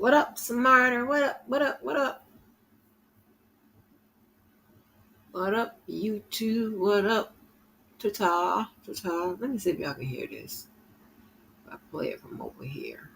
What up, Smarter? What up? What up? What up? What up, YouTube? What up, Tata? Tata. Let me see if y'all can hear this. I play it from over here.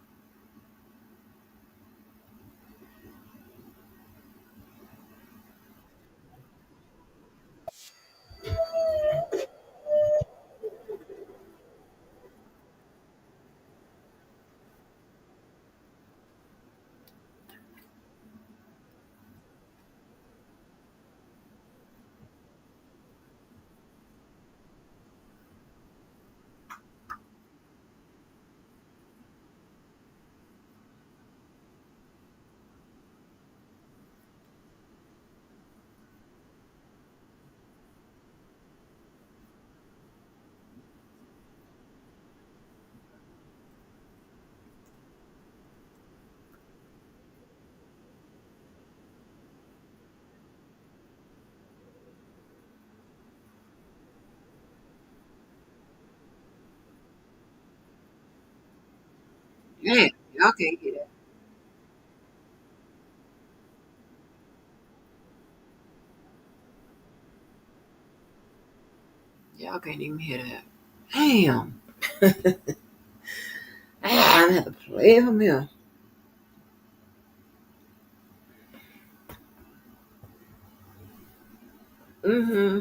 Man, y'all can't hear that. Y'all can't even hear that. Damn. I'm gonna have to play it from here. Mm-hmm.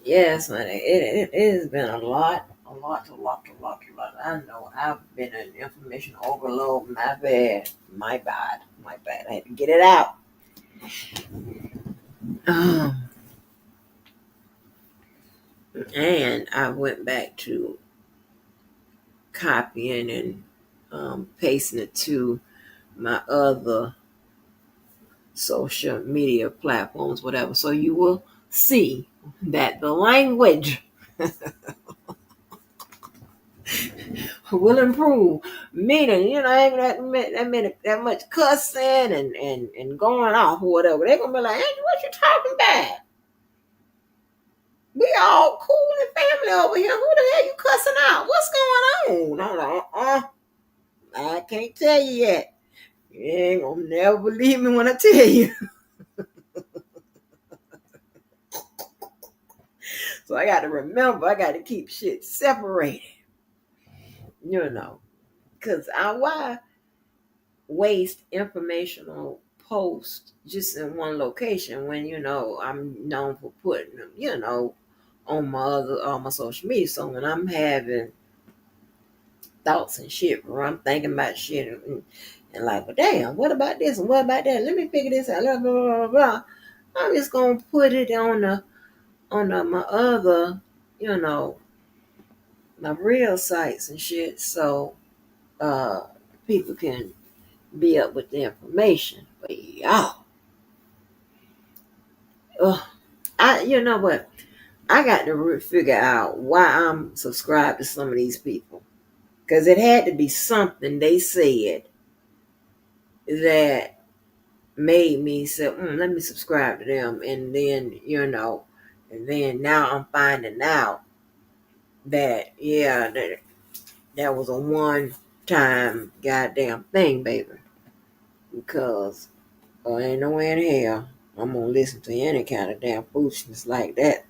Yes, honey. It has been a lot, a lot, a lot, a lot, a lot. I know I've been an information overload. My bad. My bad. My bad. I had to get it out. Um, and I went back to copying and pasting it to my other social media platforms, whatever. So you will see that the language will improve. Meaning, ain't that much cussing and going off or whatever. They're gonna be like, Angie, what you talking about? We all cool and family over here. Who the hell you cussing out? What's going on? I'm like, I can't tell you yet. You ain't gonna never believe me when I tell you. So I got to remember, I got to keep shit separated. You know, because why waste informational posts just in one location when I'm known for putting them, on my other on my social media. So when I'm having thoughts and shit, or I'm thinking about shit and like, well, damn, what about this and what about that? Let me figure this out. Blah blah blah blah. Blah. I'm just gonna put it my other, you know, my real sites and shit, so uh people can be up with the information. But y'all, you know what? I got to figure out why I'm subscribed to some of these people, because it had to be something they said that made me say, let me subscribe to them, and then and then now I'm finding out that that was a one time goddamn thing, baby, because ain't no way in hell I'm gonna listen to any kind of damn foolishness like that.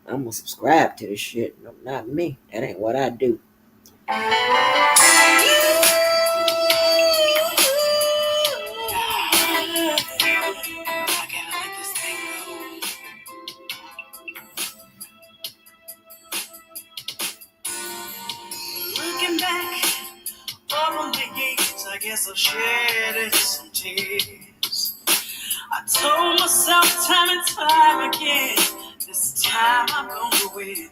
I'm gonna subscribe to this shit. No, not me. That ain't what I do. Looking back over the years, I guess I've shed some tears. I told myself time and time again, this time I'm gonna win.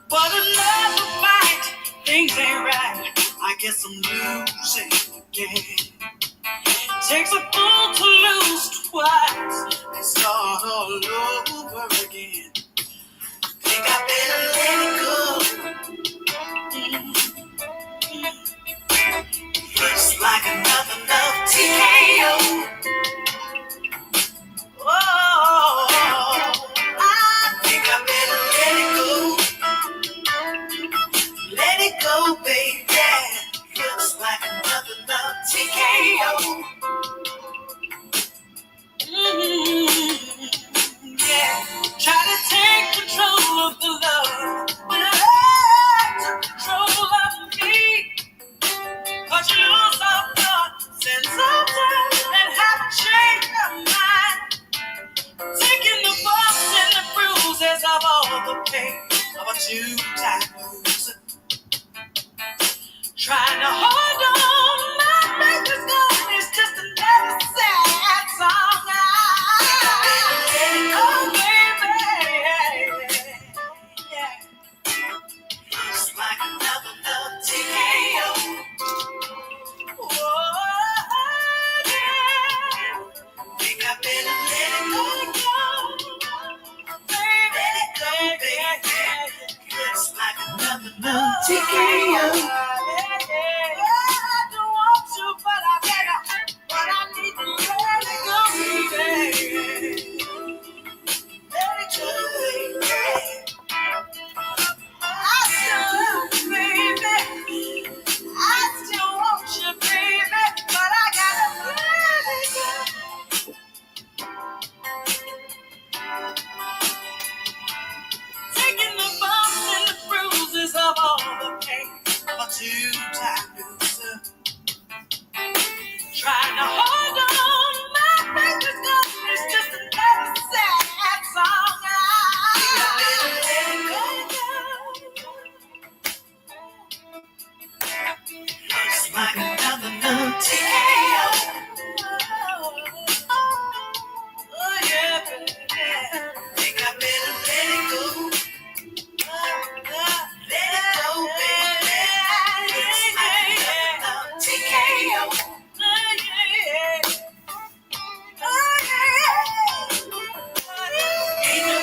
But another fight, things ain't right. I guess I'm losing again. Takes a fool to lose twice and start all over again. Think I better let it go. Looks like another love TKO. Oh, I think I better let it go, baby. Looks like another love TKO. control of the love. When I let control of me, cause you lose our thoughts and sometimes and have to change your mind. Taking the bumps and the bruises of all the pain of a two-time loser. Trying to hold on, my faith is gone. It's just another sad song. Oh, baby. Yeah. It's like another love TKO. Oh, yeah. Think I better let it go. Baby, let it go, baby. It's like another love TKO. Taking the bumps and the bruises of all the pain of a two-time loser. Trying to hold on, my faith is gone. It's just another sad song. It's like another love TKO. Oh yeah, baby. Think I better let it go. Let it go, baby. It's like another love TKO. Ain't no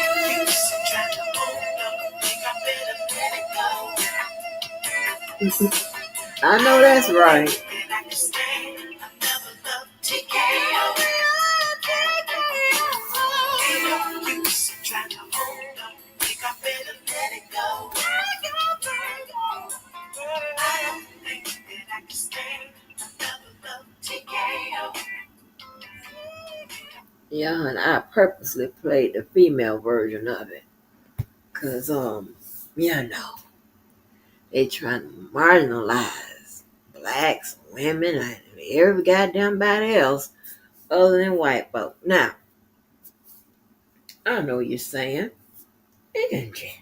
use in trying to hold on. Think I better let it go. I know that's right. Yeah, and I purposely played the female version of it. Cause they trying to marginalize blacks, women, and every goddamn body else other than white folk. Now, I know what you're saying. Angie,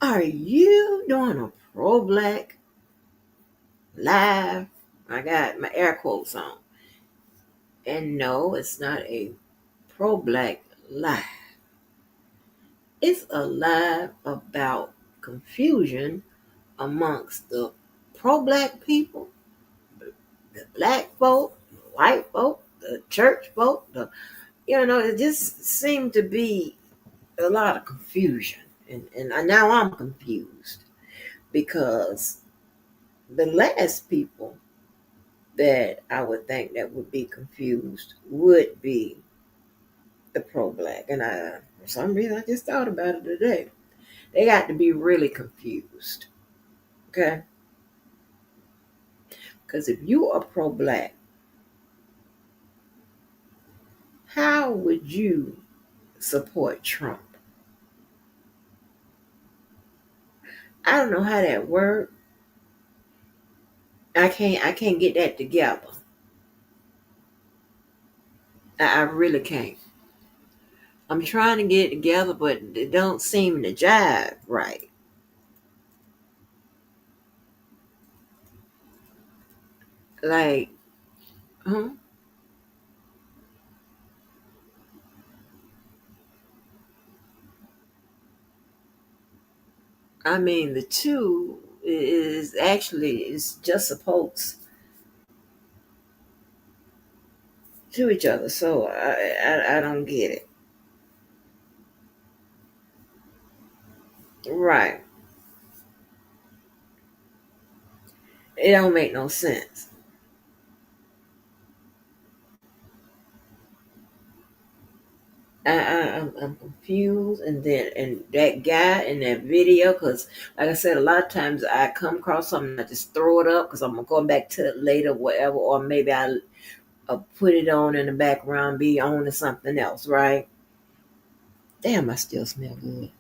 are you doing a pro-black live? I got my air quotes on. And no, it's not a pro-black live. It's a live about confusion amongst the pro-black people, the black folk, the white folk, the church folk. It just seemed to be a lot of confusion. And now I'm confused because the last people that I would think that would be confused would be the pro-black. And for some reason, I just thought about it today. They got to be really confused. Okay? Because if you are pro-black, how would you support Trump? I don't know how that works. I can't get that together. I really can't. I'm trying to get it together, but it don't seem to jive right. Like, I mean, the two is just opposed to each other. So I don't get it. Right. It don't make no sense. I'm confused, and that guy in that video, because like I said, a lot of times I come across something, I just throw it up because I'm going back to it later, whatever, or maybe I put it on in the background, be on to something else, right? Damn, I still smell good.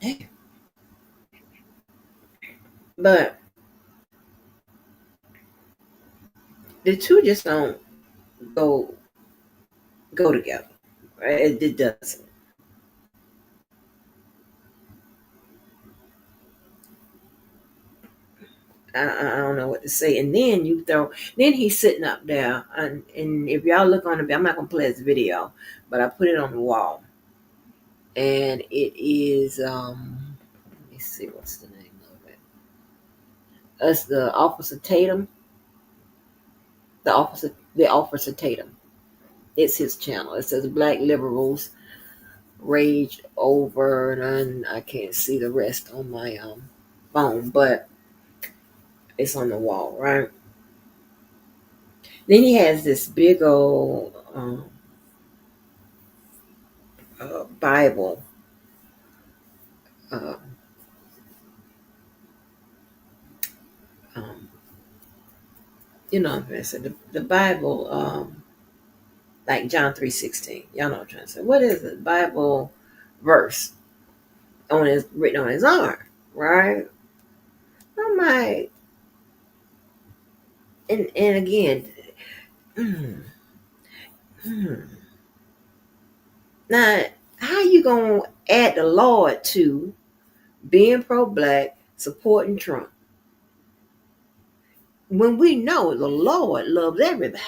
Damn. But the two just don't go go together, right? It doesn't. I don't know what to say. And then then he's sitting up there, and if y'all look on the, I'm not gonna play this video, but I put it on the wall, and it is let me see what's the name of it. It's the Officer Tatum, the Officer Tatum. It's his channel. It says Black Liberals Rage Over, and I can't see the rest on my phone, but it's on the wall, right? Then he has this big old Bible. Uh, um, I'm trying to say the Bible, like John 3:16. Y'all know what I'm trying to say. What is the Bible verse written on his arm, right? I'm like, and again, mm, mm. Now how you gonna add the Lord to being pro-black, supporting Trump, when we know the Lord loves everybody?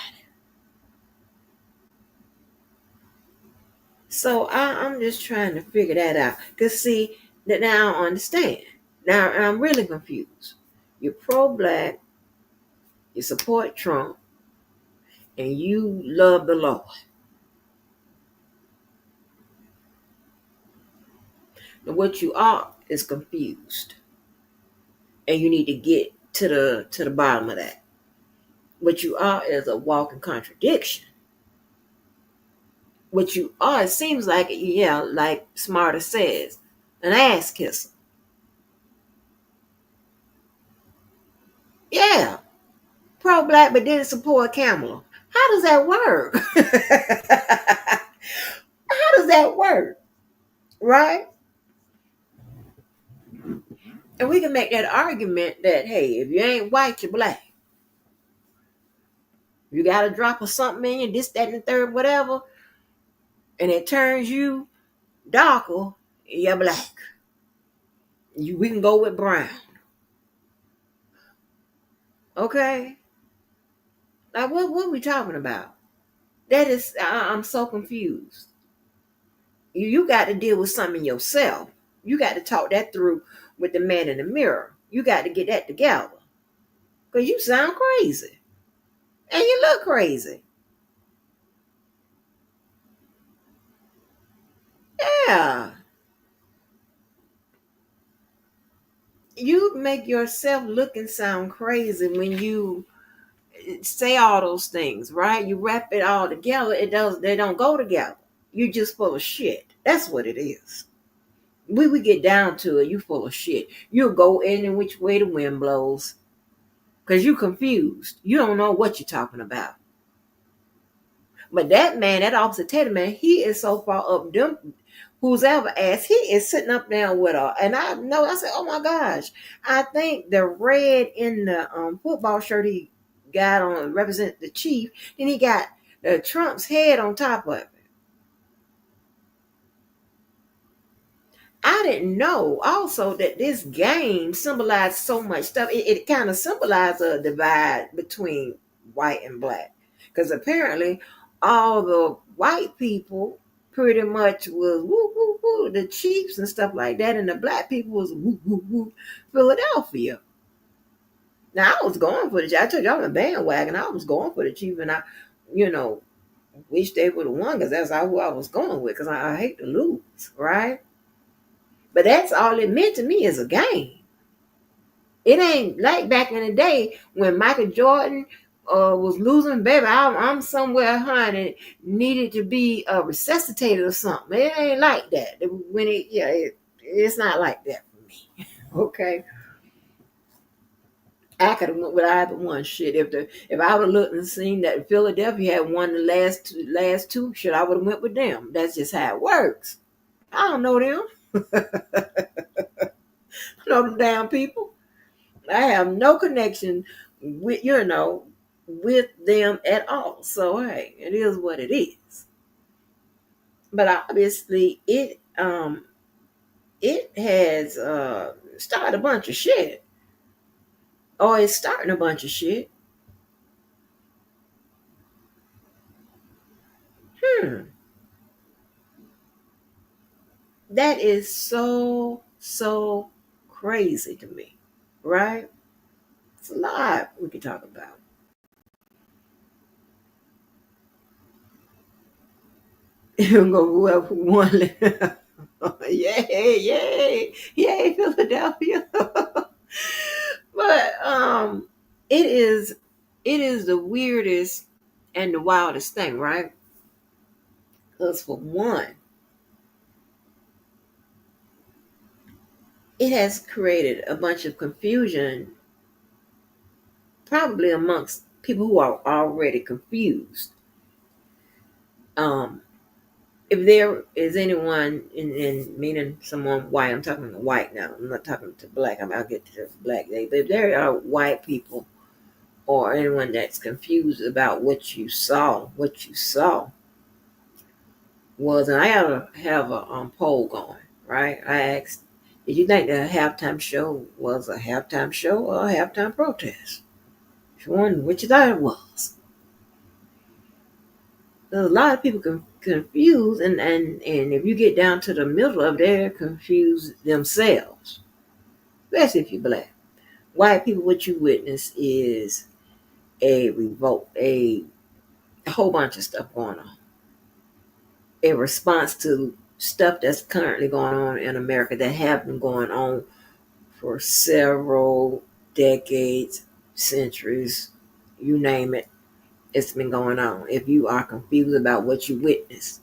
So I'm just trying to figure that out. Because, see, that now I understand. Now I'm really confused. You're pro-black, you support Trump, and you love the Lord. Now what you are is confused. And you need to get to the bottom of that. What you are is a walking contradiction. What you are, it seems like, yeah, like Smarter says, an ass kisser. Yeah, pro-black, but didn't support Kamala. How does that work? How does that work? Right? And we can make that argument that, hey, if you ain't white, you're black. You got a drop of something in you, this, that, and the third, whatever, and it turns you darker, you're black. We can go with brown. Okay? Now, what are we talking about? That is, I'm so confused. You got to deal with something yourself. You got to talk that through with the man in the mirror. You got to get that together. Because you sound crazy. And you look crazy. Yeah. You make yourself look and sound crazy when you say all those things, right? You wrap it all together. They don't go together. You're just full of shit. That's what it is. We get down to it, you full of shit. You'll go in and which way the wind blows. Because you're confused. You don't know what you're talking about. But that man, that Officer Tatum man, he is so far up them who's ever asked, he is sitting up there with her. And I know, I said, oh my gosh. I think the red in the football shirt he got on represent the chief. Then he got Trump's head on top of it. I didn't know also that this game symbolized so much stuff. It kind of symbolized a divide between white and black. Because apparently all the white people pretty much was woo woo woo, the Chiefs and stuff like that, and the black people was woo woo woo Philadelphia. Now I was going for the, I told you I'm a bandwagon. I was going for the Chiefs, and I, you know, wish they would have won because that's who I was going with. Because I hate to lose, right? But that's all it meant to me as a game. It ain't like back in the day when Michael Jordan was losing, baby. I'm somewhere, honey, needed to be resuscitated or something. It ain't like that. When it's not like that for me. Okay. I could have went with either one. Shit, if I would have looked and seen that Philadelphia had won the last two, shit, I would have went with them. That's just how it works. I don't know them. I know them damn people. I have no connection with with them at all. So hey, it is what it is. But obviously, it has started a bunch of shit, or it's starting a bunch of shit. Hmm, that is so crazy to me, right? It's a lot we could talk about. You go whoever won. Yay, yay, yay, Philadelphia. But it is it is the weirdest and the wildest thing, right? Because for one, it has created a bunch of confusion, probably amongst people who are already confused. Um, if there is anyone in meaning someone white, I'm talking to white now. I'm not talking to black. I'll get to this black day. But if there are white people or anyone that's confused about what you saw was, and I had to have a poll going, right? I asked, did you think the halftime show was a halftime show or a halftime protest? Which you thought it was? There's a lot of people confused, and if you get down to the middle of it, they're confused themselves, especially if you're black. White people, what you witness is a revolt, a whole bunch of stuff going on, a response to stuff that's currently going on in America that have been going on for several decades, centuries, you name it. It's been going on. If you are confused about what you witnessed,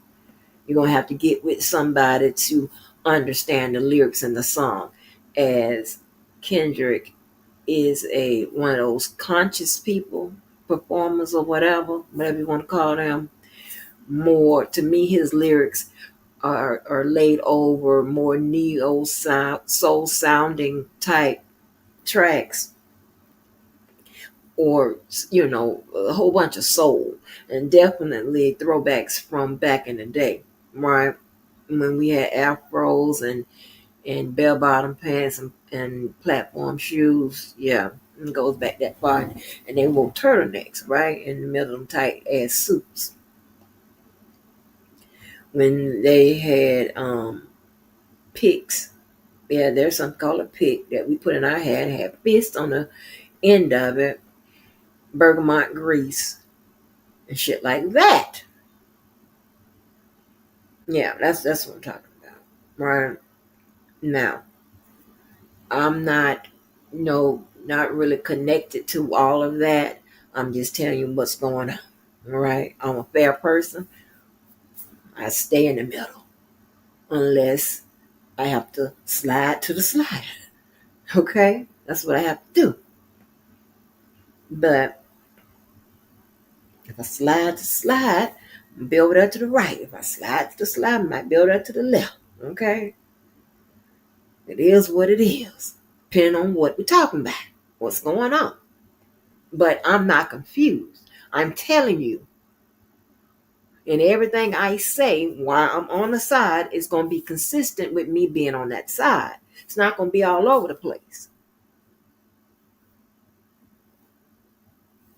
you're going to have to get with somebody to understand the lyrics in the song. As Kendrick is a one of those conscious people, performers or whatever you want to call them. More to me, his lyrics are laid over more neo soul sounding type tracks, or a whole bunch of soul, and definitely throwbacks from back in the day, right? When we had afros and bell bottom pants and platform shoes. Yeah, it goes back that far. And they wore turtlenecks, right? In the middle of them tight ass suits. When they had picks, yeah, there's something called a pick that we put in our hair and had fist on the end of it, bergamot grease, and shit like that. Yeah, that's what I'm talking about. Right now, I'm not, not really connected to all of that. I'm just telling you what's going on. All right, I'm a fair person. I stay in the middle unless I have to slide to the slide. Okay, that's what I have to do. But if I slide to slide, I'll be over there to the right. If I slide to the slide, I might be over there to the left. Okay, it is what it is, depending on what we're talking about, what's going on. But I'm not confused. I'm telling you, and everything I say while I'm on the side is going to be consistent with me being on that side. It's not going to be all over the place.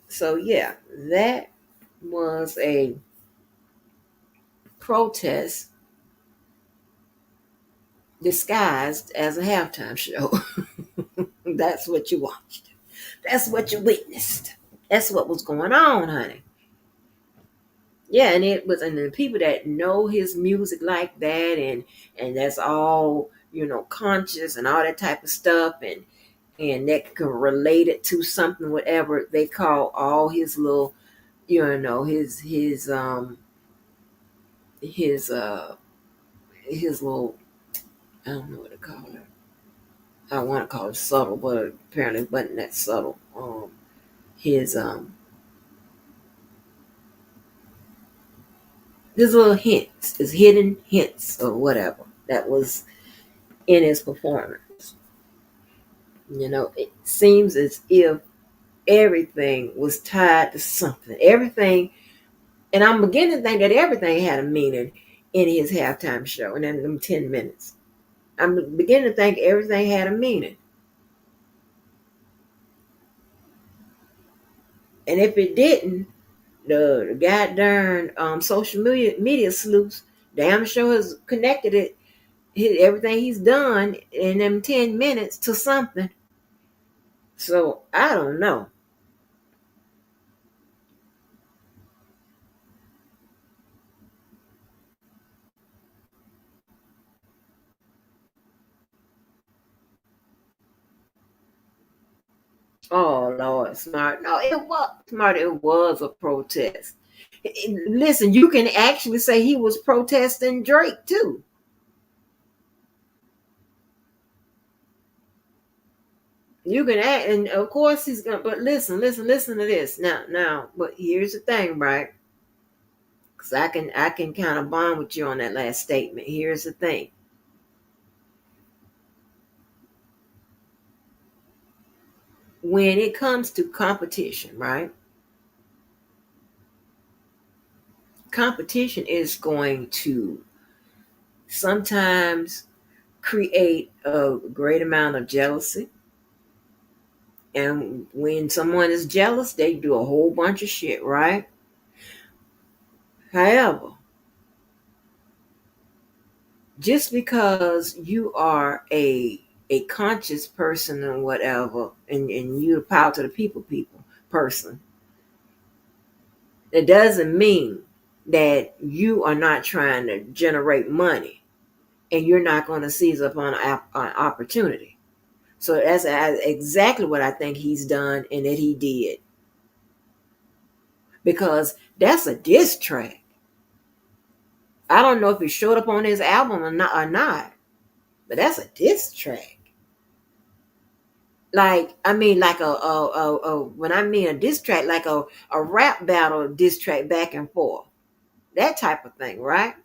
So, yeah, that was a protest disguised as a halftime show. That's what you watched. That's what you witnessed. That's what was going on, honey. Yeah, and it was, and the people that know his music like that, and that's all conscious and all that type of stuff, and that can relate it to something, whatever they call all his little, his his little, I don't know what to call it. I want to call it subtle, but apparently it wasn't that subtle. his his little hints, his hidden hints or whatever that was in his performance. It seems as if everything was tied to something. Everything, and I'm beginning to think that everything had a meaning in his halftime show and in them 10 minutes. I'm beginning to think everything had a meaning. And if it didn't, the goddamn social media sleuths damn sure has connected everything he's done in them 10 minutes to something. So I don't know. Oh Lord, smart. No, it was smart. It was a protest. Listen, you can actually say he was protesting Drake too. You can act, and of course he's gonna. But listen to this now. But here's the thing, right? Because I can kind of bond with you on that last statement. Here's the thing. When it comes to competition, right? Competition is going to sometimes create a great amount of jealousy. And when someone is jealous, they do a whole bunch of shit, right? However, just because you are a conscious person or whatever, and you're power to the people person, it doesn't mean that you are not trying to generate money and you're not going to seize upon an opportunity. So that's exactly what I think he's done and that he did. Because that's a diss track. I don't know if it showed up on his album or not, but that's a diss track. Like, I mean, like when I mean a diss track, like a rap battle diss track back and forth. That type of thing, right?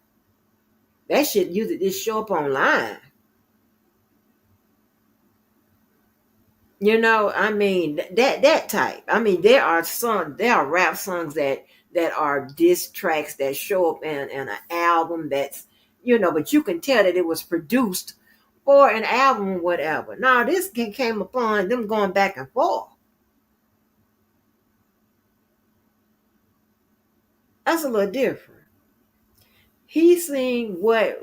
That shit usually just show up online. I mean that type. I mean, there are rap songs that are diss tracks that show up in an album but you can tell that it was produced for an album or whatever. Now this came upon them going back and forth. That's a little different. He's seeing what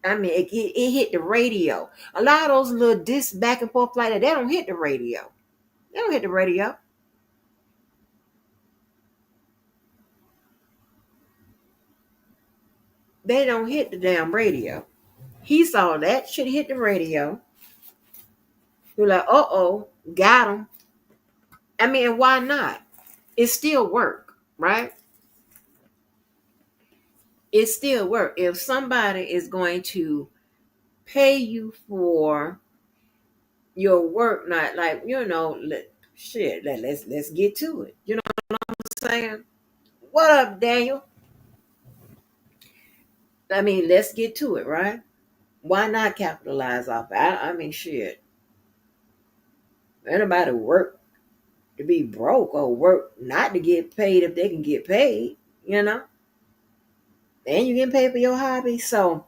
I mean. It hit the radio. A lot of those little diss back and forth like that, they don't hit the radio. They don't hit the radio. They don't hit the damn radio. He saw that shit hit the radio. He was like, oh, got him. I mean, why not? It still work, right? It still work. If somebody is going to pay you for your work, not like, let's get to it. You know what I'm saying? What up, Daniel? I mean, let's get to it, right? Why not capitalize off it? I mean, shit. Anybody work to be broke or work not to get paid if they can get paid, you know? And you get paid for your hobby. So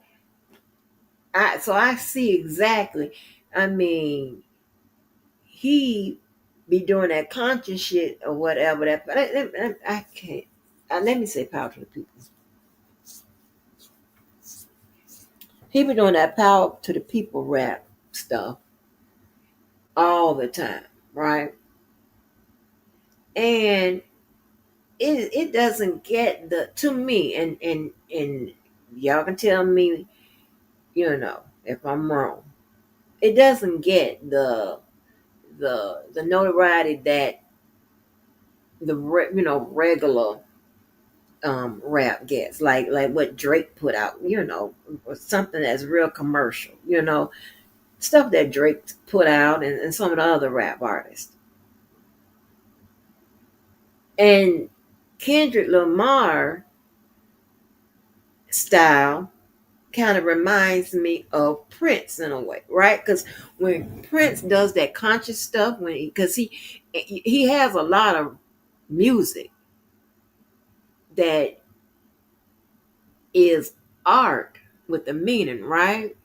I see exactly. I mean, he be doing that conscious shit or whatever. That but I can't. Let me say power to the people. He be doing that power to the people rap stuff all the time, right? And it doesn't get the to me and y'all can tell me, if I'm wrong. It doesn't get the notoriety that regular rap gets, like what Drake put out, or something that's real commercial. stuff that Drake put out and some of the other rap artists. And Kendrick Lamar style kind of reminds me of Prince in a way, right? Because when Prince does that conscious stuff, because he has a lot of music that is art with a meaning, right?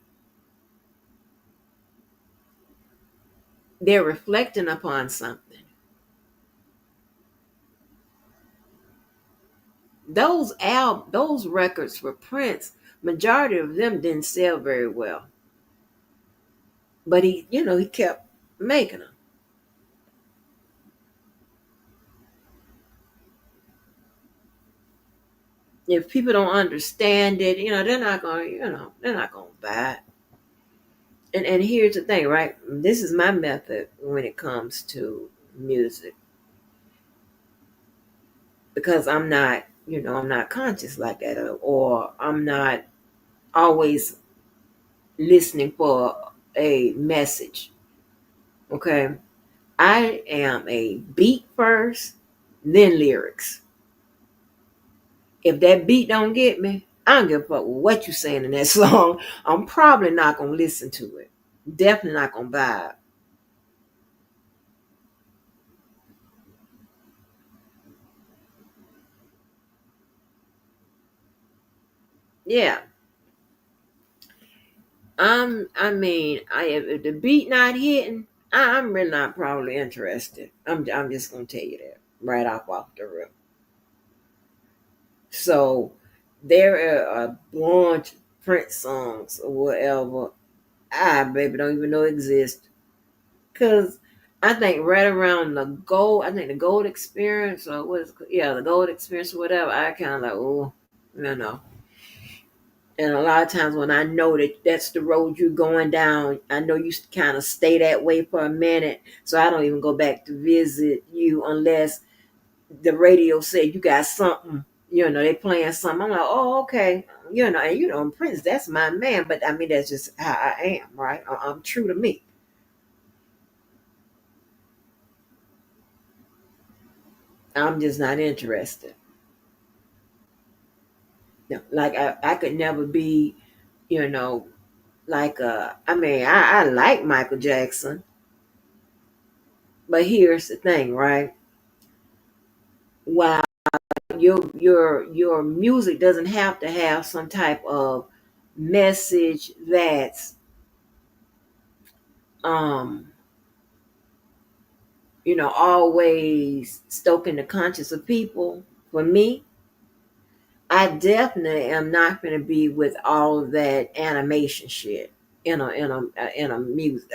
They're reflecting upon something. Those records for Prince, majority of them didn't sell very well, but he kept making them. If people don't understand it, they're not gonna buy it. And here's the thing, right? This is my method when it comes to music, because I'm not conscious like that, or I'm not always listening for a message. Okay, I am a beat first, then lyrics. If that beat don't get me, I don't give a fuck what you saying in that song. I'm probably not gonna listen to it. Definitely not gonna buy it. Yeah, if the beat not hitting, I'm really not probably interested. I'm just gonna tell you that right off the rip. So there are a bunch of Prince songs or whatever I baby don't even know exist. Cause I think right around the gold experience, or what is it, yeah, the gold experience or whatever, I kinda like, oh, you know. And a lot of times when I know that that's the road you're going down, I know you kind of stay that way for a minute. So I don't even go back to visit you unless the radio said you got something, they playing something. I'm like, oh, okay. And Prince, that's my man. But I mean, that's just how I am, right? I'm true to me. I'm just not interested. No, like I could never be, you know, I like Michael Jackson, but here's the thing, right? While your music doesn't have to have some type of message that's um always stoking the conscience of people. For me, I definitely am not going to be with all of that animation shit in a music.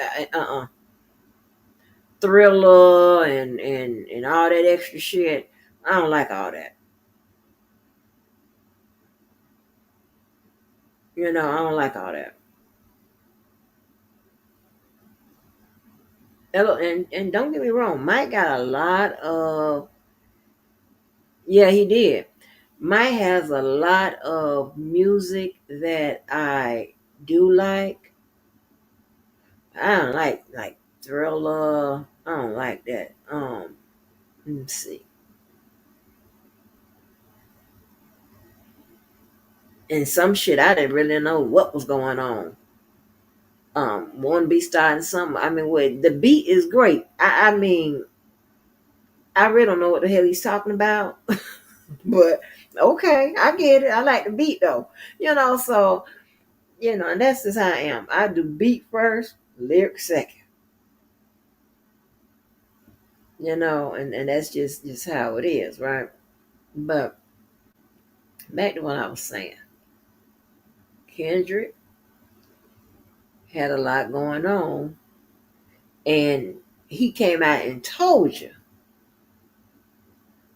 Thriller and all that extra shit. I don't like all that. I don't like all that. And don't get me wrong, Mike got a lot of, yeah, he did. Mike has a lot of music that I do like. I don't like Thriller. I don't like that. Let me see. And some shit I didn't really know what was going on. One be starting something. I mean, wait, the beat is great. I mean, I really don't know what the hell he's talking about, but okay, I get it. I like the beat though. So and that's just how I am. I do beat first, lyric second. And that's just how it is, right? But back to what I was saying. Kendrick had a lot going on, and he came out and told you.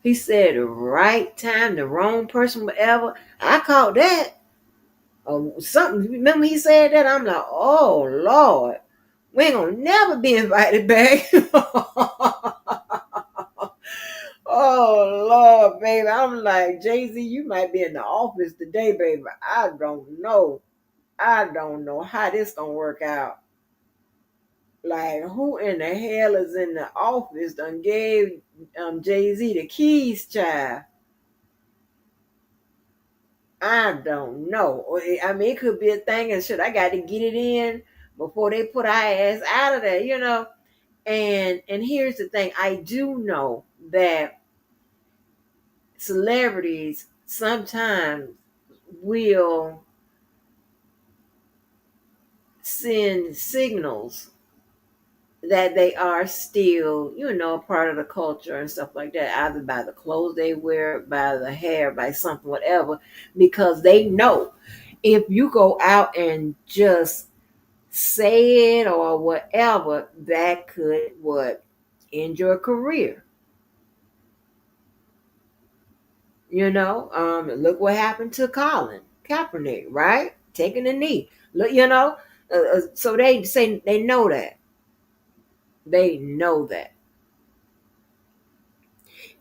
He said the right time, the wrong person, whatever. I caught that. Something. Remember he said that? I'm like, oh Lord, we ain't gonna never be invited back. Oh Lord, baby. I'm like, Jay-Z, you might be in the office today, baby. I don't know. I don't know how this gonna work out. Like, who in the hell is in the office done gave Jay-Z the keys, child? I don't know. I mean, it could be a thing and shit. I got to get it in before they put our ass out of there. And here's the thing. I do know that celebrities sometimes will send signals that they are still, part of the culture and stuff like that, either by the clothes they wear, by the hair, by something, whatever, because they know if you go out and just say it or whatever, that could end your career. Look what happened to Colin Kaepernick, right? Taking a knee. Look, so they say they know that. They know that.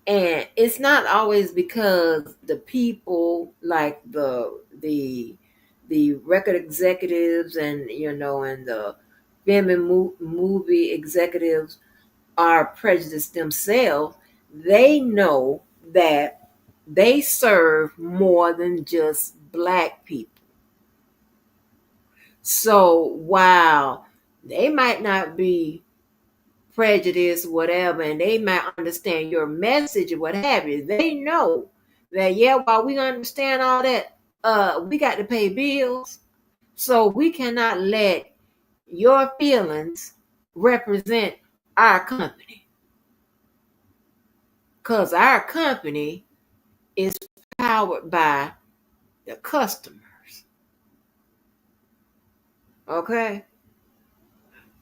And it's not always because the people like the record executives and the film and movie executives are prejudiced themselves. They know that they serve more than just black people. So while they might not be prejudice, whatever, and they might understand your message or what have you, they know that, yeah, while we understand all that, we got to pay bills. So we cannot let your feelings represent our company. Because our company is powered by the customers. Okay?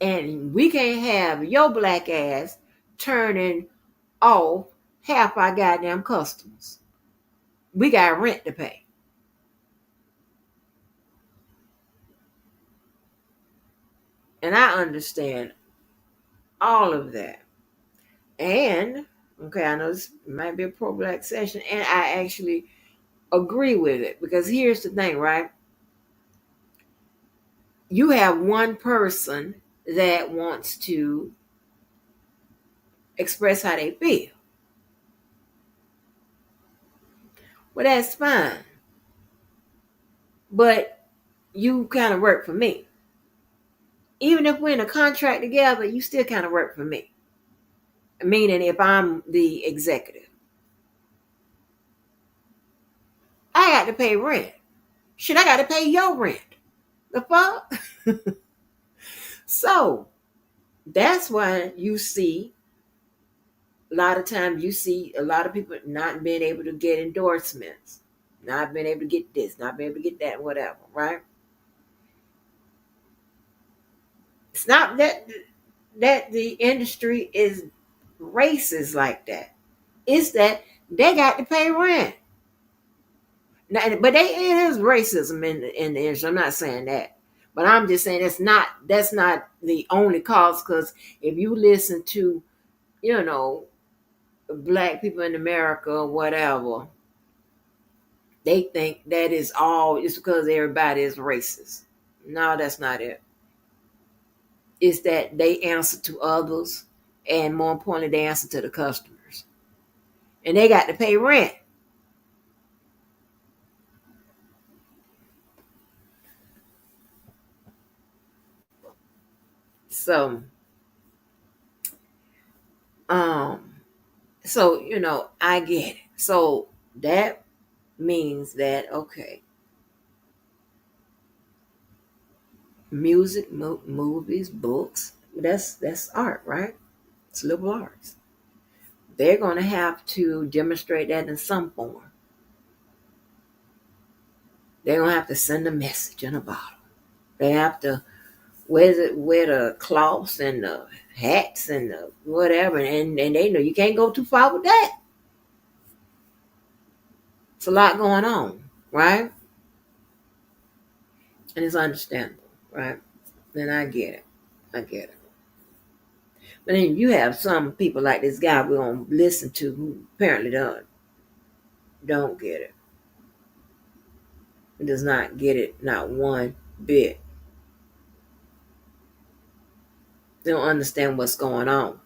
And we can't have your black ass turning off half our goddamn customers. We got rent to pay. And I understand all of that. And, okay, I know this might be a pro black session, and I actually agree with it because here's the thing, right? You have one person that wants to express how they feel. Well, that's fine. But you kind of work for me. Even if we're in a contract together, you still kind of work for me. Meaning, if I'm the executive, I got to pay rent. Shit, I got to pay your rent. The fuck? So that's why a lot of times you see a lot of people not being able to get endorsements, not being able to get this, not being able to get that, whatever, right? It's not that the industry is racist like that. It's that they got to pay rent. Now, but it is racism in the industry. I'm not saying that. But I'm just saying that's not the only cause, because if you listen to, you know, black people in America or whatever, they think that is all, it's because everybody is racist. No, that's not it. It's that they answer to others, and more importantly, they answer to the customers. And they got to pay rent. So, um, I get it. So that means that, okay, music, movies, books, that's art, right? It's liberal arts. They're going to have to demonstrate that in some form. They're going to have to send a message in a bottle. They have to wear the cloths and the hats and the whatever, and they know you can't go too far with that. It's a lot going on, right? And it's understandable, right? And I get it. I get it. But then you have some people like this guy we're gonna listen to who apparently don't get it. He does not get it, not one bit. They don't understand what's going on.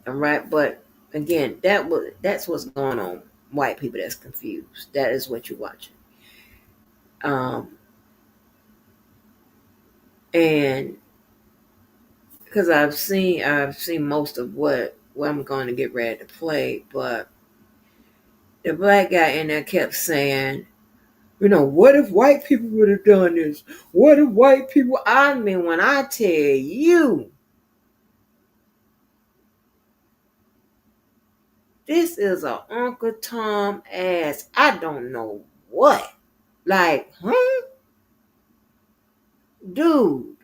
All right, but again, that's what's going on. White people that's confused. That is what you're watching. And because I've seen most of what I'm going to get ready to play, but the black guy in there kept saying, what if white people would have done this? What if white people? I mean, when I tell you, this is a Uncle Tom ass. I don't know what. Like, huh? Dude,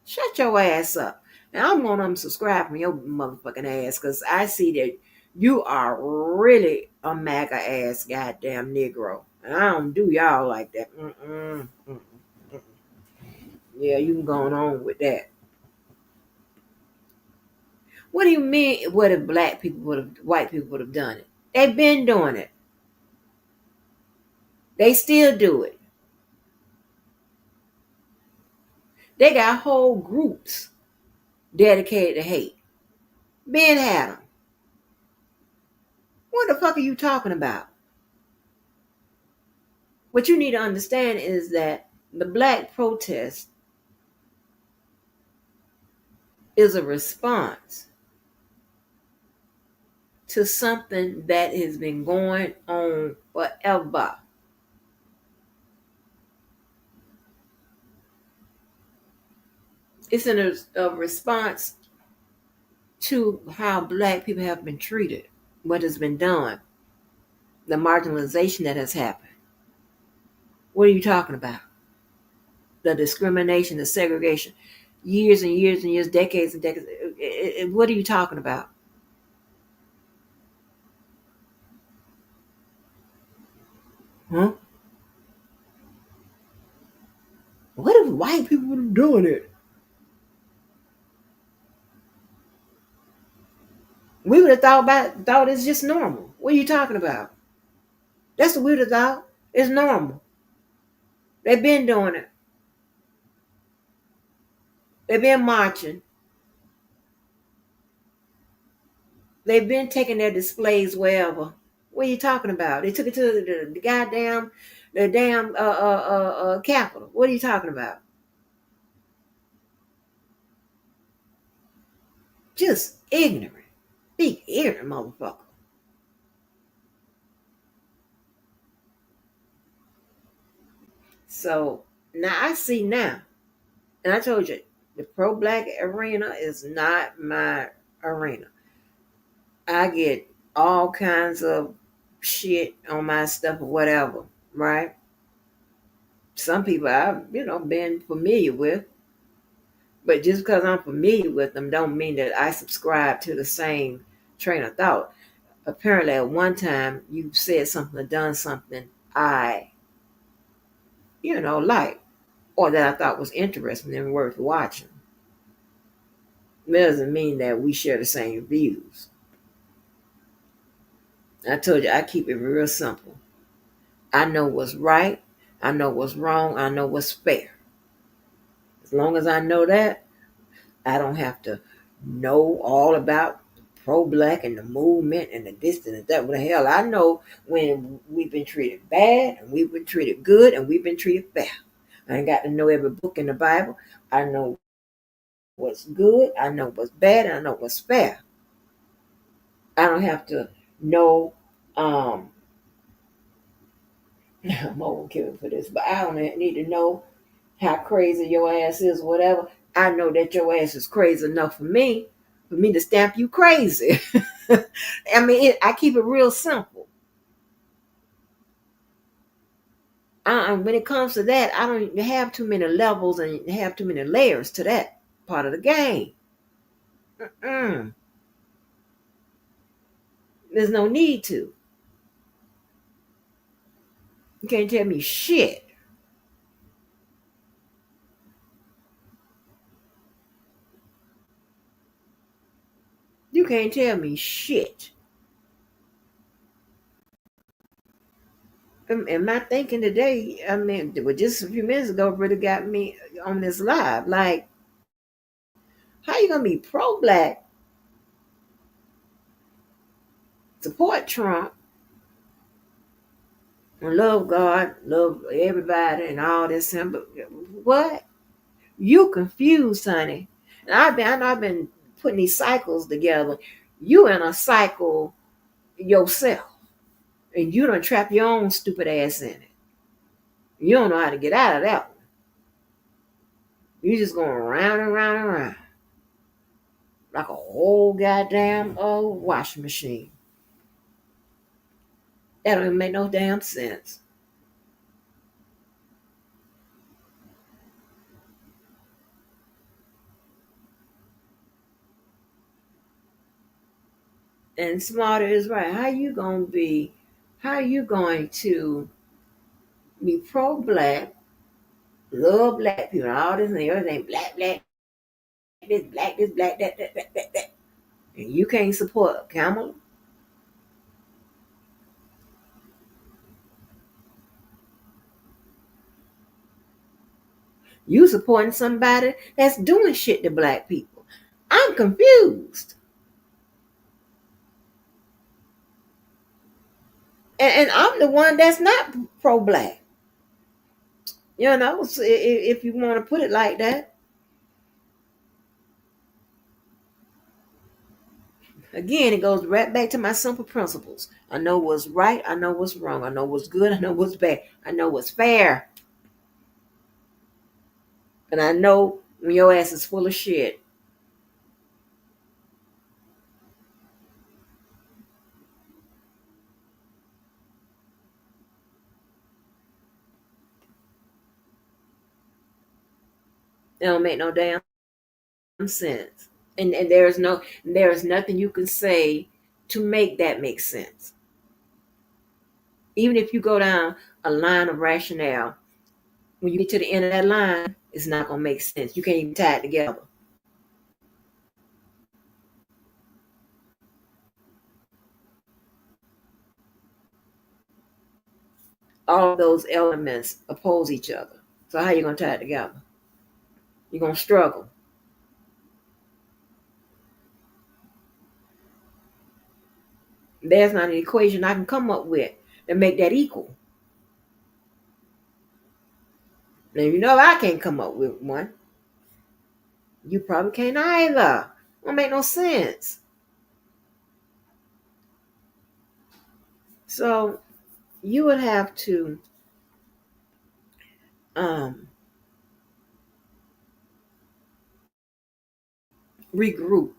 shut your ass up. And I'm going to unsubscribe from your motherfucking ass because I see that you are really a MAGA ass goddamn Negro. And I don't do y'all like that. Yeah, you can go on with that. What do you mean? What if white people would have done it? They've been doing it. They still do it. They got whole groups dedicated to hate. Ben had them. What the fuck are you talking about? What you need to understand is that the black protest is a response to something that has been going on forever. It's a response to how black people have been treated, what has been done, the marginalization that has happened. What are you talking about? The discrimination, the segregation, years and years and years, decades and decades. What are you talking about? Huh? What if white people would have done it? We would have thought it's just normal. What are you talking about? That's what we would have thought. It's normal. They've been doing it. They've been marching. They've been taking their displays wherever. What are you talking about? They took it to the damn Capitol. What are you talking about? Just ignorant. Big ignorant motherfucker. So now I see now, and I told you, the pro-black arena is not my arena. I get all kinds of shit on my stuff or whatever, right? Some people I've, been familiar with, but just because I'm familiar with them don't mean that I subscribe to the same train of thought. Apparently at one time you said something or done something I, like, or that I thought was interesting and worth watching. It doesn't mean that we share the same views. I told you I keep it real simple. I know what's right. I know what's wrong. I know what's fair. As long as I know that, I don't have to know all about pro-black and the movement and the this and that. What the hell? I know when we've been treated bad and we've been treated good and we've been treated fair. I ain't got to know every book in the Bible. I know what's good. I know what's bad. And I know what's fair. I don't have to know. I'm over killing for this, but I don't need to know how crazy your ass is, whatever. I know that your ass is crazy enough for me to stamp you crazy. I mean, I keep it real simple. When it comes to that, I don't have too many levels and have too many layers to that part of the game. Mm-mm. There's no need to. You can't tell me shit. You can't tell me shit. And my thinking today, I mean, just a few minutes ago, really got me on this live. Like, how you gonna be pro-black, support Trump, and love God, love everybody, and all this? But what? You confused, honey. And I've been putting these cycles together. You in a cycle yourself, and you done trap your own stupid ass in it. You don't know how to get out of that one. You just going round and round and round like a whole goddamn washing machine. That don't even make no damn sense. And Smarter is right. How you going to be pro-black, love black people, all this and everything, black, this, black, that. And you can't support Kamala? You supporting somebody that's doing shit to black people. I'm confused. And I'm the one that's not pro-black. You know, so if you want to put it like that. Again, it goes right back to my simple principles. I know what's right. I know what's wrong. I know what's good. I know what's bad. I know what's fair. And I know when your ass is full of shit. It don't make no damn sense. And there is nothing you can say to make that make sense. Even if you go down a line of rationale, when you get to the end of that line, it's not gonna make sense. You can't even tie it together. All of those elements oppose each other. So how you gonna tie it together? You're gonna struggle. There's not an equation I can come up with to make that equal. Now you know I can't come up with one. You probably can't either. Don't make no sense. So you would have to um, regroup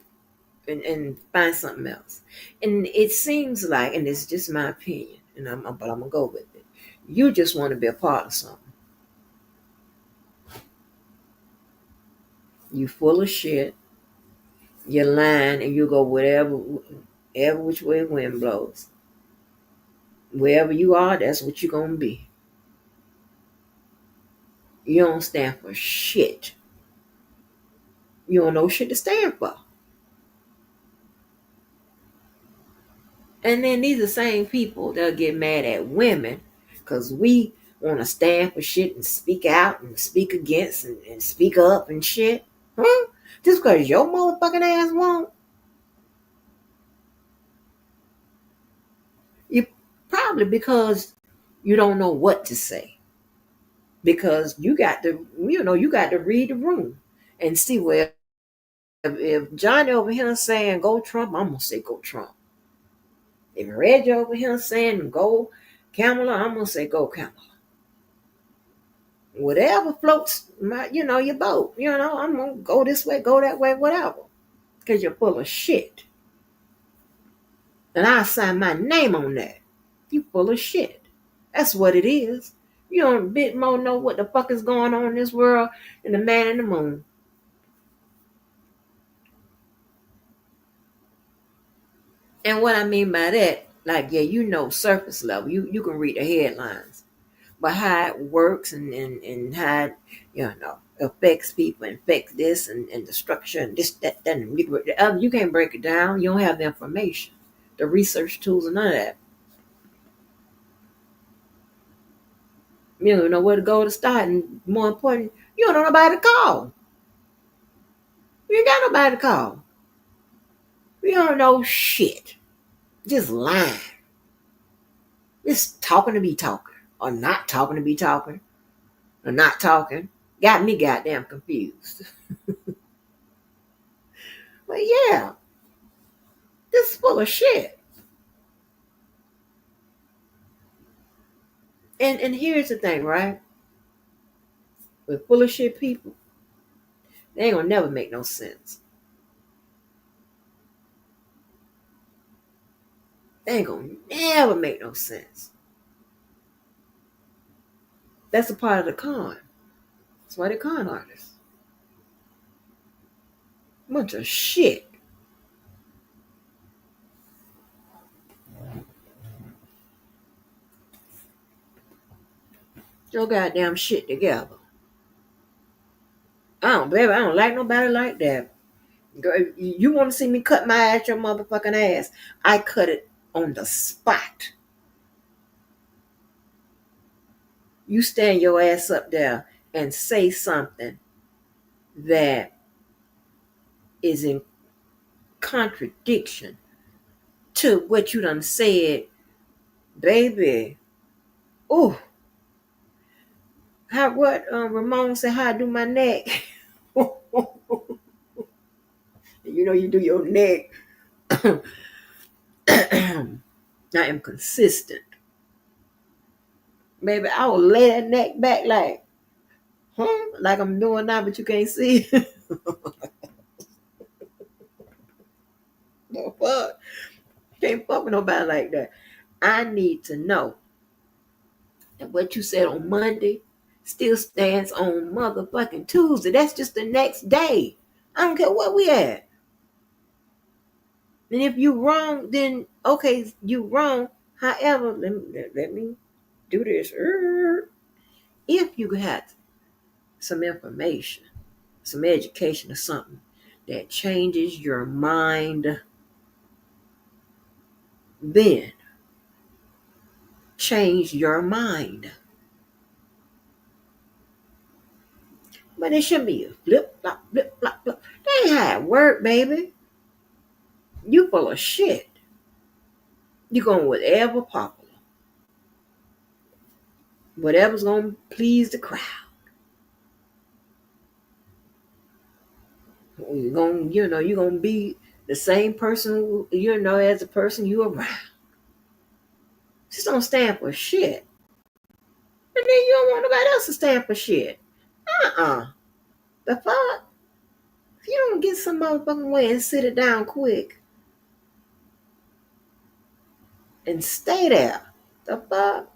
and find something else. And it seems like, and it's just my opinion, but I'm gonna go with it. You just want to be a part of something. You full of shit. You're lying, and you go whatever which way the wind blows. Wherever you are, that's what you're gonna be. You don't stand for shit. You don't know shit to stand for. And then these are the same people that'll get mad at women because we want to stand for shit and speak out and speak against and speak up and shit. Huh? Just because your motherfucking ass won't? You probably because you don't know what to say. Because you got to, you got to read the room and see where if Johnny over here saying go Trump, I'm gonna say go Trump. If Reggie over here saying go Kamala, I'm gonna say go Kamala. Whatever floats your boat. I'm gonna go this way, go that way, whatever. Because you're full of shit. And I sign my name on that. You full of shit. That's what it is. You don't a bit more know what the fuck is going on in this world than the man in the moon. And what I mean by that, like, yeah, surface level. You can read the headlines. But how it works and how it, affects people and affects this and the structure and this, that, and the other, you can't break it down. You don't have the information, the research tools, and none of that. You don't know where to go to start, and more important, you don't know nobody to call. You ain't got nobody to call. You don't know shit. Just lying. Just talking to be talking. Or not talking to be talking. Or not talking. Got me goddamn confused. But yeah, this is full of shit. And here's the thing, right? With full of shit people, they ain't gonna never make no sense. They ain't gonna never make no sense. That's a part of the con. That's why they're con artists. Bunch of shit. Your goddamn shit together. Baby, I don't like nobody like that. Girl, you want to see me cut my ass, your motherfucking ass? I cut it on the spot. You stand your ass up there and say something that is in contradiction to what you done said, baby. Ooh, what Ramon said, how I do my neck. You know, you do your neck. I am consistent. Baby, I will lay that neck back like, like I'm doing now, but you can't see. No fuck. Can't fuck with nobody like that. I need to know that what you said on Monday still stands on motherfucking Tuesday. That's just the next day. I don't care what we at. And if you wrong, then okay, you wrong. However, let me do this. If you had some information, some education or something that changes your mind, then change your mind. But it shouldn't be a flip, flop, flip, flop, flop. That ain't how it work, baby. You full of shit. You going whatever popular. Whatever's going to please the crowd. You're going to be the same person, as the person you around. Just don't stand for shit. And then you don't want nobody else to stand for shit. The fuck? If you don't get some motherfucking way and sit it down quick and stay there, the fuck?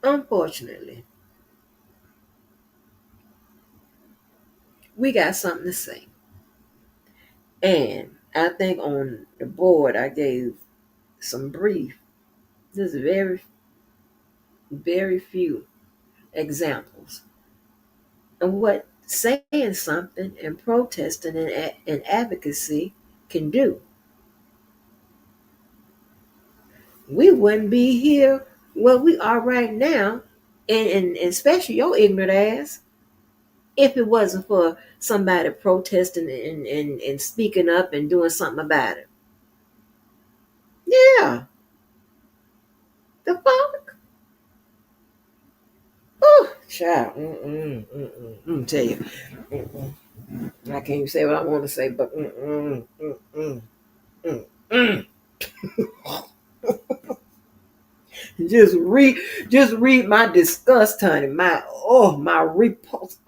Unfortunately, we got something to say. And I think on the board I gave some brief, there's very, very few examples of what saying something and protesting and advocacy can do. We wouldn't be here where we are right now, and especially your ignorant ass, if it wasn't for somebody protesting and speaking up and doing something about it. Yeah. The fuck? Oh, child. Tell you. I can't even say what I want to say, but just read my disgust, honey. My repulse.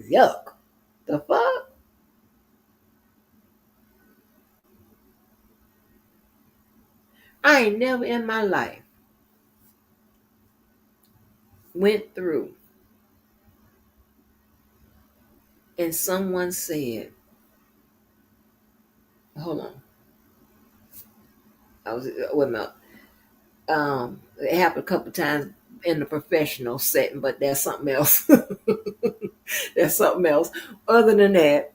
Yuck. The fuck? I ain't never in my life went through and someone said, hold on. It happened a couple times in the professional setting, but that's something else. That's something else. Other than that,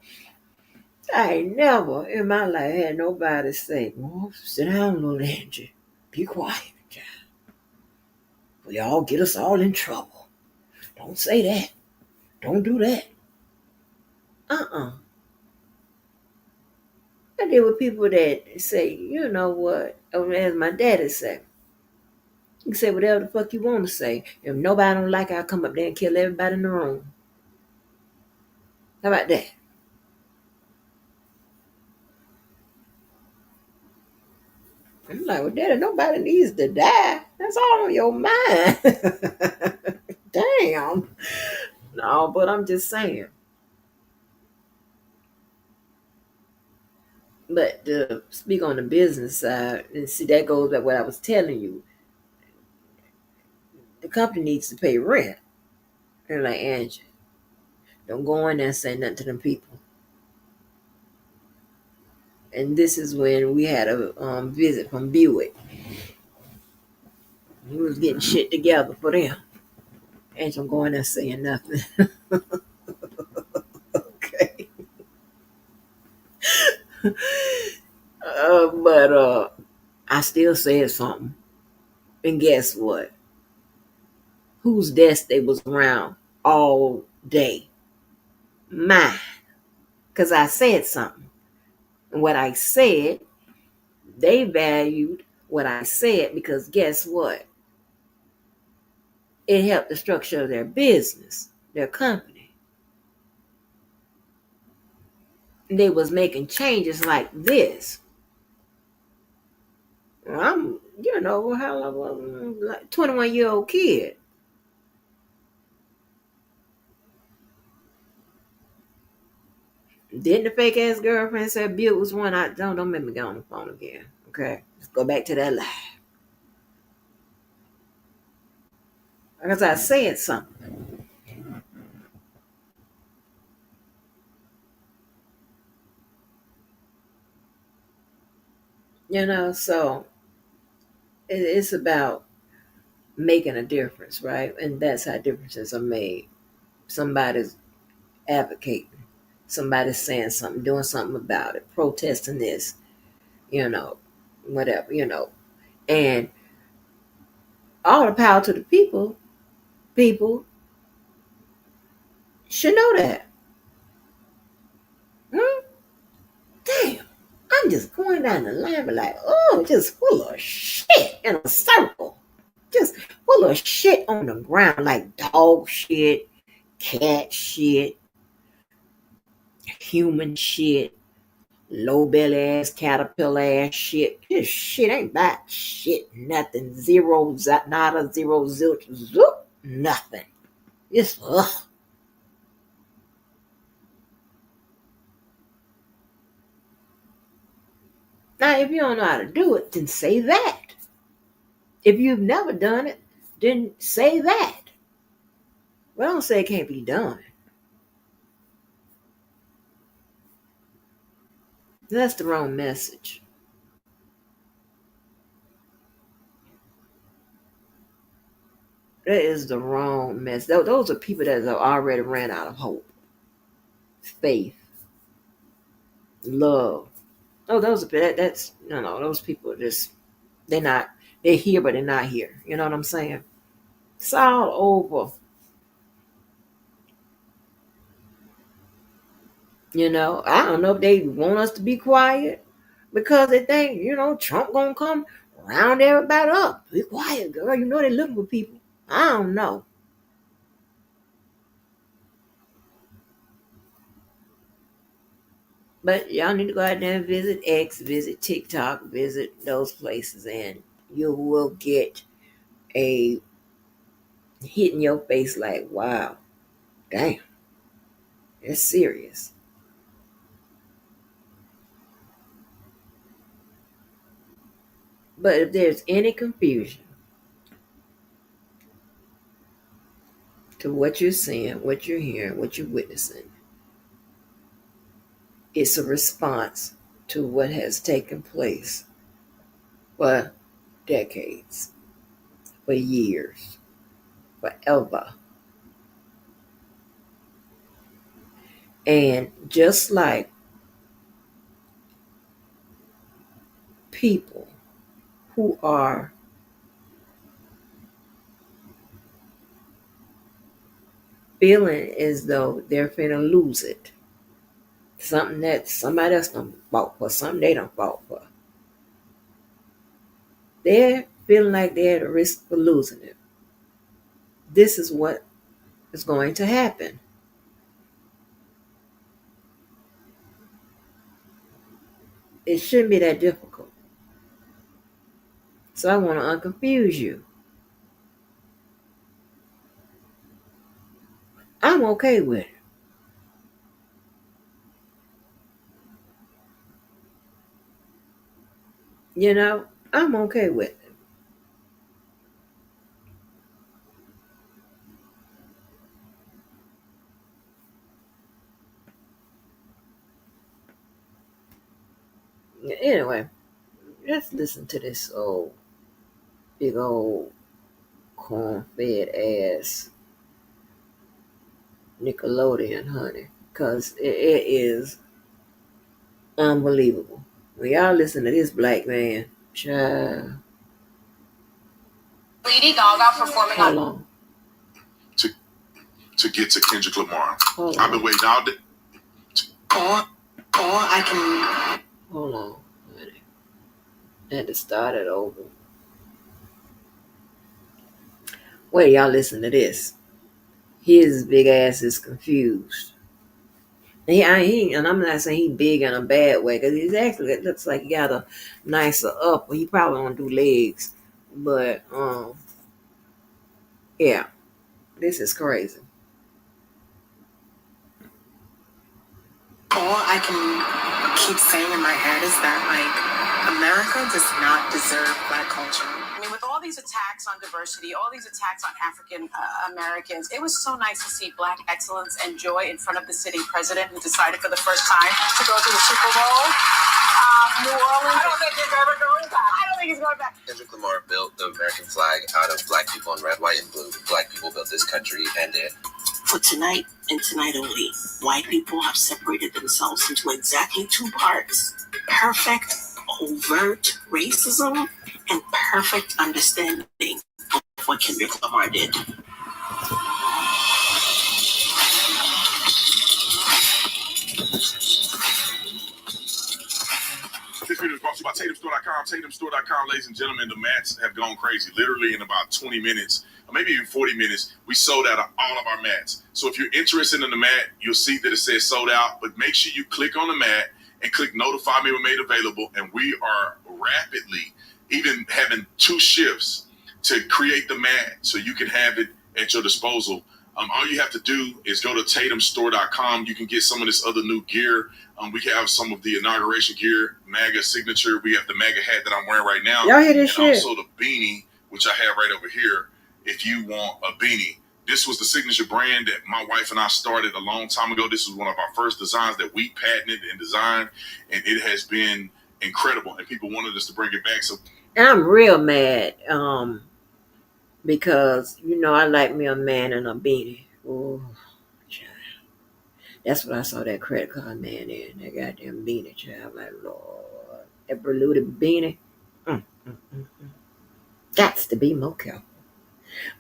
I ain't never in my life had nobody say, "Oh, sit down, little Angie. Be quiet, child. We all get us all in trouble. Don't say that. Don't do that." Uh-uh. I deal with people that say, you know what, or as my daddy said, you can say whatever the fuck you want to say. If nobody don't like it, I'll come up there and kill everybody in the room. How about that? I'm like, well, daddy, nobody needs to die. That's all on your mind. Damn. No, but I'm just saying. But to speak on the business side, and see, that goes back what I was telling you. The company needs to pay rent. They're like, Angie, don't go in there and say nothing to them people. And this is when we had a visit from Buick. He was getting shit together for them. Ain't I'm going there saying nothing. Okay. But I still said something. And guess what? Whose desk they was around all day? Mine. Because I said something. And what I said, they valued what I said because guess what? It helped the structure of their business, their company. They was making changes like this. I'm, how long, like 21-year-old kid. Didn't the fake ass girlfriend say Bill was one? I don't make me get on the phone again. Okay, let's go back to that lie. Because I said something. So it's about making a difference, right? And that's how differences are made. Somebody's advocating, somebody's saying something, doing something about it, protesting this, you know, whatever. And all the power to the people. People should know that. Hmm? Damn. I'm just going down the line, but like, oh, just full of shit in a circle. Just full of shit on the ground, like dog shit, cat shit, human shit, low belly ass, caterpillar ass shit. This shit ain't that shit, nothing. Zero, nada, zero, zilch, zoop, nothing. Just, ugh. Now, if you don't know how to do it, then say that. If you've never done it, then say that. Well, don't say it can't be done. That's the wrong message. That is the wrong message. Those are people that have already ran out of hope, faith, love. Oh, those are that's those people are just they're here but they're not here. You know what I'm saying? It's all over. I don't know if they want us to be quiet because they think, Trump gonna come round everybody up. Be quiet, girl. They're looking for people. I don't know. But y'all need to go out there and visit X, visit TikTok, visit those places, and you will get a hit in your face like, wow, damn, it's serious. But if there's any confusion to what you're seeing, what you're hearing, what you're witnessing, it's a response to what has taken place for decades, for years, forever. And just like people who are feeling as though they're finna lose it. Something that somebody else done fought for, something they done fought for. They're feeling like they're at a risk for losing it. This is what is going to happen. It shouldn't be that difficult. So I want to unconfuse you. I'm okay with it. You know, I'm okay with it. Anyway, let's listen to this big old corn-fed ass Nickelodeon, honey, because it is unbelievable. When y'all listen to this black man, child. Lady Gaga performing Hold on. To get to Kendrick Lamar. Hold I've on. been waiting all day. Or I can. Hold on, honey. I had to start it over. Wait, y'all listen to this. His big ass is confused. And I'm not saying he's big in a bad way, because he's actually, it looks like he got a nicer upper. He probably won't do legs, but yeah, this is crazy. All I can keep saying in my head is that, like, America does not deserve black culture. I mean, with all these attacks on diversity, all these attacks on African Americans, it was so nice to see black excellence and joy in front of the sitting president who decided for the first time to go to the Super Bowl. New Orleans. I don't think he's ever going back. I don't think he's going back. Kendrick Lamar built the American flag out of black people in red, white, and blue. Black people built this country, and it. For tonight and tonight only, white people have separated themselves into exactly two parts: perfect, overt racism and perfect understanding of what Kendrick Lamar did. This video is brought to you by TatumStore.com. TatumStore.com, ladies and gentlemen, the mats have gone crazy. Literally in about 20 minutes, or maybe even 40 minutes, we sold out of all of our mats. So if you're interested in the mat, you'll see that it says sold out, but make sure you click on the mat and click notify me when made available. And we are rapidly even having 2 shifts to create the mat so you can have it at your disposal. All you have to do is go to TatumStore.com. You can get some of this other new gear. We have some of the inauguration gear, MAGA signature. We have the MAGA hat that I'm wearing right now. Y'all hear this and shit? Also the beanie, which I have right over here. If you want a beanie, this was the signature brand that my wife and I started a long time ago. This was one of our first designs that we patented and designed, and it has been incredible. And people wanted us to bring it back. So I'm real mad, because I like me a man in a beanie. Oh, child. That's what I saw that credit card man in. That goddamn beanie, child. Like, Lord, that Bermuda beanie. Gots to be more careful.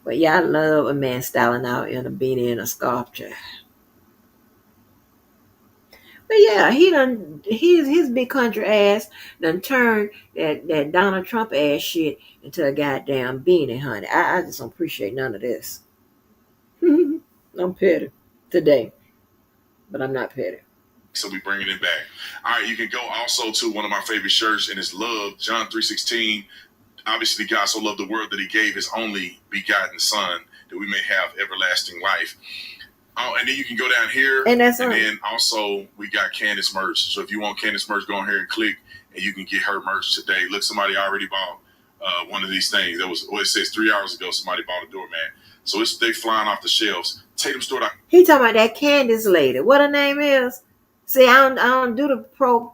But yeah, I love a man styling out in a beanie and a scarf, child. But yeah, his big country ass done turned that Donald Trump ass shit into a goddamn beanie, honey. I just don't appreciate none of this. I'm petty today, but I'm not petty. So we bringing it back. All right, you can go also to one of my favorite shirts, and it's Love, John 3:16. Obviously, God so loved the world that he gave his only begotten son that we may have everlasting life. Oh, and then you can go down here, And that's then also we got Candace merch. So if you want Candace merch, go on here and click, and you can get her merch today. Look, somebody already bought one of these things. That was it says 3 hours ago. Somebody bought a doormat, so they flying off the shelves. Tatum Store. He talking about that Candace lady. What her name is? See, I don't do the pro.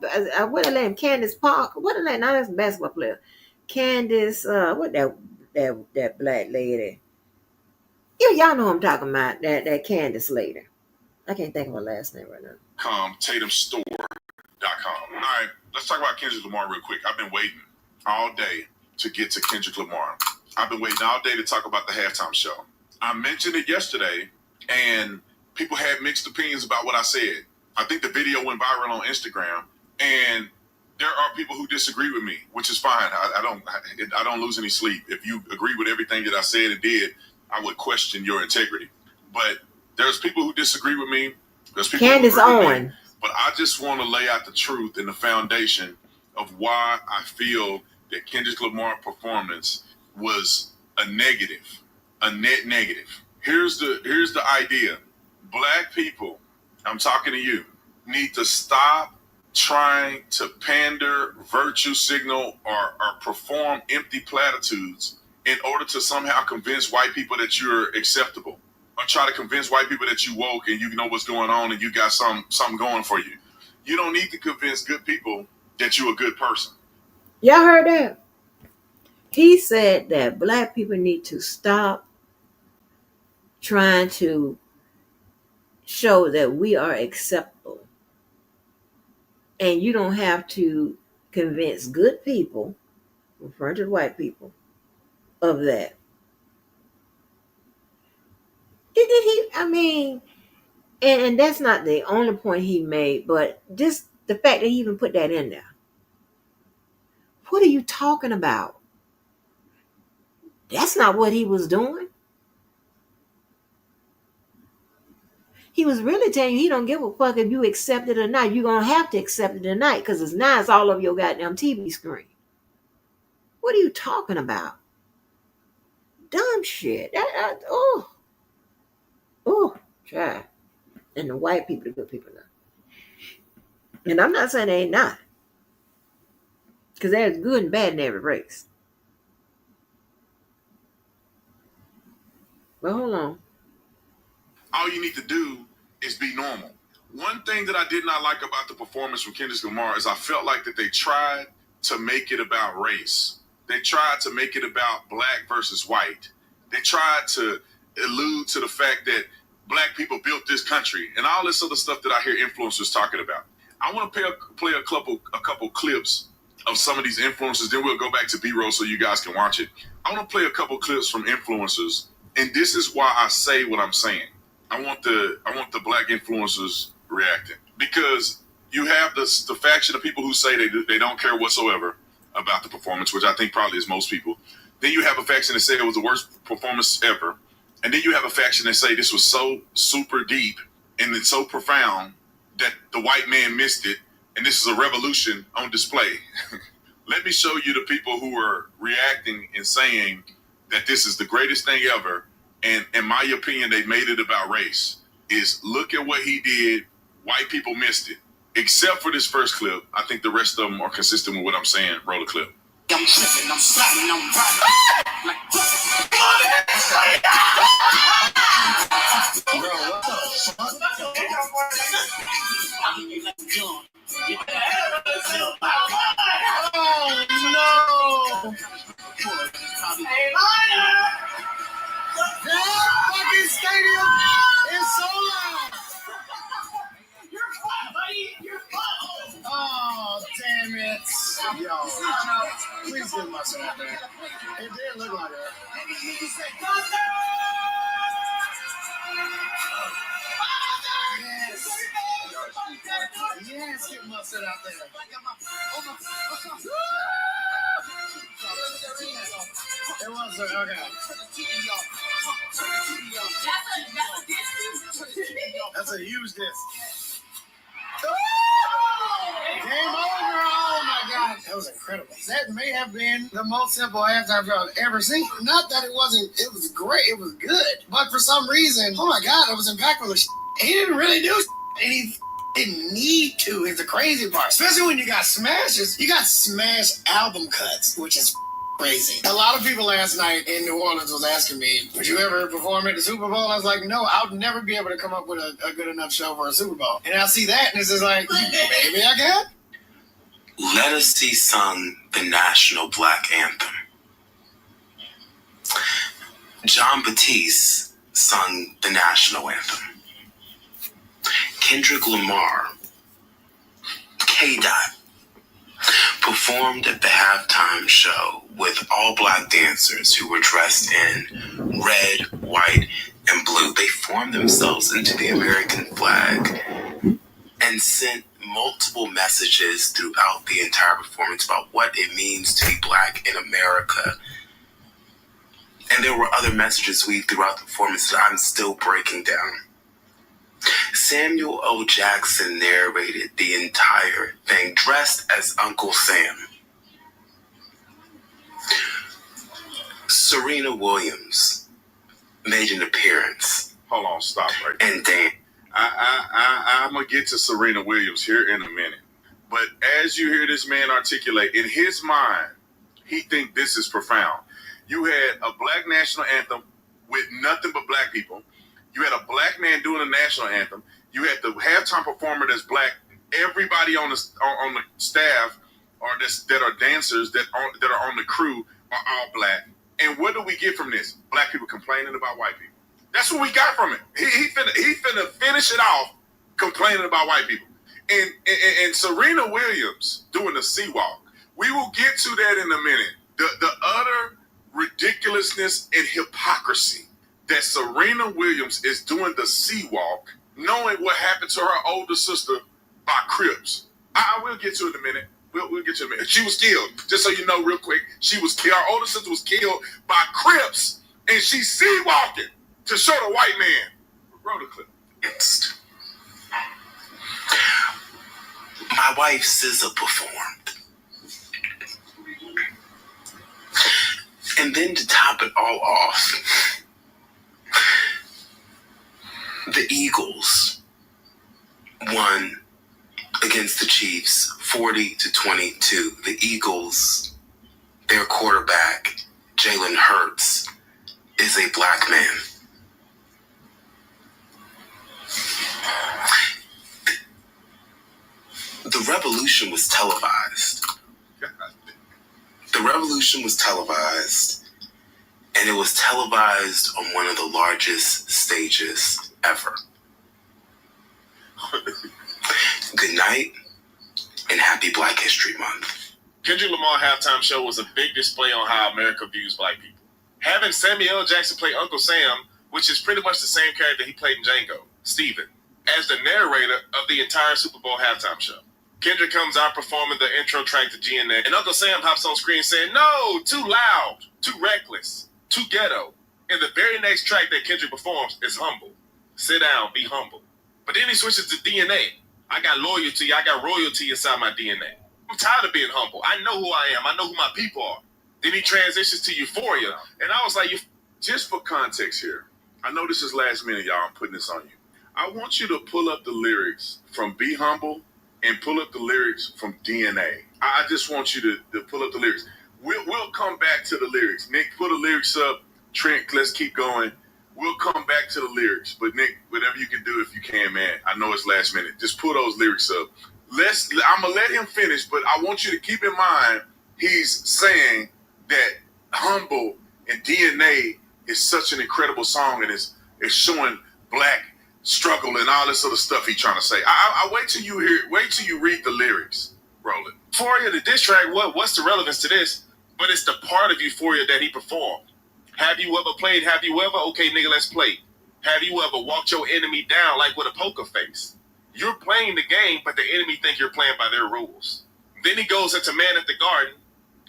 What her name? Candace Park. What her name? Now that's a basketball player. Candace. What that black lady? Y'all know who I'm talking about. That Candace lady. I can't think of her last name right now. TatumStore.com. All right, let's talk about Kendrick Lamar real quick. I've been waiting. all day to get to Kendrick Lamar. I've been waiting all day to talk about the halftime show. I mentioned it yesterday, and people had mixed opinions about what I said. I think the video went viral on Instagram, and there are people who disagree with me, which is fine. I don't lose any sleep. If you agree with everything that I said and did, I would question your integrity. But there's people who disagree with me. There's people Candace who agree with me. Owen. But I just want to lay out the truth and the foundation of why I feel that Kendrick Lamar's performance was a negative, a net negative. Here's the idea. Black people, I'm talking to you, need to stop trying to pander, virtue signal, or perform empty platitudes in order to somehow convince white people that you're acceptable, or try to convince white people that you woke and you know what's going on and you got something going for you. You don't need to convince good people that you're a good person. Y'all heard that? He said that black people need to stop trying to show that we are acceptable. And you don't have to convince good people, referring to white people, of that. Did he? I mean, and that's not the only point he made, but just the fact that he even put that in there. What are you talking about? That's not what he was doing. He was really telling you he don't give a fuck if you accept it or not. You're going to have to accept it tonight because it's all over your goddamn TV screen. What are you talking about? Dumb shit. Oh, try. And the white people, the good people now. And I'm not saying they ain't not. Because there's good and bad in every race. But hold on. All you need to do is be normal. One thing that I did not like about the performance from Kendrick Lamar is I felt like that they tried to make it about race. They tried to make it about black versus white. They tried to allude to the fact that black people built this country and all this other stuff that I hear influencers talking about. I want to play a couple clips of some of these influencers. Then we'll go back to B-roll so you guys can watch it. I want to play a couple clips from influencers, and this is why I say what I'm saying. I want the black influencers reacting, because you have the faction of people who say they don't care whatsoever about the performance, which I think probably is most people. Then you have a faction that say it was the worst performance ever, and then you have a faction that say this was so super deep and it's so profound that the white man missed it, and this is a revolution on display. Let me show you the people who are reacting and saying that this is the greatest thing ever. And in my opinion, they made it about race. Is look at what he did. White people missed it. Except for this first clip. I think the rest of them are consistent with what I'm saying. Roll the clip. I'm tripping, I'm sliding, I'm Oh no! Hey, that fucking stadium is so loud. You're fun, buddy. You're fun. Oh, damn it. Yo, please give my son out there. It did look like that. Yes, get mustard out there. It was okay. That's a huge disc. Game over. Oh my God. That was incredible. That may have been the most simple halftime show I've ever seen. Not that it wasn't, it was great, it was good. But for some reason, oh my God, it was impactful as shit. He didn't really do shit. And he didn't need to, is the crazy part. Especially when you got smashes. You got smash album cuts, which is crazy. A lot of people last night in New Orleans was asking me, would you ever perform at the Super Bowl? I was like, no, I would never be able to come up with a good enough show for a Super Bowl. And I see that, and it's just like, maybe I can. Ledisi sung the national black anthem. Jon Batiste sung the national anthem. Kendrick Lamar, K-Dot, performed performed at the halftime show with all black dancers who were dressed in red, white, and blue. They formed themselves into the American flag and sent multiple messages throughout the entire performance about what it means to be black in America. And there were other messages throughout the performance that I'm still breaking down. Samuel L. Jackson narrated the entire thing dressed as Uncle Sam. Serena Williams made an appearance. Hold on, stop right there. And Dan. I'm going to get to Serena Williams here in a minute. But as you hear this man articulate, in his mind, he think this is profound. You had a black national anthem with nothing but black people. You had a black man doing a national anthem. You had the halftime performer that's black. Everybody on the staff or that are dancers that are on the crew are all black. And what do we get from this? Black people complaining about white people. That's what we got from it. He finna finish it off complaining about white people. And Serena Williams doing the sea walk. We will get to that in a minute. The utter ridiculousness and hypocrisy that Serena Williams is doing the sea walk, knowing what happened to her older sister by Crips. I will get to it in a minute. We'll get to it in a minute. She was killed. Just so you know real quick, she was killed. Our older sister was killed by Crips, and she's sea walking to show the white man. Roll the clip. My wife SZA performed. And then to top it all off, the Eagles won against the Chiefs 40-22. The Eagles, their quarterback, Jalen Hurts, is a black man. The revolution was televised. The revolution was televised, and it was televised on one of the largest stages ever. Good night, and happy Black History Month. Kendrick Lamar halftime show was a big display on how America views black people. Having Samuel L. Jackson play Uncle Sam, which is pretty much the same character he played in Django, Steven, as the narrator of the entire Super Bowl halftime show. Kendrick comes out performing the intro track to GNA, and Uncle Sam hops on screen saying, "No, too loud, too reckless, too ghetto." And the very next track that Kendrick performs is Humble. Sit down, be humble. But then he switches to DNA. I got loyalty, I got royalty inside my DNA. I'm tired of being humble. I know who I am. I know who my people are. Then he transitions to Euphoria. And I was like, just for context here, I know this is last minute, y'all. I'm putting this on you. I want you to pull up the lyrics from Be Humble and pull up the lyrics from DNA. I just want you to pull up the lyrics. We'll come back to the lyrics. Nick, pull the lyrics up. Trent, let's keep going. We'll come back to the lyrics. But Nick, whatever you can do if you can, man. I know it's last minute. Just pull those lyrics up. I'm going to let him finish, but I want you to keep in mind he's saying that Humble and DNA is such an incredible song, and it's showing black struggle and all this other stuff he's trying to say. I wait till you read the lyrics. Roll it. Euphoria, the diss track, what's the relevance to this? But it's the part of Euphoria that he performed. Have you ever played? Have you ever? Okay, nigga, let's play. Have you ever walked your enemy down like with a poker face? You're playing the game, but the enemy think you're playing by their rules. Then he goes into Man at the Garden,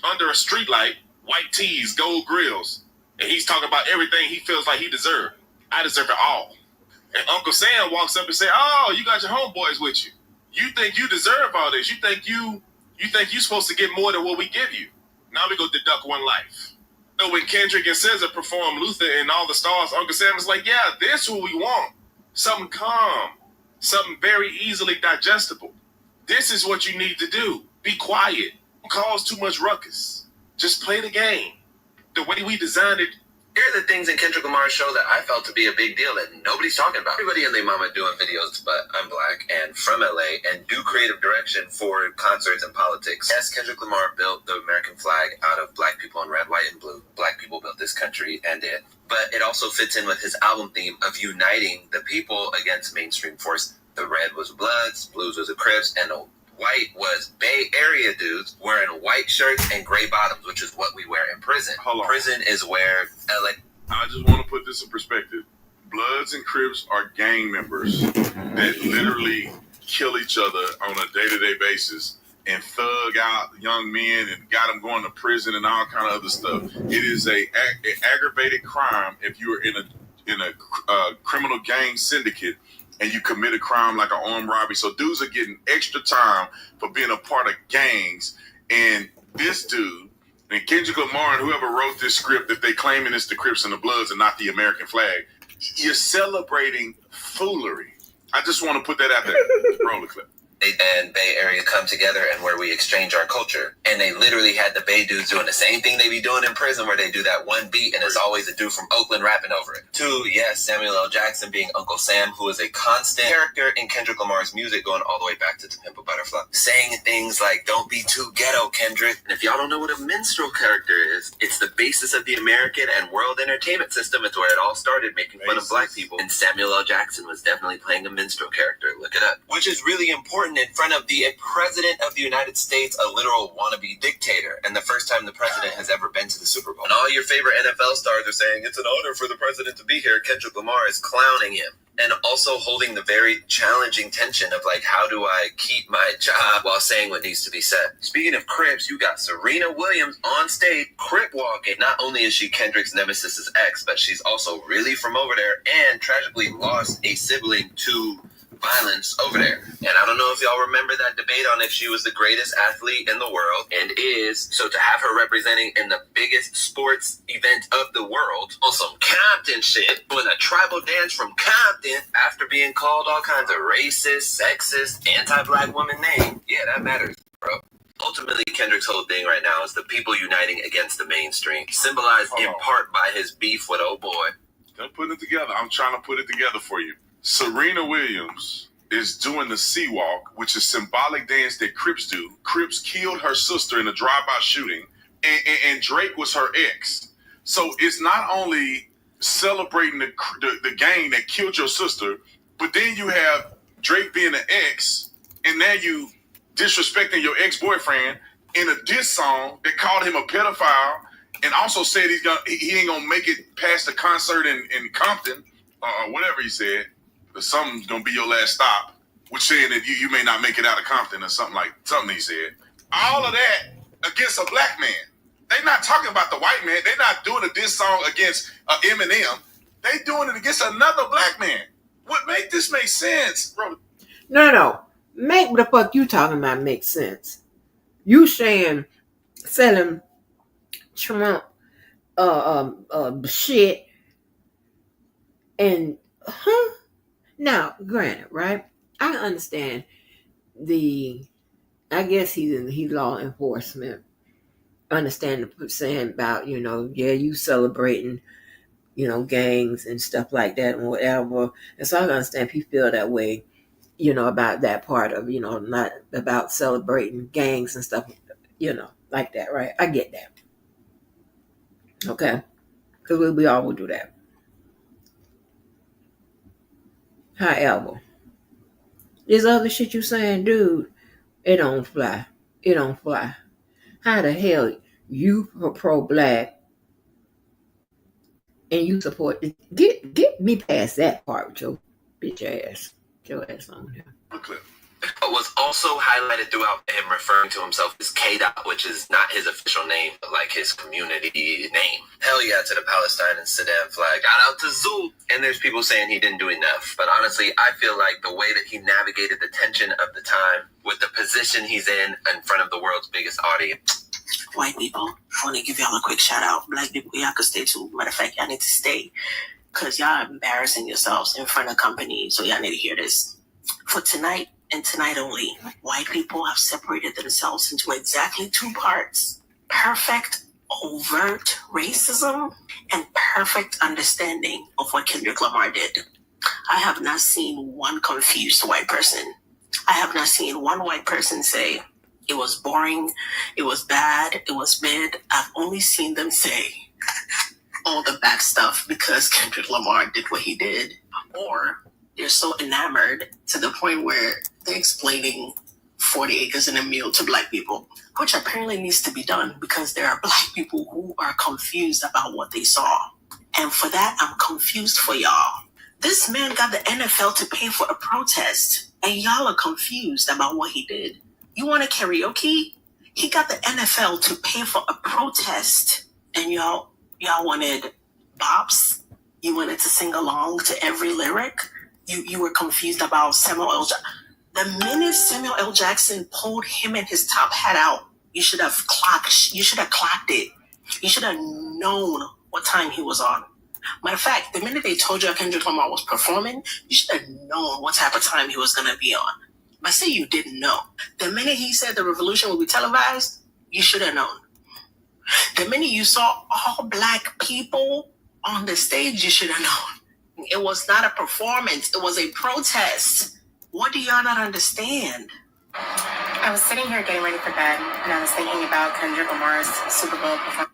under a streetlight, white tees, gold grills, and he's talking about everything he feels like he deserved. I deserve it all. And Uncle Sam walks up and says, "Oh, you got your homeboys with you. You think you deserve all this. You think you're supposed to get more than what we give you. Now we go deduct one life." So when Kendrick and SZA perform Luther and All the Stars, Uncle Sam is like, "Yeah, this is what we want. Something calm. Something very easily digestible. This is what you need to do. Be quiet. Don't cause too much ruckus. Just play the game. The way we designed it." Here are the things in Kendrick Lamar's show that I felt to be a big deal that nobody's talking about. Everybody and their mama doing videos, but I'm black and from LA and do creative direction for concerts and politics. Yes, Kendrick Lamar built the American flag out of black people in red, white, and blue. Black people built this country and it. But it also fits in with his album theme of uniting the people against mainstream force. The red was Bloods, blues was the Crips, and the white was Bay Area dudes wearing white shirts and gray bottoms, which is what we wear in prison. Hold on. Prison is where LA. I just want to put this in perspective. Bloods and Crips are gang members that literally kill each other on a day-to-day basis and thug out young men and got them going to prison and all kind of other stuff. It is an aggravated crime if you're in a criminal gang syndicate and you commit a crime like an armed robbery. So dudes are getting extra time for being a part of gangs. And this dude, and Kendrick Lamar and whoever wrote this script, if they claiming it's the Crips and the Bloods and not the American flag, you're celebrating foolery. I just want to put that out there. Roll the clip. And Bay Area come together and where we exchange our culture. And they literally had the Bay dudes doing the same thing they be doing in prison, where they do that one beat and it's always a dude from Oakland rapping over it. 2, yes, Samuel L. Jackson being Uncle Sam, who is a constant character in Kendrick Lamar's music going all the way back to Pimp a Butterfly. Saying things like, don't be too ghetto, Kendrick. And if y'all don't know what a minstrel character is, it's the basis of the American and world entertainment system. It's where it all started, making fun of black people. And Samuel L. Jackson was definitely playing a minstrel character. Look it up. Which is really important in front of the president of the United States, a literal wannabe dictator, and the first time the president has ever been to the Super Bowl. And all your favorite NFL stars are saying it's an honor for the president to be here. Kendrick Lamar is clowning him. And also holding the very challenging tension of like, how do I keep my job while saying what needs to be said? Speaking of Crips, you got Serena Williams on stage, Crip walking. Not only is she Kendrick's nemesis's ex, but she's also really from over there and tragically lost a sibling to violence over there. And I don't know if y'all remember that debate on if she was the greatest athlete in the world, and is. So to have her representing in the biggest sports event of the world on some Compton shit, doing a tribal dance from Compton after being called all kinds of racist, sexist, anti-black woman name, yeah, that matters, bro. Ultimately, Kendrick's whole thing right now is the people uniting against the mainstream, symbolized in part by his beef with old boy. Don't put it together. I'm trying to put it together for you. Serena Williams is doing the Sea Walk, which is symbolic dance that Crips do. Crips killed her sister in a drive-by shooting, and Drake was her ex. So it's not only celebrating the gang that killed your sister, but then you have Drake being an ex, and now you disrespecting your ex-boyfriend in a diss song that called him a pedophile, and also said he ain't gonna make it past the concert in Compton, or whatever he said. Something's gonna be your last stop, which saying that you may not make it out of Compton or something he said. All of that against a black man. They're not talking about the white man. They're not doing a diss song against Eminem. They doing it against another black man. What make this make sense, bro? No. Make the fuck you talking about make sense. You saying selling Trump shit and Now, granted, right? I understand I guess he's law enforcement. Understand the saying about, you celebrating, gangs and stuff like that and whatever. And so I understand people feel that way, about that part of, not about celebrating gangs and stuff, like that, right? I get that. Okay? Because we all will do that. However, this other shit you saying, dude, it don't fly. It don't fly. How the hell you pro-black and you support this? Get me past that part with your bitch ass. Get your ass on here. What was also highlighted throughout him referring to himself as K-Dot, which is not his official name, but like his community name. Hell yeah to the Palestine and Sudan flag. Shout out to Zul. And there's people saying he didn't do enough. But honestly, I feel like the way that he navigated the tension of the time with the position he's in front of the world's biggest audience. White people, I want to give y'all a quick shout out. Black people, y'all can stay too. Matter of fact, y'all need to stay. Because y'all embarrassing yourselves in front of company. So y'all need to hear this. For tonight, and tonight only, white people have separated themselves into exactly 2 parts. Perfect overt racism and perfect understanding of what Kendrick Lamar did. I have not seen one confused white person. I have not seen one white person say, it was boring, it was bad, it was mid. I've only seen them say all the bad stuff because Kendrick Lamar did what he did. Or they're so enamored to the point where they're explaining 40 acres and a mule to black people, which apparently needs to be done because there are black people who are confused about what they saw. And for that, I'm confused for y'all. This man got the NFL to pay for a protest, and y'all are confused about what he did. You want a karaoke? He got the NFL to pay for a protest, and y'all wanted bops? You wanted to sing along to every lyric? You were confused about Samuel L. Jackson. The minute Samuel L. Jackson pulled him and his top hat out, you should have clocked it. You should have known what time he was on. Matter of fact, the minute they told you Kendrick Lamar was performing, you should have known what type of time he was going to be on. But say you didn't know. The minute he said the revolution would be televised, you should have known. The minute you saw all black people on the stage, you should have known. It was not a performance. It was a protest. What do y'all not understand? I was sitting here getting ready for bed, and I was thinking about Kendrick Lamar's Super Bowl performance.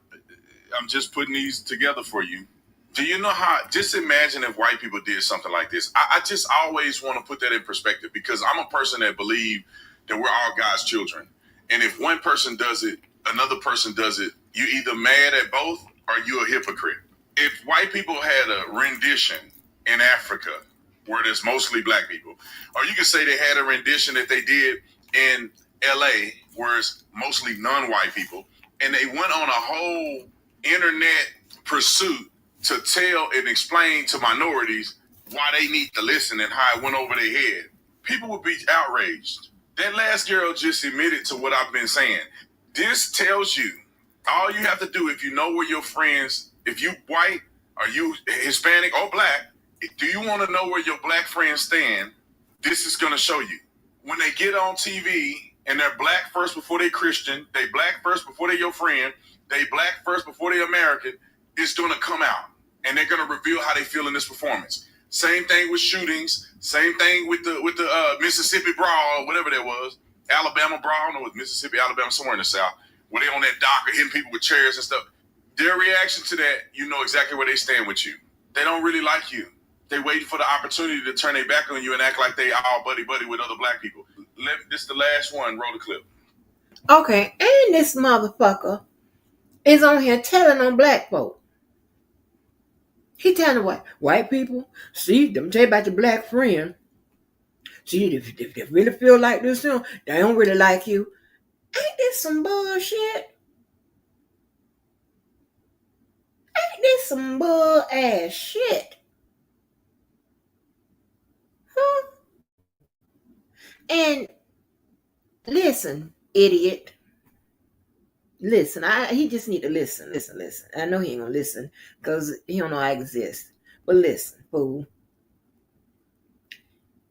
I'm just putting these together for you. Do you know how, just imagine if white people did something like this. I just always want to put that in perspective because I'm a person that believes that we're all God's children. And if one person does it, another person does it, you either mad at both or you a hypocrite. If white people had a rendition in Africa where there's mostly black people, or you could say they had a rendition that they did in LA where it's mostly non-white people, and they went on a whole internet pursuit to tell and explain to minorities why they need to listen and how it went over their head, people would be outraged. That last girl just admitted to what I've been saying. This tells you, all you have to do if you know where your friends, if you white, are you Hispanic or black, do you want to know where your black friends stand? This is going to show you. When they get on TV and they're black first before they Christian, they black first before they your friend, they black first before they American, it's going to come out. And they're going to reveal how they feel in this performance. Same thing with shootings. Same thing with the Mississippi brawl or whatever that was. Alabama brawl. I don't know, it was Mississippi, Alabama, somewhere in the South. Where they on that dock or hitting people with chairs and stuff. Their reaction to that, you know exactly where they stand with you. They don't really like you. They waiting for the opportunity to turn their back on you and act like they all buddy-buddy with other black people. This is the last one. Roll the clip. Okay, and this motherfucker is on here telling on black folk. He telling white people, see, them tell you about your black friend. See, if they really feel like this, they don't really like you. Ain't this some bullshit? Ain't this some bull ass shit? Huh? And listen, idiot. Listen, he just need to listen. I know he ain't gonna listen because he don't know I exist. But listen, fool.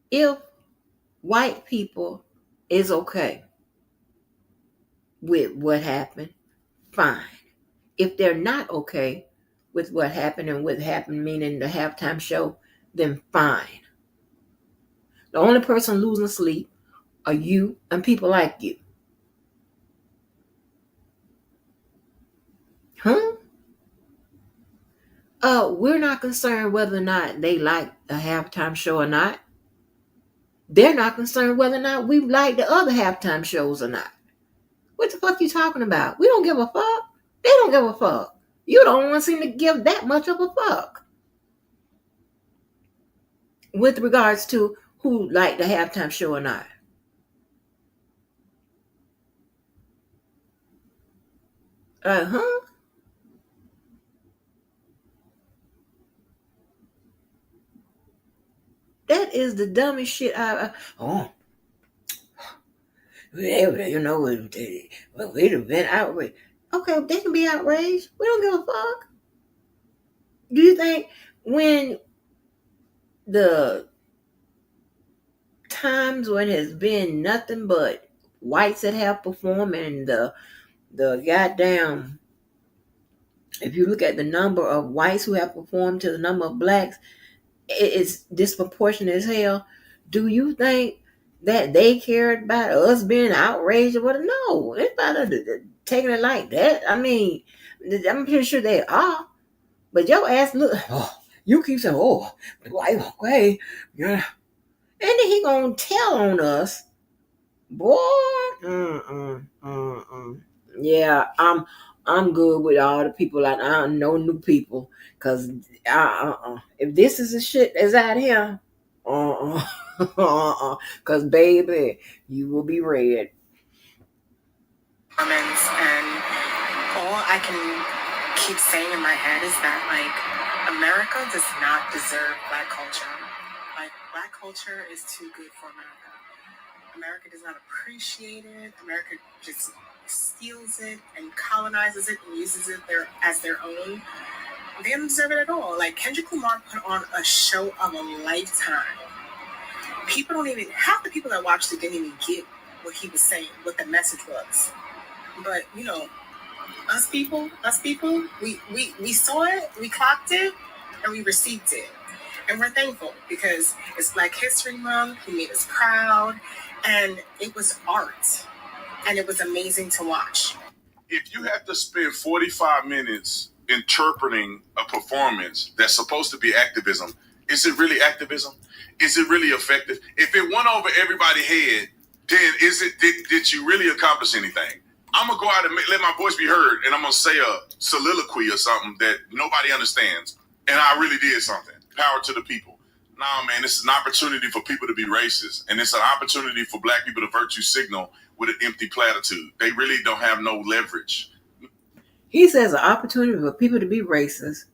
If white people is okay with what happened, fine. If they're not okay with what happened and what happened, meaning the halftime show, then fine. The only person losing sleep are you and people like you. Huh? We're not concerned whether or not they like a halftime show or not. They're not concerned whether or not we like the other halftime shows or not. What the fuck you talking about? We don't give a fuck. They don't give a fuck. You don't want to seem to give that much of a fuck. With regards to who liked the halftime show or not. Uh-huh. That is the dumbest shit you know, we'd have been outraged. Okay, they can be outraged. We don't give a fuck. Do you think when the times when it has been nothing but whites that have performed and the goddamn, if you look at the number of whites who have performed to the number of blacks, it's disproportionate as hell. Do you think that they cared about us being outraged or what? No, it's about taking it like that. I mean, I'm pretty sure they are. But your ass look, you keep saying, okay, yeah. And then he gonna tell on us Boy, yeah, I'm good with all the people. I don't know new people, cause if this is the shit that's out here, cause baby, you will be red. Comments, and all I can keep saying in my head is that, like, America does not deserve Black culture. Like, Black culture is too good for America. America does not appreciate it. America just steals it and colonizes it and uses it as their own. They don't deserve it at all. Like, Kendrick Lamar put on a show of a lifetime. People don't even, half the people that watched it didn't even get what he was saying, what the message was. But, you know, us people, we saw it, we clocked it, and we received it. And we're thankful because it's Black History Month. He made us proud. And it was art. And it was amazing to watch. If you have to spend 45 minutes interpreting a performance that's supposed to be activism, is it really activism? Is it really effective? If it went over everybody's head, then did you really accomplish anything? I'm going to go out and let my voice be heard, and I'm going to say a soliloquy or something that nobody understands, and I really did something. Power to the people. Nah, man, this is an opportunity for people to be racist, and it's an opportunity for Black people to virtue signal with an empty platitude. They really don't have no leverage. He says an opportunity for people to be racist.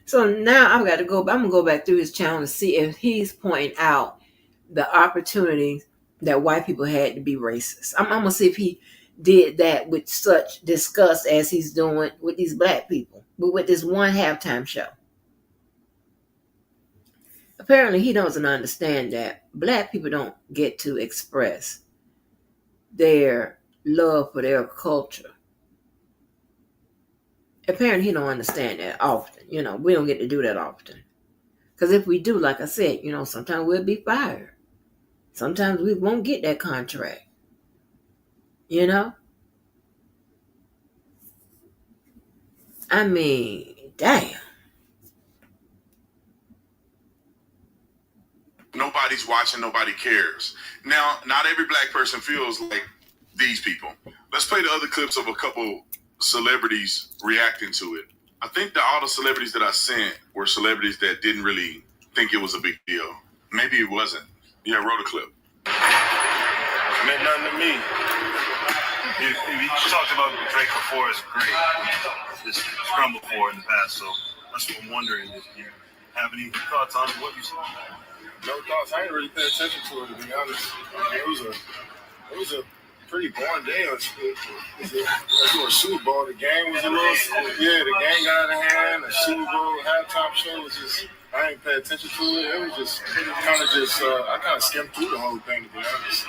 So now I'm gonna go back through his channel to see if he's pointing out the opportunities that white people had to be racist. I'm gonna see if he did that with such disgust as he's doing with these Black people, but with this one halftime show. Apparently he doesn't understand that Black people don't get to express their love for their culture. Apparently he don't understand that often. You know, we don't get to do that often. Because if we do, like I said, you know, sometimes we'll be fired. Sometimes we won't get that contract. You know? I mean, damn. Nobody's watching, nobody cares. Now, not every Black person feels like these people. Let's play the other clips of a couple celebrities reacting to it. I think that all the celebrities that I sent were celebrities that didn't really think it was a big deal. Maybe it wasn't. Yeah, I wrote a clip. Meant nothing to me. You talked about Drake before, it's great. This scrum before in the past, so that's what I'm wondering if you have any thoughts on what you saw. No thoughts. I didn't really pay attention to it, to be honest. I mean, it was a pretty boring day. It was a Super Bowl. The game was a little, the game got out of hand. The Super Bowl halftime show was just, I didn't pay attention to it. It was just I kind of skimmed through the whole thing, to be honest.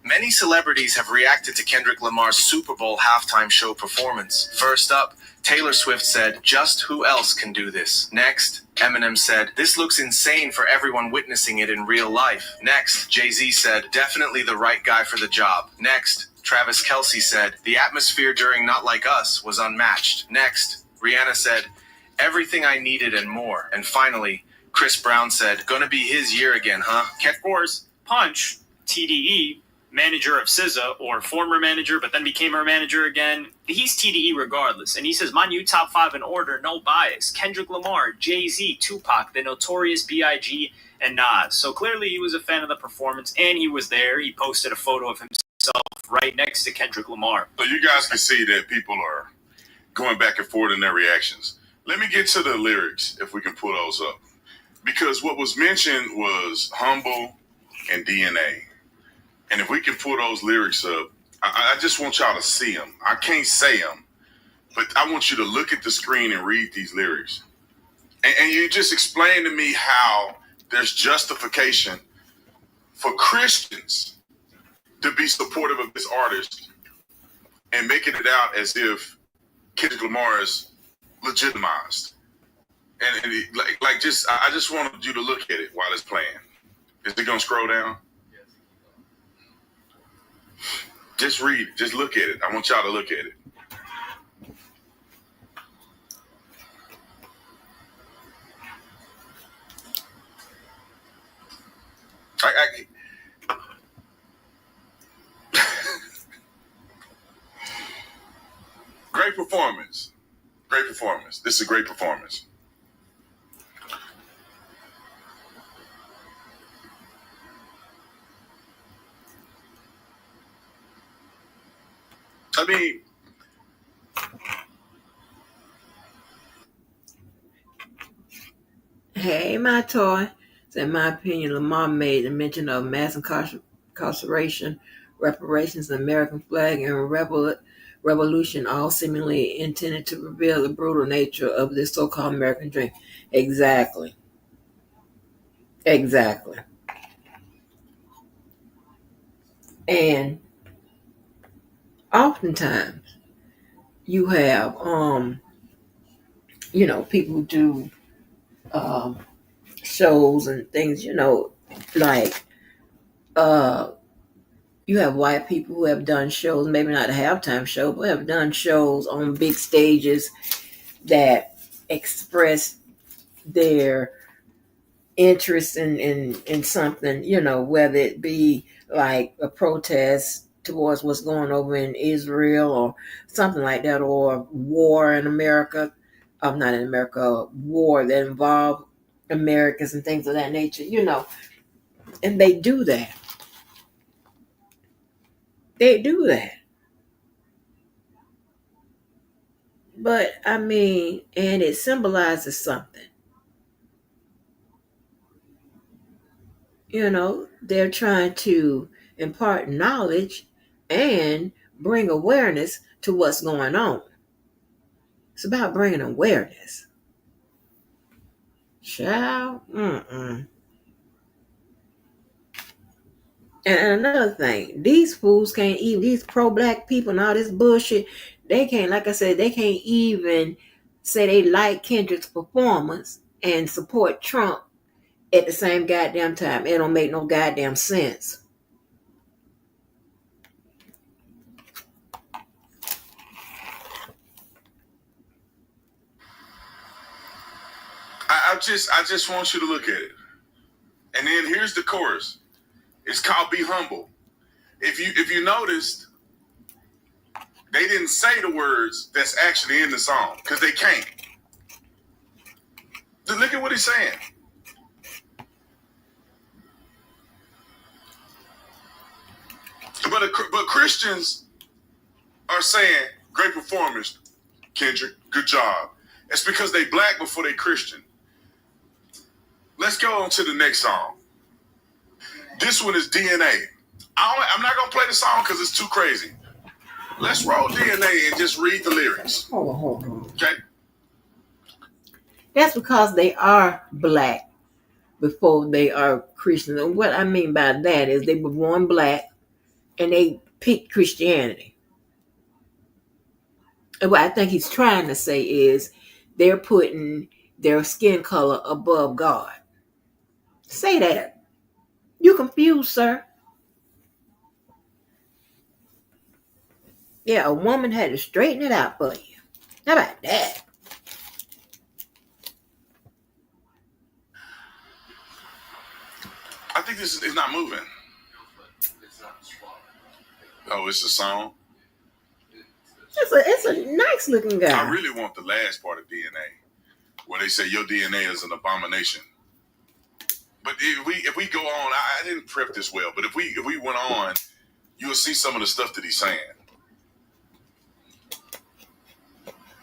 Many celebrities have reacted to Kendrick Lamar's Super Bowl halftime show performance. First up, Taylor Swift said, "Just who else can do this?" Next, Eminem said, "This looks insane for everyone witnessing it in real life." Next, Jay-Z said, "Definitely the right guy for the job." Next, Travis Kelce said, "The atmosphere during Not Like Us was unmatched." Next, Rihanna said, "Everything I needed and more." And finally, Chris Brown said, "Gonna be his year again, huh?" Of course, Punch, TDE, manager of SZA, or former manager, but then became her manager again. He's TDE regardless. And he says, "My new top 5 in order, no bias. Kendrick Lamar, Jay-Z, Tupac, the Notorious B.I.G., and Nas." So clearly he was a fan of the performance, and he was there. He posted a photo of himself right next to Kendrick Lamar. So you guys can see that people are going back and forth in their reactions. Let me get to the lyrics, if we can pull those up. Because what was mentioned was Humble and DNA. And if we can pull those lyrics up, I just want y'all to see them. I can't say them, but I want you to look at the screen and read these lyrics. And you just explain to me how there's justification for Christians to be supportive of this artist and making it out as if Kendrick Lamar is legitimized. And I just wanted you to look at it while it's playing. Is it gonna scroll down? Just read it. Just look at it. I want y'all to look at it. Great performance. Great performance. This is a great performance. I mean, hey, my toy. In my opinion, Lamar made a mention of mass incarceration, reparations, the American flag, and revolution, all seemingly intended to reveal the brutal nature of this so-called American dream. Exactly. And oftentimes you have people who do shows and things, like you have white people who have done shows, maybe not a halftime show, but have done shows on big stages that express their interest in something, whether it be like a protest towards what's going over in Israel or something like that, or war in America, not in America, war that involve Americans and things of that nature, and they do that. But I mean, and it symbolizes something. They're trying to impart knowledge and bring awareness to what's going on. It's about bringing awareness. Child. And another thing, these fools can't even, these pro-black people and all this bullshit, they can't, like I said, they can't even say they like Kendrick's performance and support Trump at the same goddamn time. It don't make no goddamn sense. I just want you to look at it. And then here's the chorus. It's called Be Humble. If you noticed, they didn't say the words that's actually in the song because they can't. Just look at what he's saying. But Christians are saying, great performance, Kendrick, good job. It's because they black before they Christian. Let's go on to the next song. This one is DNA. I'm not going to play the song because it's too crazy. Let's roll DNA and just read the lyrics. Hold on. Okay? That's because they are black before they are Christian. And what I mean by that is they were born black and they picked Christianity. And what I think he's trying to say is they're putting their skin color above God. Say that. You confused, sir. Yeah, a woman had to straighten it out for you. How about that? I think this is not moving. Oh, it's a song? It's a nice looking guy. I really want the last part of DNA, where they say your DNA is an abomination. But if we go on, I didn't prep this well, but if we went on, you'll see some of the stuff that he's saying.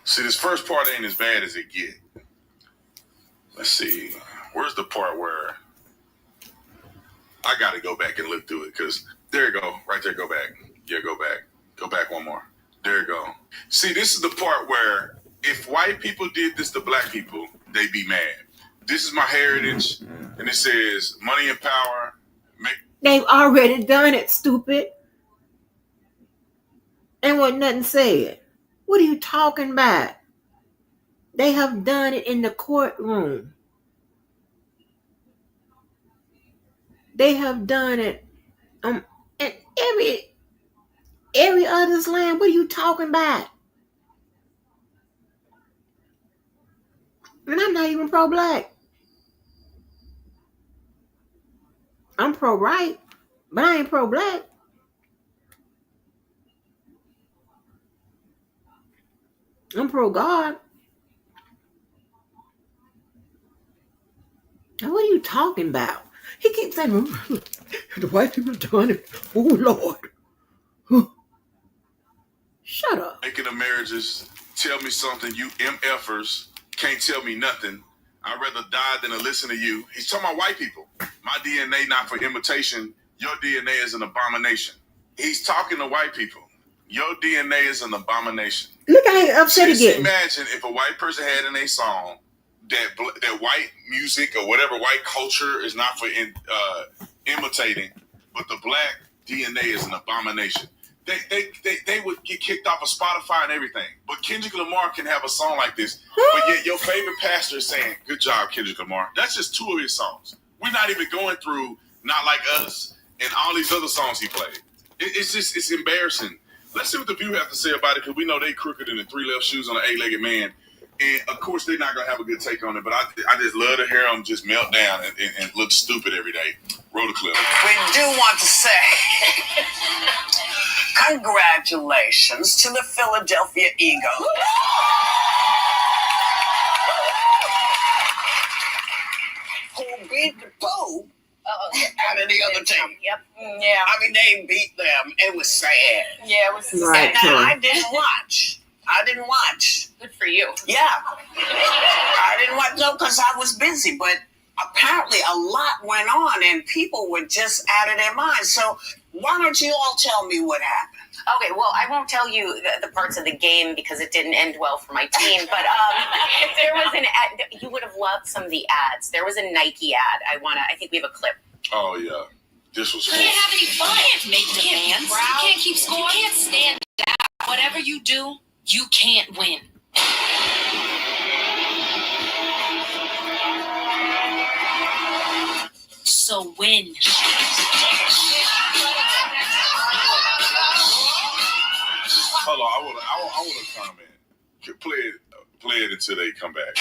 See, this first part ain't as bad as it get. Let's see. Where's the part where I got to go back and look through it? Because there you go. Right there. Go back. Yeah, go back. Go back one more. There you go. See, this is the part where if white people did this to black people, they'd be mad. This is my heritage. And it says money and power. They've already done it, stupid. Ain't what nothing said. What are you talking about? They have done it in the courtroom. They have done it in every other land. What are you talking about? And I'm not even pro-black. I'm pro-right, but I ain't pro-black. I'm pro-God. Now, what are you talking about? He keeps saying, the white people doing it. Oh, Lord. Shut up. Making the marriages tell me something. You MFers can't tell me nothing. I'd rather die than to listen to you. He's talking about white people. My DNA not for imitation. Your DNA is an abomination. He's talking to white people. Your DNA is an abomination. Look how he upset Just again. imagine if a white person had in a song that white music or whatever white culture is not for imitating, but the black DNA is an abomination. They would get kicked off of Spotify and everything. But Kendrick Lamar can have a song like this, but yet your favorite pastor is saying, "Good job, Kendrick Lamar." That's just 2 of his songs. We're not even going through Not Like Us and all these other songs he played. It's embarrassing. Let's see what the View have to say about it, because we know they crooked in the 3 left shoes on an 8-legged man. And of course, they're not going to have a good take on it, but I just love to hear them just melt down and look stupid every day. Roll the clip. We do want to say congratulations to the Philadelphia Eagles. Who beat the Pope out of the other team. Yep. Yeah. I mean, they beat them. It was sad. Yeah, it was Right. sad. Now, I didn't watch. Good for you. Yeah. I didn't watch, no, because I was busy, but apparently a lot went on and people were just out of their minds. So why don't you all tell me what happened? Okay, well, I won't tell you the parts of the game because it didn't end well for my team. But there was an ad. You would have loved some of the ads. There was a Nike ad. I think we have a clip. Oh, yeah. This was You cool. can't have any fun. You can't make demands. You can't keep score. You can't stand out. Whatever you do, you can't win. So win. Hold on, I want to comment. Play it until they come back. Okay,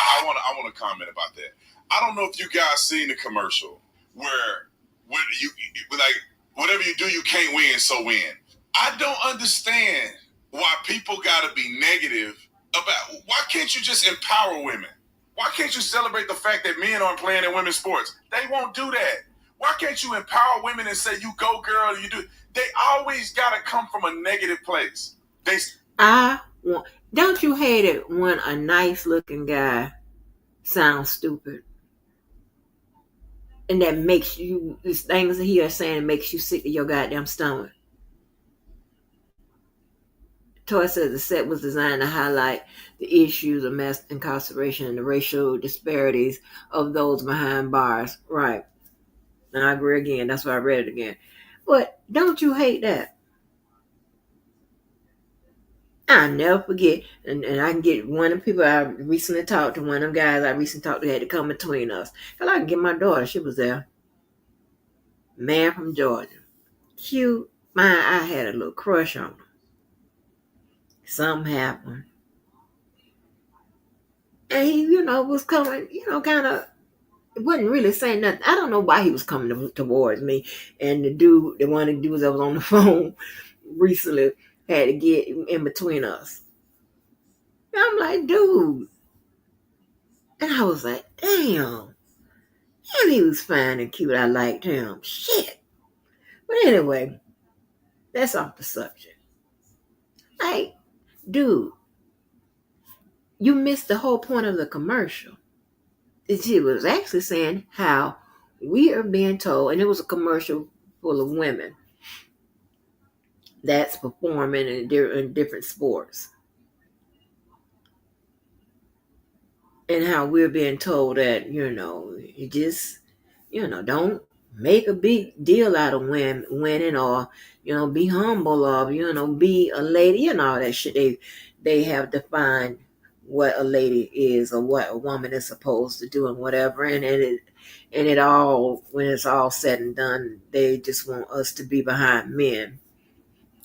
I want to comment about that. I don't know if you guys seen the commercial where you like whatever you do, you can't win, so win. I don't understand why people got to be negative about. Why can't you just empower women? Why can't you celebrate the fact that men aren't playing in women's sports? They won't do that. Why can't you empower women and say, "You go, girl, you do"? They always got to come from a negative place. Don't you hate it when a nice looking guy sounds stupid? And that makes you, these things that he is saying makes you sick to your goddamn stomach. Toy says the set was designed to highlight the issues of mass incarceration and the racial disparities of those behind bars. Right. And I agree again. That's why I read it again. But don't you hate that? I'll never forget, and I can get one of the people I recently talked to, one of them guys I recently talked to had to come between us. Because I can get my daughter, she was there. Man from Georgia. Cute. I had a little crush on him. Something happened. And he, was coming, kind of, wasn't really saying nothing. I don't know why he was coming towards me. And one of the dudes that was on the phone recently had to get in between us. And I'm like, dude. And I was like, damn. And he was fine and cute. I liked him. Shit. But anyway, that's off the subject. Like, dude, you missed the whole point of the commercial. She was actually saying how we are being told, and it was a commercial full of women that's performing in different sports. And how we're being told that, you just, don't make a big deal out of winning or, be humble or, be a lady and all that shit. They have defined what a lady is or what a woman is supposed to do and whatever. And it all, when it's all said and done, they just want us to be behind men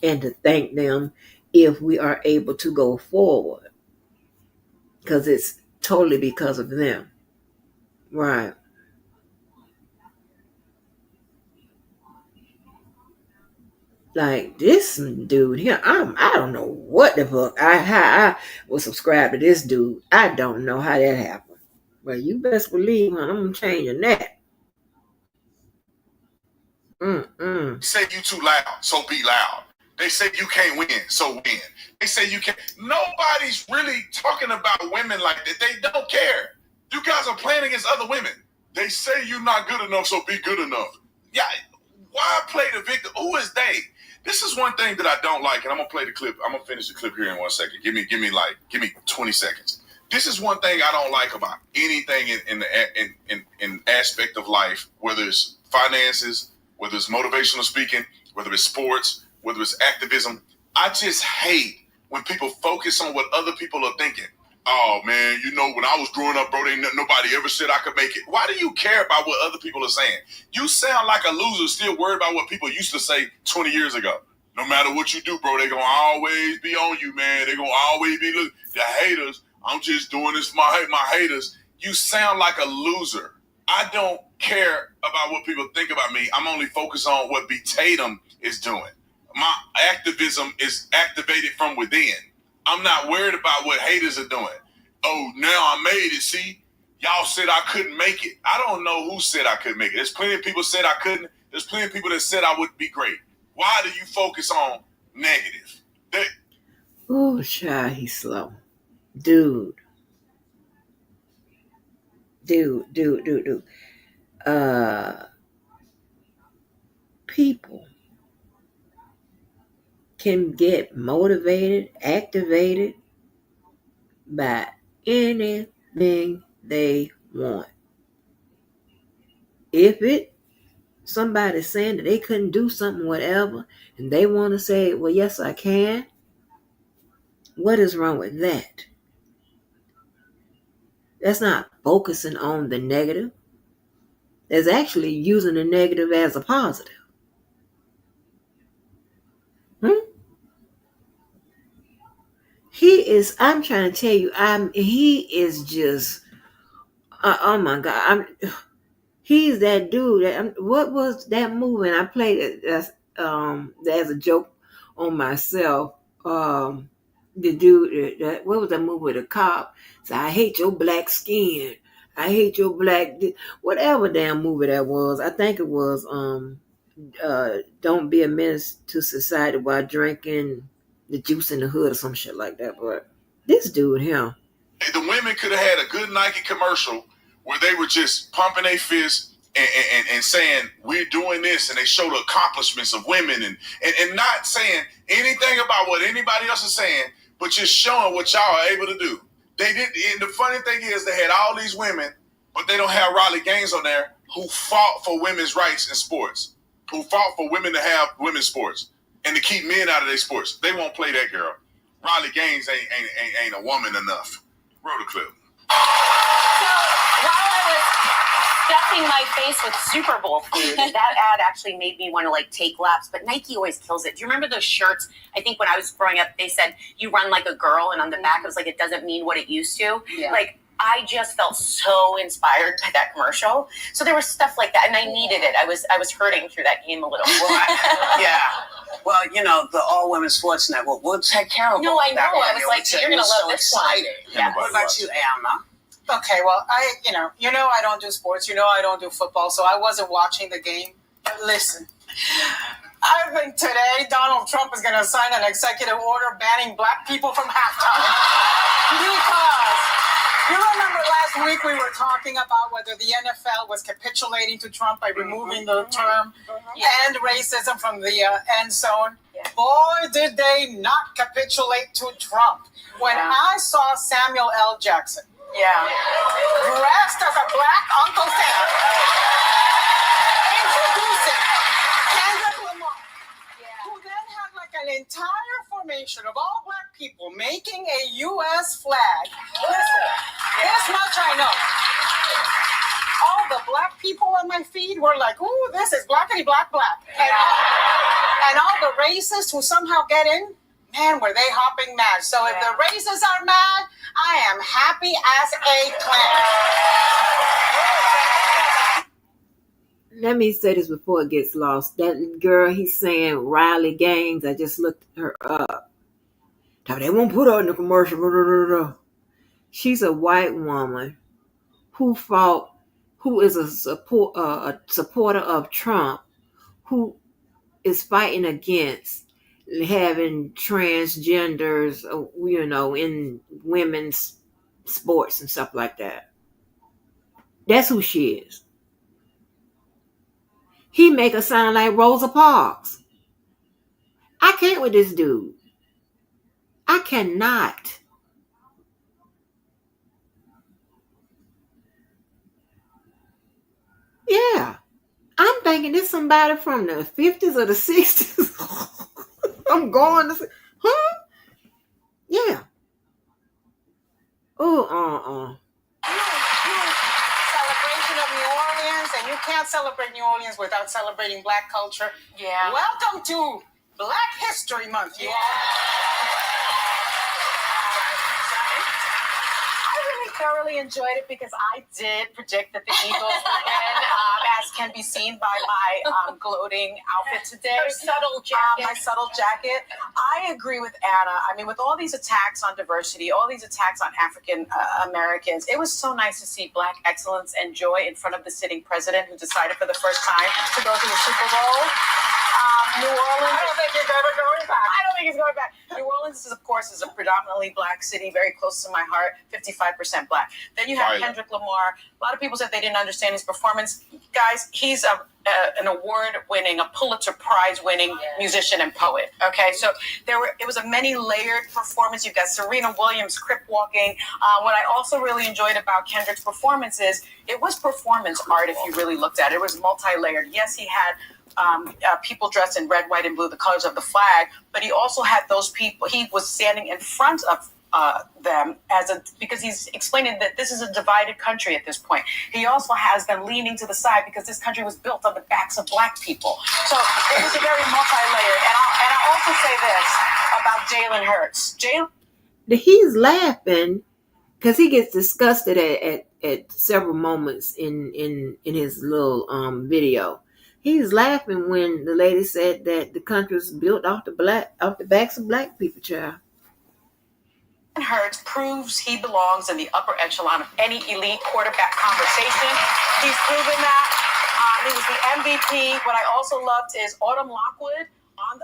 and to thank them if we are able to go forward. Because it's totally because of them. Right. Like this dude here, I don't know what the fuck. I was subscribed to this dude. I don't know how that happened. But you best believe, man, I'm changing that. They say you too loud, so be loud. They say you can't win, so win. They say you can't. Nobody's really talking about women like that. They don't care. You guys are playing against other women. They say you're not good enough, so be good enough. Yeah, why play the victim? Who is they? This is one thing that I don't like, and I'm gonna play the clip. I'm gonna finish the clip here in 1 second. Give me 20 seconds. This is one thing I don't like about anything in aspect of life, whether it's finances, whether it's motivational speaking, whether it's sports, whether it's activism. I just hate when people focus on what other people are thinking. Oh man, you know, when I was growing up, bro, nobody ever said I could make it. Why do you care about what other people are saying? You sound like a loser still worried about what people used to say 20 years ago. No matter what you do, bro, they're going to always be on you, man. They're going to always be the haters. I'm just doing this for my haters. You sound like a loser. I don't care about what people think about me. I'm only focused on what B. Tatum is doing. My activism is activated from within. I'm not worried about what haters are doing. Oh, now I made it. See, y'all said I couldn't make it. I don't know who said I couldn't make it. There's plenty of people said I couldn't. There's plenty of people that said I would be great. Why do you focus on negative? Oh, child, he's slow. Dude. People can get motivated, activated by anything they want. If somebody's saying that they couldn't do something, whatever, and they want to say, well, yes, I can, what is wrong with that? That's not focusing on the negative. That's actually using the negative as a positive. I'm trying to tell you, he is just, oh my God. He's that dude. What was that movie? And I played it as a joke on myself. The dude, what was that movie with a cop? So I hate your black skin. I hate your black, whatever damn movie that was. I think it was Don't Be a Menace to Society while drinking the juice in the hood or some shit like that. But this dude here. The women could have had a good Nike commercial where they were just pumping their fists and saying, we're doing this, and they showed the accomplishments of women and not saying anything about what anybody else is saying, but just showing what y'all are able to do. They did, and the funny thing is they had all these women, but they don't have Riley Gaines on there who fought for women's rights in sports, who fought for women to have women's sports and to keep men out of their sports. They won't play that girl. Riley Gaines ain't a woman enough. Roll the clip. So while I was stuffing my face with Super Bowl food, that ad actually made me want to like take laps, but Nike always kills it. Do you remember those shirts? I think when I was growing up, they said you run like a girl, and on the back it was like it doesn't mean what it used to. Yeah. Like I just felt so inspired by that commercial. So there was stuff like that, and I needed it. I was hurting through that game a little. Yeah. Well, you know, the All Women Sports Network will take care of No, I know. that. I was like, you're going to love this one. Yeah. What about you, Anna? Okay, well, I don't do sports. I don't do football, so I wasn't watching the game. But listen, I think today Donald Trump is going to sign an executive order banning black people from halftime. Because you remember last week we were talking about whether the NFL was capitulating to Trump by removing the term "end racism" from the end zone. Yeah. Boy, did they not capitulate to Trump. When I saw Samuel L. Jackson dressed as a black Uncle Sam introducing Kendrick Lamar, who then had like an entire formation of all black people making a U.S. flag. Listen, this much I know. All the black people on my feed were like, ooh, this is blackity black black. And all the racists who somehow get in, man, were they hopping mad. So if the racists are mad, I am happy as a clam. let me say this before it gets lost. That girl, he's saying Riley Gaines. I just looked her up. They won't put her in the commercial. Blah, blah, blah, blah. She's a white woman who is a supporter of Trump, who is fighting against having transgenders, in women's sports and stuff like that. That's who she is. He make her sound like Rosa Parks. I can't with this dude. I cannot. Yeah. I'm thinking it's somebody from the 50s or the 60s. I'm going to say, huh? Yeah. Celebration of New Orleans, and you can't celebrate New Orleans without celebrating Black culture. Yeah. Welcome to Black History Month, you all. I really thoroughly enjoyed it because I did predict that the Eagles would win, as can be seen by my gloating outfit today. Her subtle jacket. My subtle jacket. I agree with Anna. I mean, with all these attacks on diversity, all these attacks on African Americans, it was so nice to see Black excellence and joy in front of the sitting president who decided for the first time to go to the Super Bowl. New Orleans. I don't think he's ever going back. I don't think he's going back. New Orleans, of course, is a predominantly Black city, very close to my heart, 55% Black. Then you have Kendrick Lamar. A lot of people said they didn't understand his performance. Guys, he's an award-winning, a Pulitzer Prize-winning musician and poet. Okay, so it was a many-layered performance. You've got Serena Williams crip walking. What I also really enjoyed about Kendrick's performance is it was performance art. If you really looked at it, it was multi-layered. Yes, he had people dressed in red, white, and blue, the colors of the flag, but he also had those people. He was standing in front of them because he's explaining that this is a divided country at this point. He also has them leaning to the side because this country was built on the backs of Black people. So it was a very multi-layered. And I also say this about Jalen Hurts. He's laughing because he gets disgusted at several moments in his little video. He's laughing when the lady said that the country was built off the backs of Black people, child. Hurts proves he belongs in the upper echelon of any elite quarterback conversation. He's proven that. He was the MVP. What I also loved is Autumn Lockwood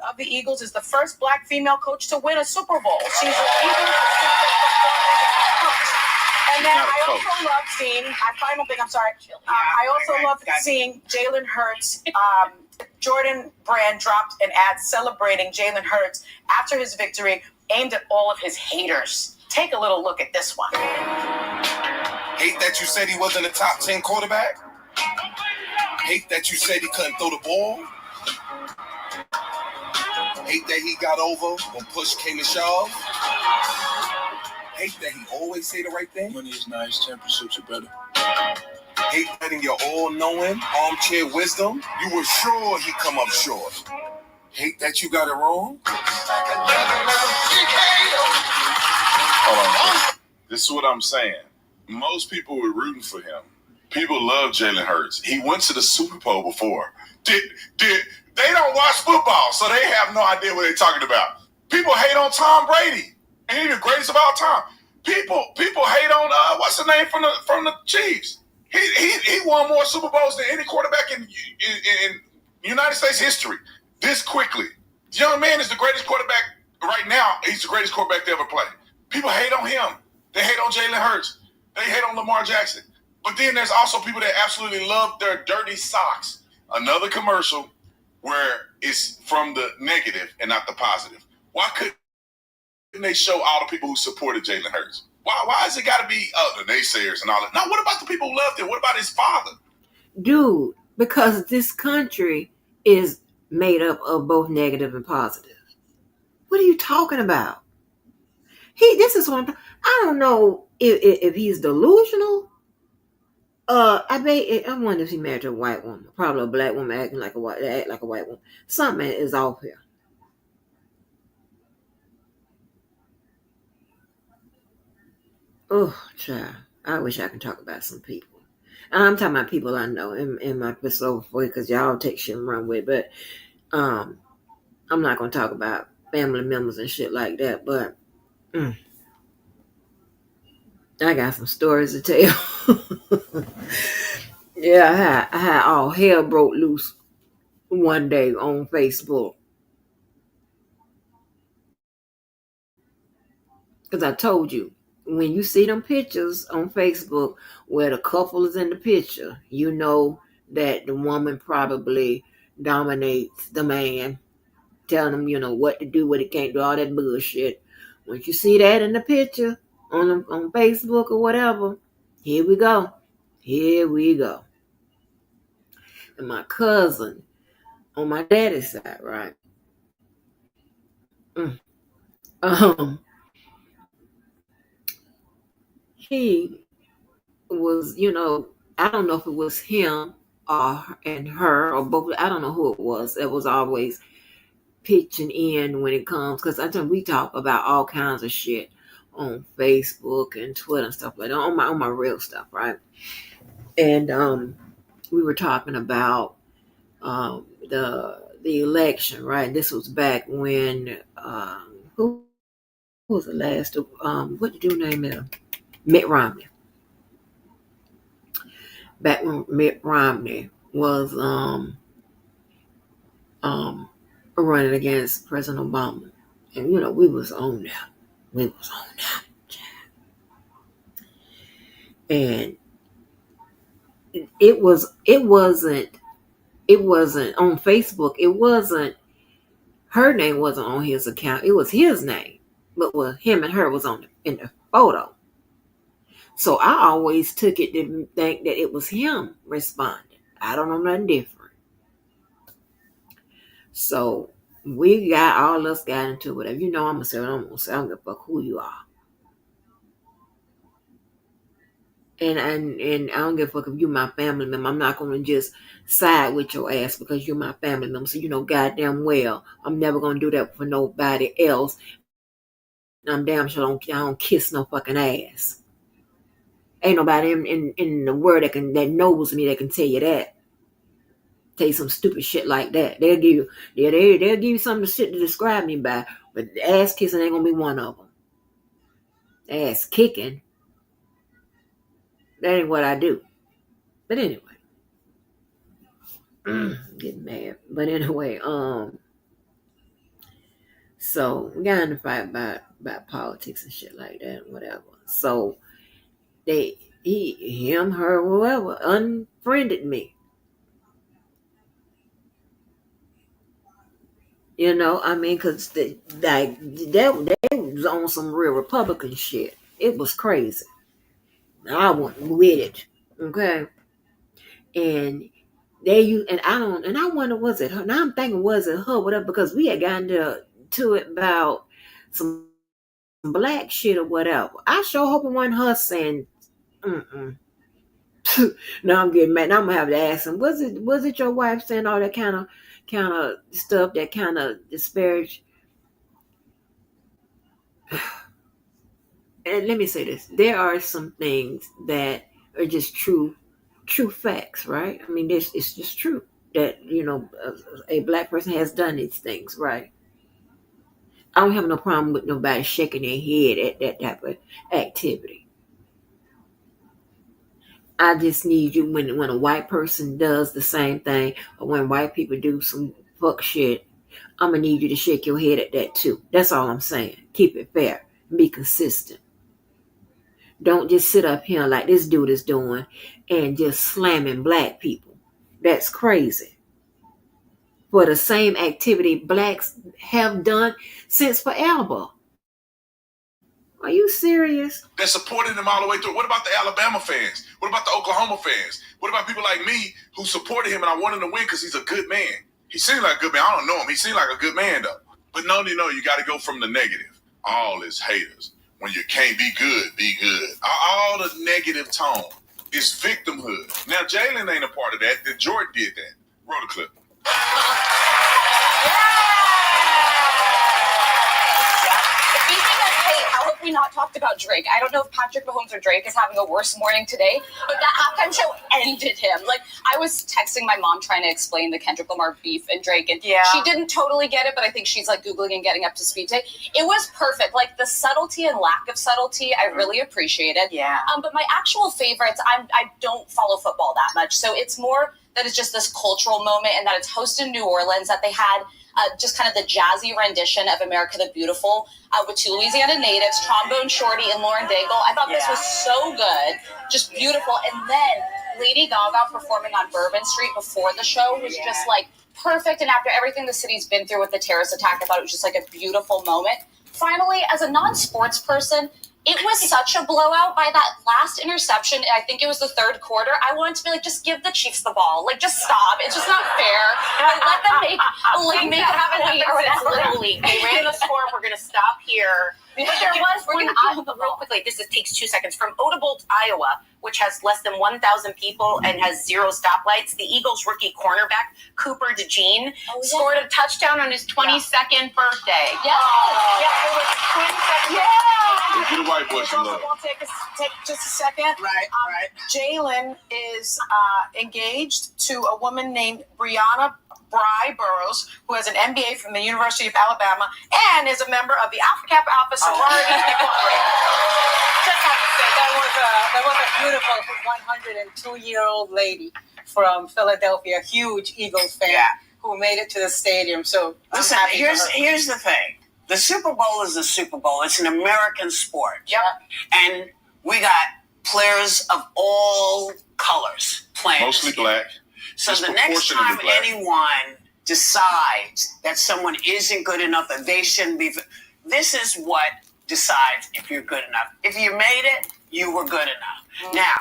of the Eagles is the first Black female coach to win a Super Bowl. She's an Eagles assistant coach. And then I also loved seeing, I also loved seeing Jalen Hurts. Jordan Brand dropped an ad celebrating Jalen Hurts after his victory, aimed at all of his haters. Take a little look at this one. Hate that you said he wasn't a top 10 quarterback? Hate that you said he couldn't throw the ball? Hate that he got over when push came to shove? Hate that he always say the right thing? Money is nice, championships are better. Hate that in your all-knowing, armchair wisdom, you were sure he'd come up short. Hate that you got it wrong? Hold on. This is what I'm saying. Most people were rooting for him. People love Jalen Hurts. He went to the Super Bowl before. They don't watch football, so they have no idea what they're talking about. People hate on Tom Brady. And he's the greatest of all time. People hate on what's the name from the Chiefs. He won more Super Bowls than any quarterback in United States history. This quickly. The young man is the greatest quarterback right now. He's the greatest quarterback to ever play. People hate on him. They hate on Jalen Hurts. They hate on Lamar Jackson. But then there's also people that absolutely love their dirty socks. Another commercial where it's from the negative and not the positive. Why couldn't they show all the people who supported Jalen Hurts? Why has it got to be the naysayers and all that? Now, what about the people who loved him? What about his father? Dude, because this country is made up of both negative and positive. What are you talking about? This is what I don't know if he's delusional. I wonder if he married a white woman, probably a Black woman acting like a white woman. Something is off here. Oh, child, I wish I could talk about some people. I'm talking about people I know in my episode for because y'all take shit and run with. But I'm not gonna talk about family members and shit like that. But I got some stories to tell. Yeah, I had all hell broke loose one day on Facebook. Because I told you, when you see them pictures on Facebook where the couple is in the picture, you know that the woman probably dominates the man, telling him, you know, what to do, what he can't do, all that bullshit. Once you see that in the picture on Facebook or whatever, here we go. Here we go. And my cousin on my daddy's side, right? He was, you know, I don't know if it was him and her or both. I don't know who it was. It was always pitching in when it comes, because I think we talk about all kinds of shit on Facebook and Twitter and stuff like that, on my real stuff, right? And we were talking about the election, right? This was back when who was the last? What did you name him? Mitt Romney. Back when Mitt Romney was running against President Obama, and you know we was on that. We was on that, and it wasn't on Facebook. It wasn't, her name wasn't on his account. It was his name, but him and her was in the photo. So I always took it to think that it was him responding. I don't know nothing different. So all us got into it. You know, I'm gonna say what I'm gonna say. I don't give a fuck who you are. And I don't give a fuck if you're my family member. I'm not gonna just side with your ass because you're my family member. So you know goddamn well I'm never gonna do that for nobody else. I'm damn sure I don't kiss no fucking ass. Ain't nobody in the world that knows me that can tell you that. Tell you some stupid shit like that. They'll give you some shit to describe me by, but ass kissing ain't gonna be one of them. Ass kicking, that ain't what I do. But anyway, getting mad. But anyway, so we got in a fight about politics and shit like that and whatever. So him, her, whoever unfriended me. You know, I mean, because they was on some real Republican shit. It was crazy. I wasn't with it. Okay. And I wonder, was it her? Now I'm thinking, was it her? Whatever, because we had gotten to it about some black shit or whatever. I sure hope it wasn't her saying, Now I'm getting mad. Now I'm gonna have to ask him, was it your wife saying all that kind of stuff that kind of disparaged? And let me say this: there are some things that are just true facts, right? I mean, it's just true that, you know, a black person has done these things, right? I don't have no problem with nobody shaking their head at that type of activity. I just need you, when a white person does the same thing, or when white people do some fuck shit, I'm gonna need you to shake your head at that too. That's all I'm saying. Keep it fair. Be consistent. Don't just sit up here like this dude is doing and just slamming black people. That's crazy. For the same activity blacks have done since forever. Are you serious? That supported him all the way through. What about the Alabama fans? What about the Oklahoma fans? What about people like me who supported him and I wanted him to win because he's a good man? He seems like a good man. I don't know him. He seems like a good man though. But no, you got to go from the negative. All is haters. When you can't be good, be good. All the negative tone is victimhood. Now, Jalen ain't a part of that. Jordan did that. Roll the clip. Speaking of hate, how have we not talked about Drake. I don't know if Patrick Mahomes or Drake is having a worse morning today, but that halftime show ended him. Like, I was texting my mom trying to explain the Kendrick Lamar beef and Drake, and she didn't totally get it, but I think she's like Googling and getting up to speed today. It was perfect. Like, the subtlety and lack of subtlety, I really appreciated. Yeah. But my actual favorites, I don't follow football that much, so it's more that it's just this cultural moment, and that it's hosted in New Orleans, that they had just kind of the jazzy rendition of America the Beautiful with two Louisiana natives, Trombone Shorty and Lauren Daigle. I thought this was so good, just beautiful. And then Lady Gaga performing on Bourbon Street before the show was just like perfect. And after everything the city's been through with the terrorist attack, I thought it was just like a beautiful moment. Finally, as a non-sports person, it was such a blowout by that last interception. I think it was the third quarter. I wanted to be like, just give the Chiefs the ball. Like, just stop. It's just not fair. Like, let them make it happen or whatever. Little League. They ran the score. We're going to stop here. But there was one, real quickly, takes 2 seconds, from Odebolt, Iowa, which has less than 1,000 people and has 0 stoplights. The Eagles rookie cornerback, Cooper DeJean, scored a touchdown on his 22nd birthday. Yeah. Yeah, it was 22nd. Yeah. Get a white boy some love. Take just a second. Right. Jalen is engaged to a woman named Brianna Bry Burrows, who has an MBA from the University of Alabama and is a member of the Alpha Kappa Alpha Sorority Incorporated. Just have to say, that was a beautiful 102-year-old lady from Philadelphia, huge Eagles fan, who made it to the stadium. So listen, here's the thing. The Super Bowl is the Super Bowl. It's an American sport. Yep. And we got players of all colors playing. Mostly black. So the next time anyone decides that someone isn't good enough, that they shouldn't be, this is what decides if you're good enough. If you made it, you were good enough. Now,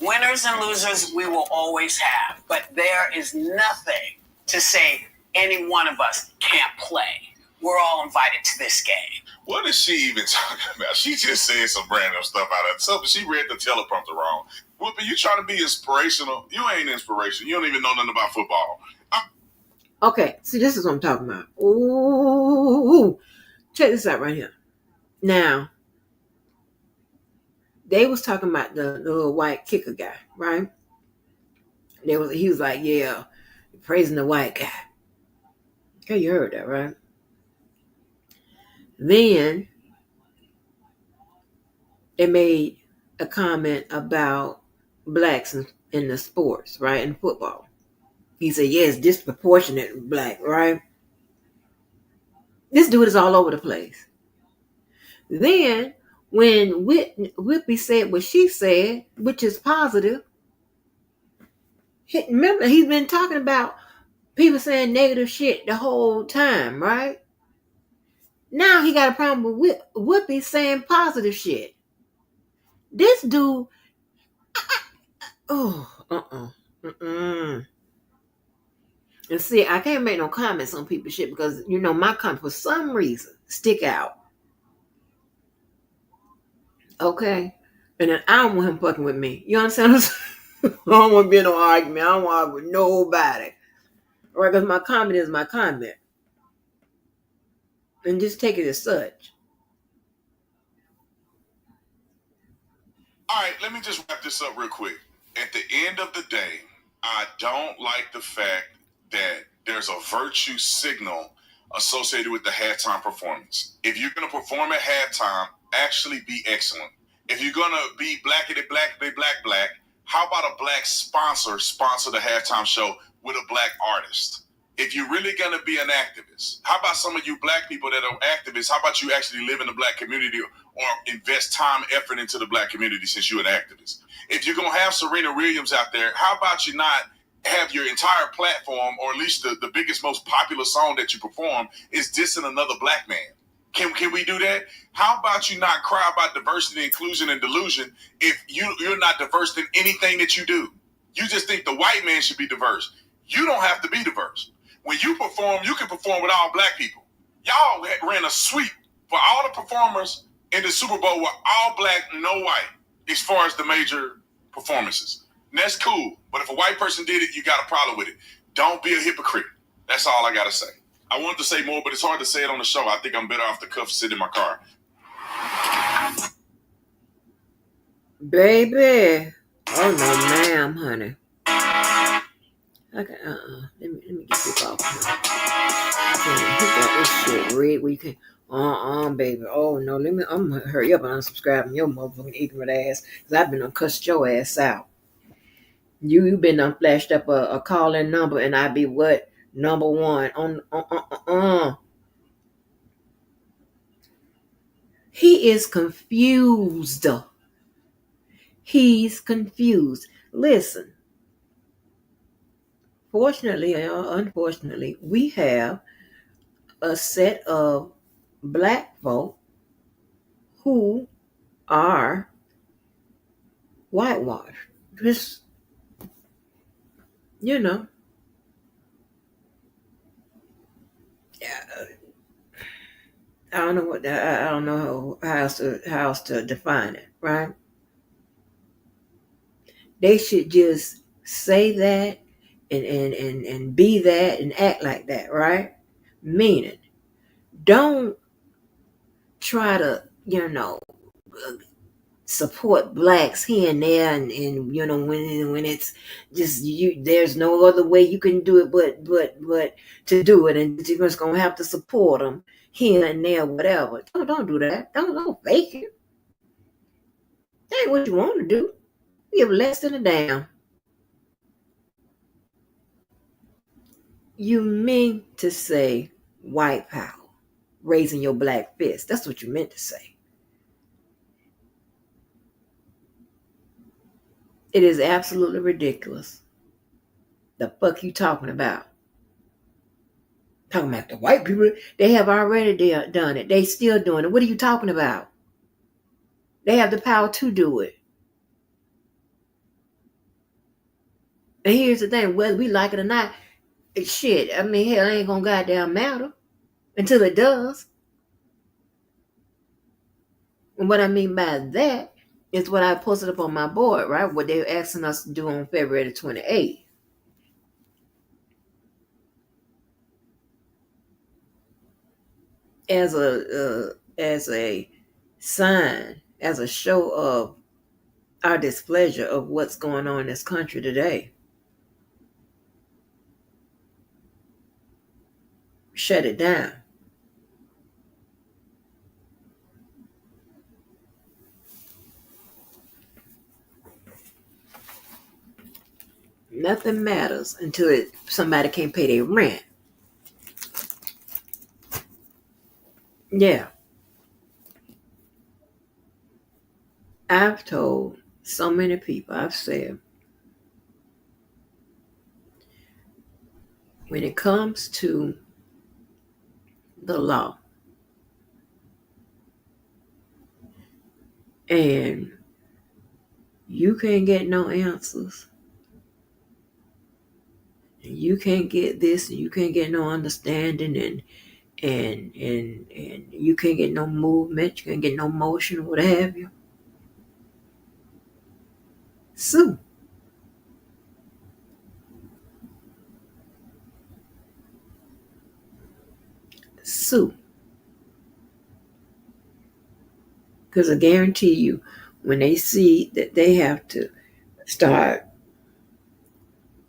winners and losers we will always have, but there is nothing to say any one of us can't play. We're all invited to this game. What is she even talking about? She just said some random stuff out of it. So she read the teleprompter wrong. Whoopi, you trying to be inspirational? You ain't inspirational. You don't even know nothing about football. Okay, see, this is what I'm talking about. Ooh, check this out right here. Now, they was talking about the little white kicker guy, right? He was like, yeah, praising the white guy. Okay, you heard that, right? Then they made a comment about blacks in the sports, right? In football. He said, yes, disproportionate black, right? This dude is all over the place. Then when Whoopi said what she said, which is positive, remember, he's been talking about people saying negative shit the whole time, right? Now he got a problem with Whoopi saying positive shit. This dude, And see, I can't make no comments on people's shit because, my comments for some reason stick out. Okay? And then I don't want him fucking with me. You understand what I'm saying? I don't want to be in no argument. I don't want to argue with nobody. All right? Because my comment is my comment. And just take it as such. All right, let me just wrap this up real quick. At the end of the day, I don't like the fact that there's a virtue signal associated with the halftime performance. If you're going to perform at halftime, actually be excellent. If you're going to be blackity black, how about a black sponsor the halftime show with a black artist? If you're really going to be an activist, how about some of you black people that are activists? How about you actually live in the black community or invest time, effort into the black community since you're an activist? If you're going to have Serena Williams out there, how about you not have your entire platform, or at least the biggest, most popular song that you perform is dissing another black man? Can we do that? How about you not cry about diversity, inclusion, and delusion if you're not diverse in anything that you do? You just think the white man should be diverse. You don't have to be diverse. When you perform, you can perform with all black people. Y'all ran a sweep for all the performers in the Super Bowl were all black, no white, as far as the major performances. And that's cool. But if a white person did it, you got a problem with it. Don't be a hypocrite. That's all I got to say. I wanted to say more, but it's hard to say it on the show. I think I'm better off the cuff sitting in my car. Baby. Oh no, ma'am, honey. Okay, let me get this off here. Okay, who got this shit red? We can baby. Oh no, I'm gonna hurry up and unsubscribe from your motherfucking ignorant ass. Cause I've been cussed your ass out. You been flashed up a call-in number and I be what? Number one on He is confused. He's confused. Listen, fortunately or unfortunately, we have a set of black folk who are whitewashed. Just, you know, I don't know what I don't know how else to define it, right? They should just say that and be that and act like that, right? Meaning, don't try to, support blacks here and there and when it's just you, there's no other way you can do it but to do it, and you're just gonna have to support them here and there, whatever. Don't do that. Don't fake it. That ain't what you want to do. You have less than a damn. You mean to say white power, raising your black fist. That's what you meant to say. It is absolutely ridiculous. The fuck you talking about? Talking about the white people, they have already done it. They still doing it. What are you talking about? They have the power to do it. And here's the thing, whether we like it or not, shit, hell, it ain't gonna goddamn matter until it does. And what I mean by that is what I posted up on my board, right? What they're asking us to do on February the 28th. As a sign, as a show of our displeasure of what's going on in this country today. Shut it down. Nothing matters until somebody can't pay their rent. Yeah. I've told so many people, I've said, when it comes to the law and you can't get no answers, and you can't get this, and you can't get no understanding, and you can't get no movement, you can't get no motion, what have you, sue. Sue. Because I guarantee you, when they see that they have to start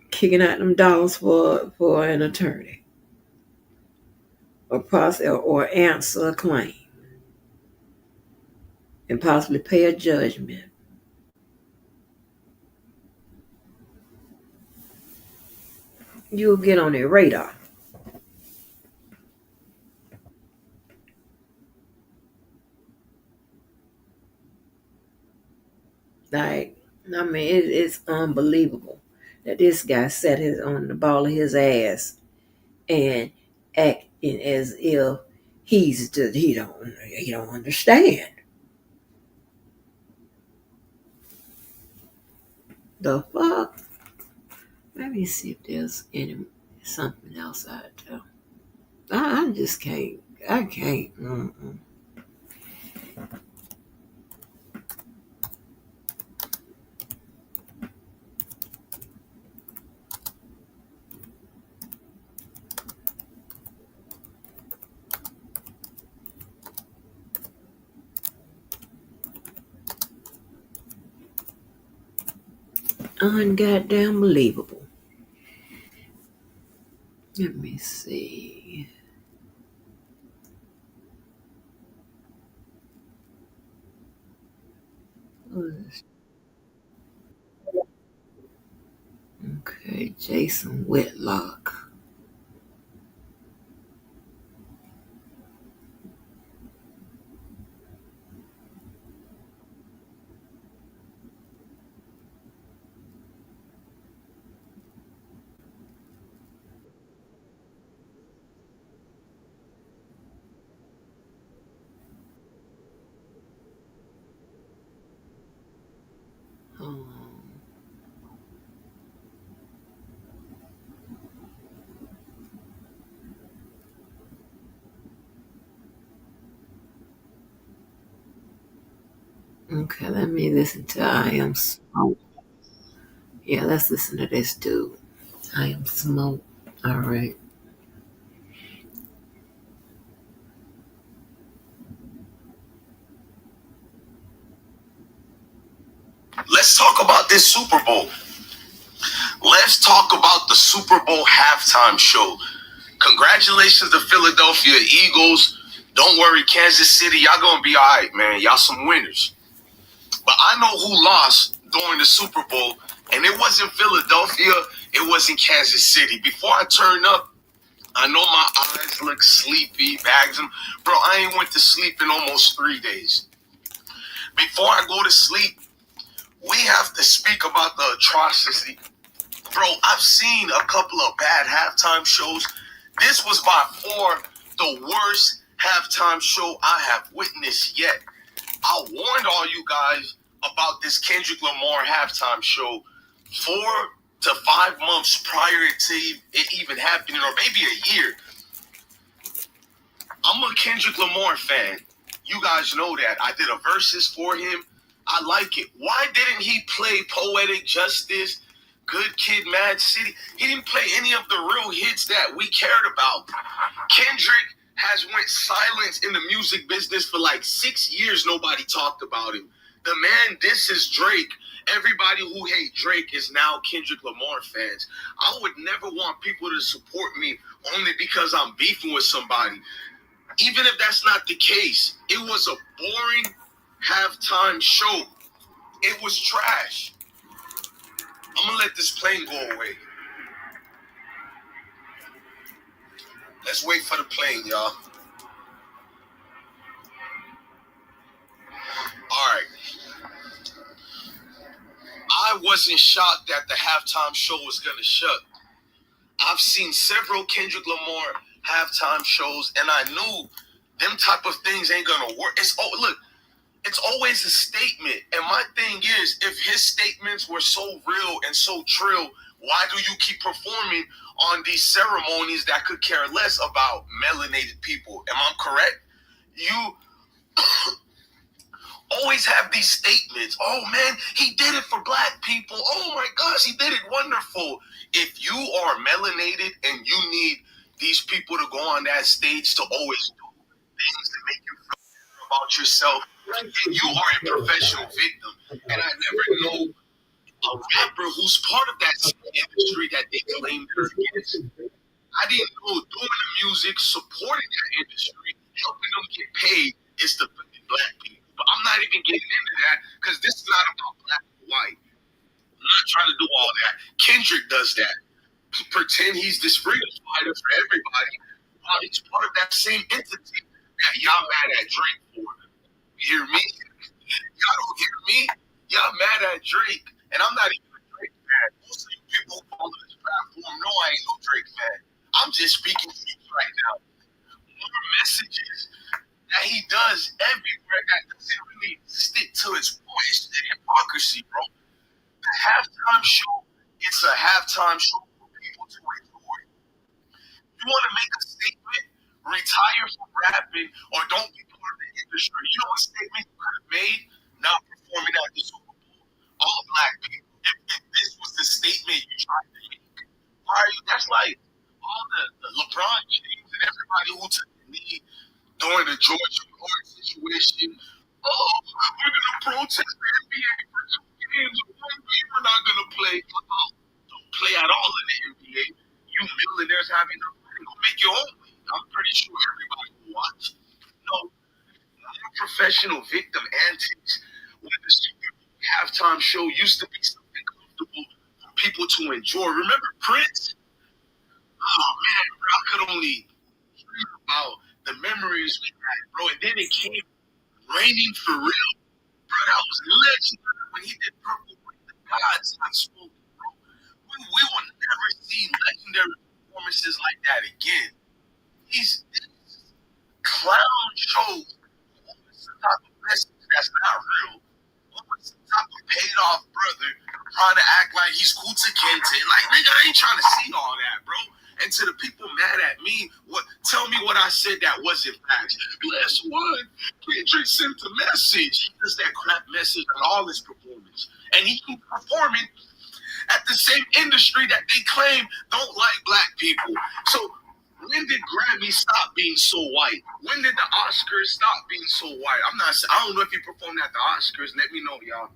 kicking out them dollars for an attorney or answer a claim and possibly pay a judgment, you'll get on their radar. Like, it's unbelievable that this guy sat on the ball of his ass and acting as if he don't understand. The fuck? Let me see if there's something else out there. I just can't. I can't. ungoddamn believable. Let me see. Okay, Jason Whitlock. Okay, let me listen to I Am Smoke. Yeah, let's listen to this dude. I Am Smoke. All right. Let's talk about this Super Bowl. Let's talk about the Super Bowl halftime show. Congratulations to Philadelphia Eagles. Don't worry, Kansas City, y'all gonna be all right, man. Y'all some winners. But I know who lost during the Super Bowl, and it wasn't Philadelphia, it wasn't Kansas City. Before I turn up, I know my eyes look sleepy, bags them. Bro, I ain't went to sleep in almost 3 days. Before I go to sleep, we have to speak about the atrocity. Bro, I've seen a couple of bad halftime shows. This was by far the worst halftime show I have witnessed yet. I warned all you guys about this Kendrick Lamar halftime show 4 to 5 months prior to it even happening, or maybe a year. I'm a Kendrick Lamar fan. You guys know that. I did a versus for him. I like it. Why didn't he play Poetic Justice, Good Kid, Mad City? He didn't play any of the real hits that we cared about. Kendrick has went silent in the music business for like 6 years. Nobody talked about him. The man disses Drake. Everybody who hate Drake is now Kendrick Lamar fans. I would never want people to support me only because I'm beefing with somebody. Even if that's not the case, it was a boring halftime show. It was trash. I'm gonna let this plane go away. Let's wait for the plane, y'all. All right. I wasn't shocked that the halftime show was gonna shut. I've seen several Kendrick Lamar halftime shows, and I knew them type of things ain't gonna work. It's always a statement. And my thing is, if his statements were so real and so trill, why do you keep performing on these ceremonies that could care less about melanated people? Am I correct? You always have these statements. Oh man, he did it for black people. Oh my gosh, he did it wonderful. If you are melanated and you need these people to go on that stage to always do things to make you feel better about yourself, and you are a professional victim. And I never know a rapper who's part of that industry that they claim they're against. I didn't know doing the music, supporting that industry, helping them get paid is to black people. But I'm not even getting into that because this is not about black and white. I'm not trying to do all that. Kendrick does that. Pretend he's this freedom fighter for everybody while he's part of that same entity that y'all mad at Drake for. You hear me? Y'all don't hear me? Y'all mad at Drake. And I'm not even a Drake fan. Most of you people who follow this platform know I ain't no Drake fan. I'm just speaking truth right now. More messages that he does everywhere that doesn't really stick to his voice. The hypocrisy, bro. The halftime show, it's a halftime show for people to enjoy. You want to make a statement, retire from rapping, or don't be part of the industry. You know what statement you could have made? Not performing at the Super Bowl. All black people. If this was the statement you tried to make, why are you? That's like all the LeBron James and everybody who took the knee during the George Floyd situation. Oh, we're gonna protest the NBA for 2 years. games, you're not gonna play. Don't play at all in the NBA. You millionaires have enough money. Go make your own league. I'm pretty sure everybody will watch. No, professional victim antics. When the Super Bowl halftime show used to be something comfortable for people to enjoy. Remember Prince? Oh man, bro, I could only dream about the memories we had, bro. And then it came raining for real. Bro, that was legendary when he did Purple Rain. The gods have spoken, bro. We will never see legendary performances like that again. These clown shows, some type of message that's not real. Some type of paid off brother trying to act like he's Kuta Kente. Like, nigga, I ain't trying to see all that, bro. And to the people mad at me, tell me what I said that wasn't facts. Last one, Kendrick sent a message. He does that crap message on all his performance. And he keeps performing at the same industry that they claim don't like black people. So when did Grammy stop being so white? When did the Oscars stop being so white? I don't know if he performed at the Oscars. Let me know, y'all.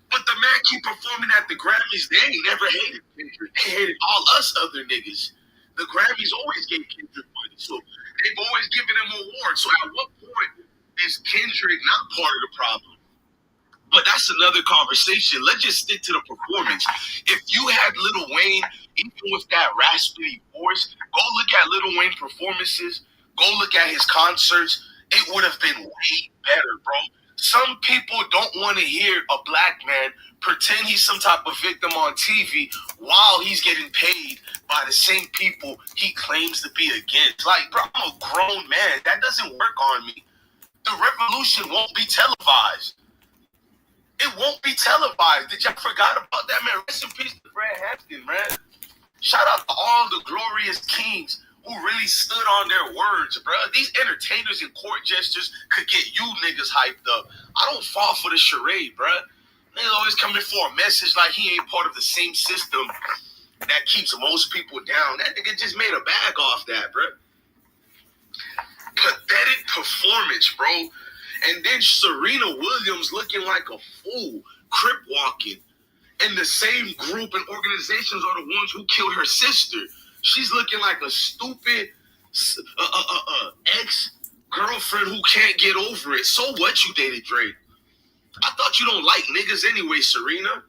But the man keep performing at the Grammys. They ain't never hated Kendrick. They hated all us other niggas. The Grammys always gave Kendrick money, so they've always given him awards. So at what point is Kendrick not part of the problem? But that's another conversation. Let's just stick to the performance. If you had Lil Wayne, even with that raspy voice, go look at Lil Wayne performances, go look at his concerts, it would have been way better, bro. Some people don't want to hear a black man pretend he's some type of victim on TV while he's getting paid by the same people he claims to be against. Like, bro, I'm a grown man. That doesn't work on me. The revolution won't be televised. It won't be televised. Did y'all forgot about that, man? Rest in peace to Fred Hampton, man. Shout out to all the glorious kings who really stood on their words, bro. These entertainers and court gestures could get you niggas hyped up. I don't fall for the charade, bro. Niggas always coming for a message like he ain't part of the same system that keeps most people down. That nigga just made a bag off that, bro. Pathetic performance, bro. And then Serena Williams looking like a fool, crip walking. And the same group and organizations are the ones who killed her sister. She's looking like a stupid ex-girlfriend who can't get over it. So what, you dated Drake? I thought you don't like niggas anyway, Serena.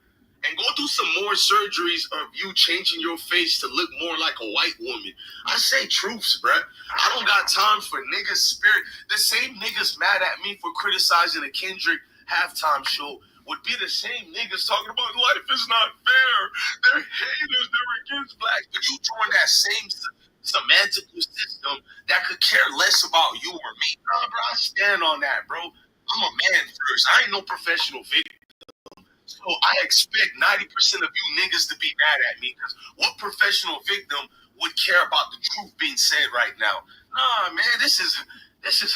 And go through some more surgeries of you changing your face to look more like a white woman. I say truths, bruh. I don't got time for niggas' spirit. The same niggas mad at me for criticizing the Kendrick halftime show would be the same niggas talking about life is not fair. They're haters. They're against blacks. But you join that same semantical system that could care less about you or me. Nah, bro, I stand on that, bro. I'm a man first. I ain't no professional victim. So I expect 90% of you niggas to be mad at me, because what professional victim would care about the truth being said right now? Nah, man, this is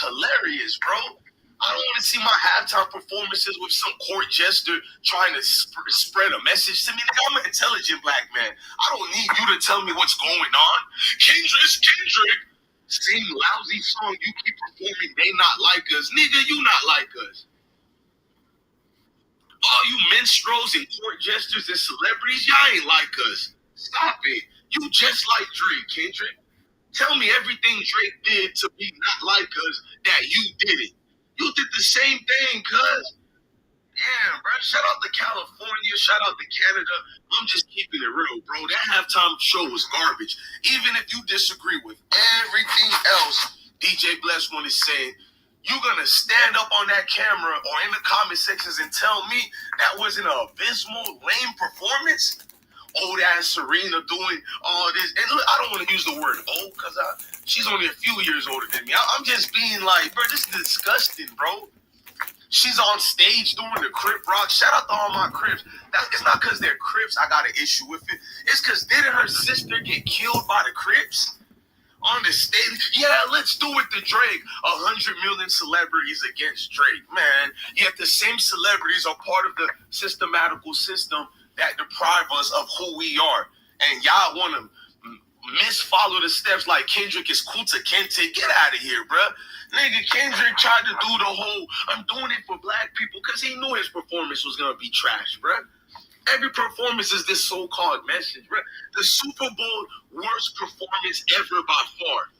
hilarious, bro. I don't want to see my halftime performances with some court jester trying to spread a message to me. I'm an intelligent black man. I don't need you to tell me what's going on. Kendrick. Same lousy song you keep performing, they not like us. Nigga, you not like us. All you minstrels and court jesters and celebrities, y'all ain't like us. Stop it. You just like Drake, Kendrick. Tell me everything Drake did to be not like us that you didn't. You did the same thing, cuz. Damn, bro. Shout out to California. Shout out to Canada. I'm just keeping it real, bro. That halftime show was garbage. Even if you disagree with everything else DJ Bless one is saying, you gonna stand up on that camera or in the comment sections and tell me that wasn't an abysmal, lame performance? Old ass Serena doing all this. And look, I don't want to use the word old because she's only a few years older than me. I'm just being like, bro, this is disgusting, bro. She's on stage doing the Crip Rock. Shout out to all my Crips. It's not because they're Crips I got an issue with it. It's because didn't her sister get killed by the Crips? On the stage, yeah, let's do it to Drake. 100 million celebrities against Drake, man. Yet the same celebrities are part of the systematical system that deprive us of who we are. And y'all want to misfollow the steps like Kendrick is Kuta Kente. Get out of here, bruh. Nigga, Kendrick tried to do the whole, I'm doing it for black people, because he knew his performance was going to be trash, bruh. Every performance is this so-called message, bruh. The Super Bowl, worst performance ever by far.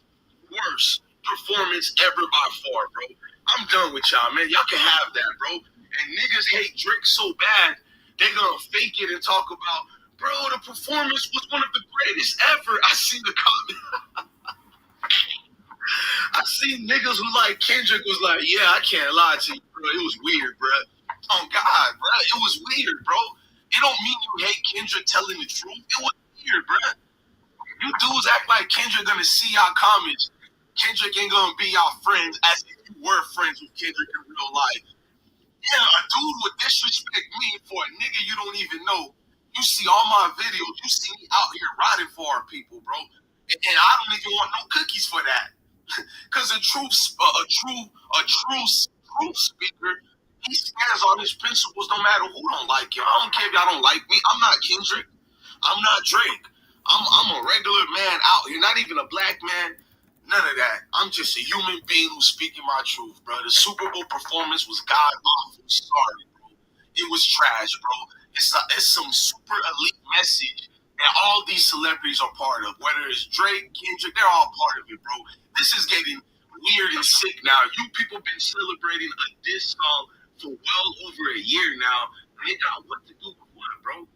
Worst performance ever by far, bro. I'm done with y'all, man. Y'all can have that, bro. And niggas hate Drake so bad, they gonna fake it and talk about, bro, the performance was one of the greatest ever. I see the comment. I see niggas who like Kendrick was like, yeah, I can't lie to you, bro. It was weird, bro. Oh, God, bro. It was weird, bro. It don't mean you hate Kendrick telling the truth. It was weird, bro. You dudes act like Kendrick gonna see y'all comments. Kendrick ain't gonna be y'all friends as if you were friends with Kendrick in real life. Yeah, a dude would disrespect me for a nigga you don't even know. You see all my videos, you see me out here riding for our people, bro. And I don't even want no cookies for that. Cause a true speaker, he stands on his principles no matter who don't like him. I don't care if y'all don't like me. I'm not Kendrick. I'm not Drake. I'm a regular man out here, not even a black man. None of that. I'm just a human being who's speaking my truth, bro. The Super Bowl performance was god awful. Sorry, bro. It was trash, bro. It's some super elite message that all these celebrities are part of. Whether it's Drake, Kendrick, they're all part of it, bro. This is getting weird and sick now. You people been celebrating a diss song for well over a year now. And they got what to do with what, bro?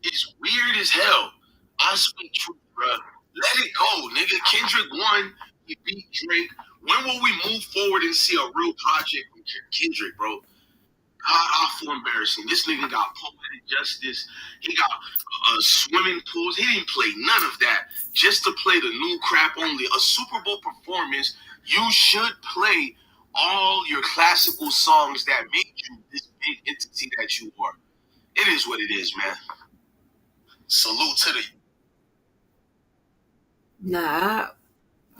It's weird as hell. I speak truth, bro. Let it go, nigga. Kendrick won. He beat Drake. When will we move forward and see a real project from Kendrick, bro? God, awful embarrassing. This nigga got poetic justice. He got swimming pools. He didn't play none of that just to play the new crap only. A Super Bowl performance, you should play all your classical songs that make you this big entity that you are. It is what it is, man. Salute to the... Nah,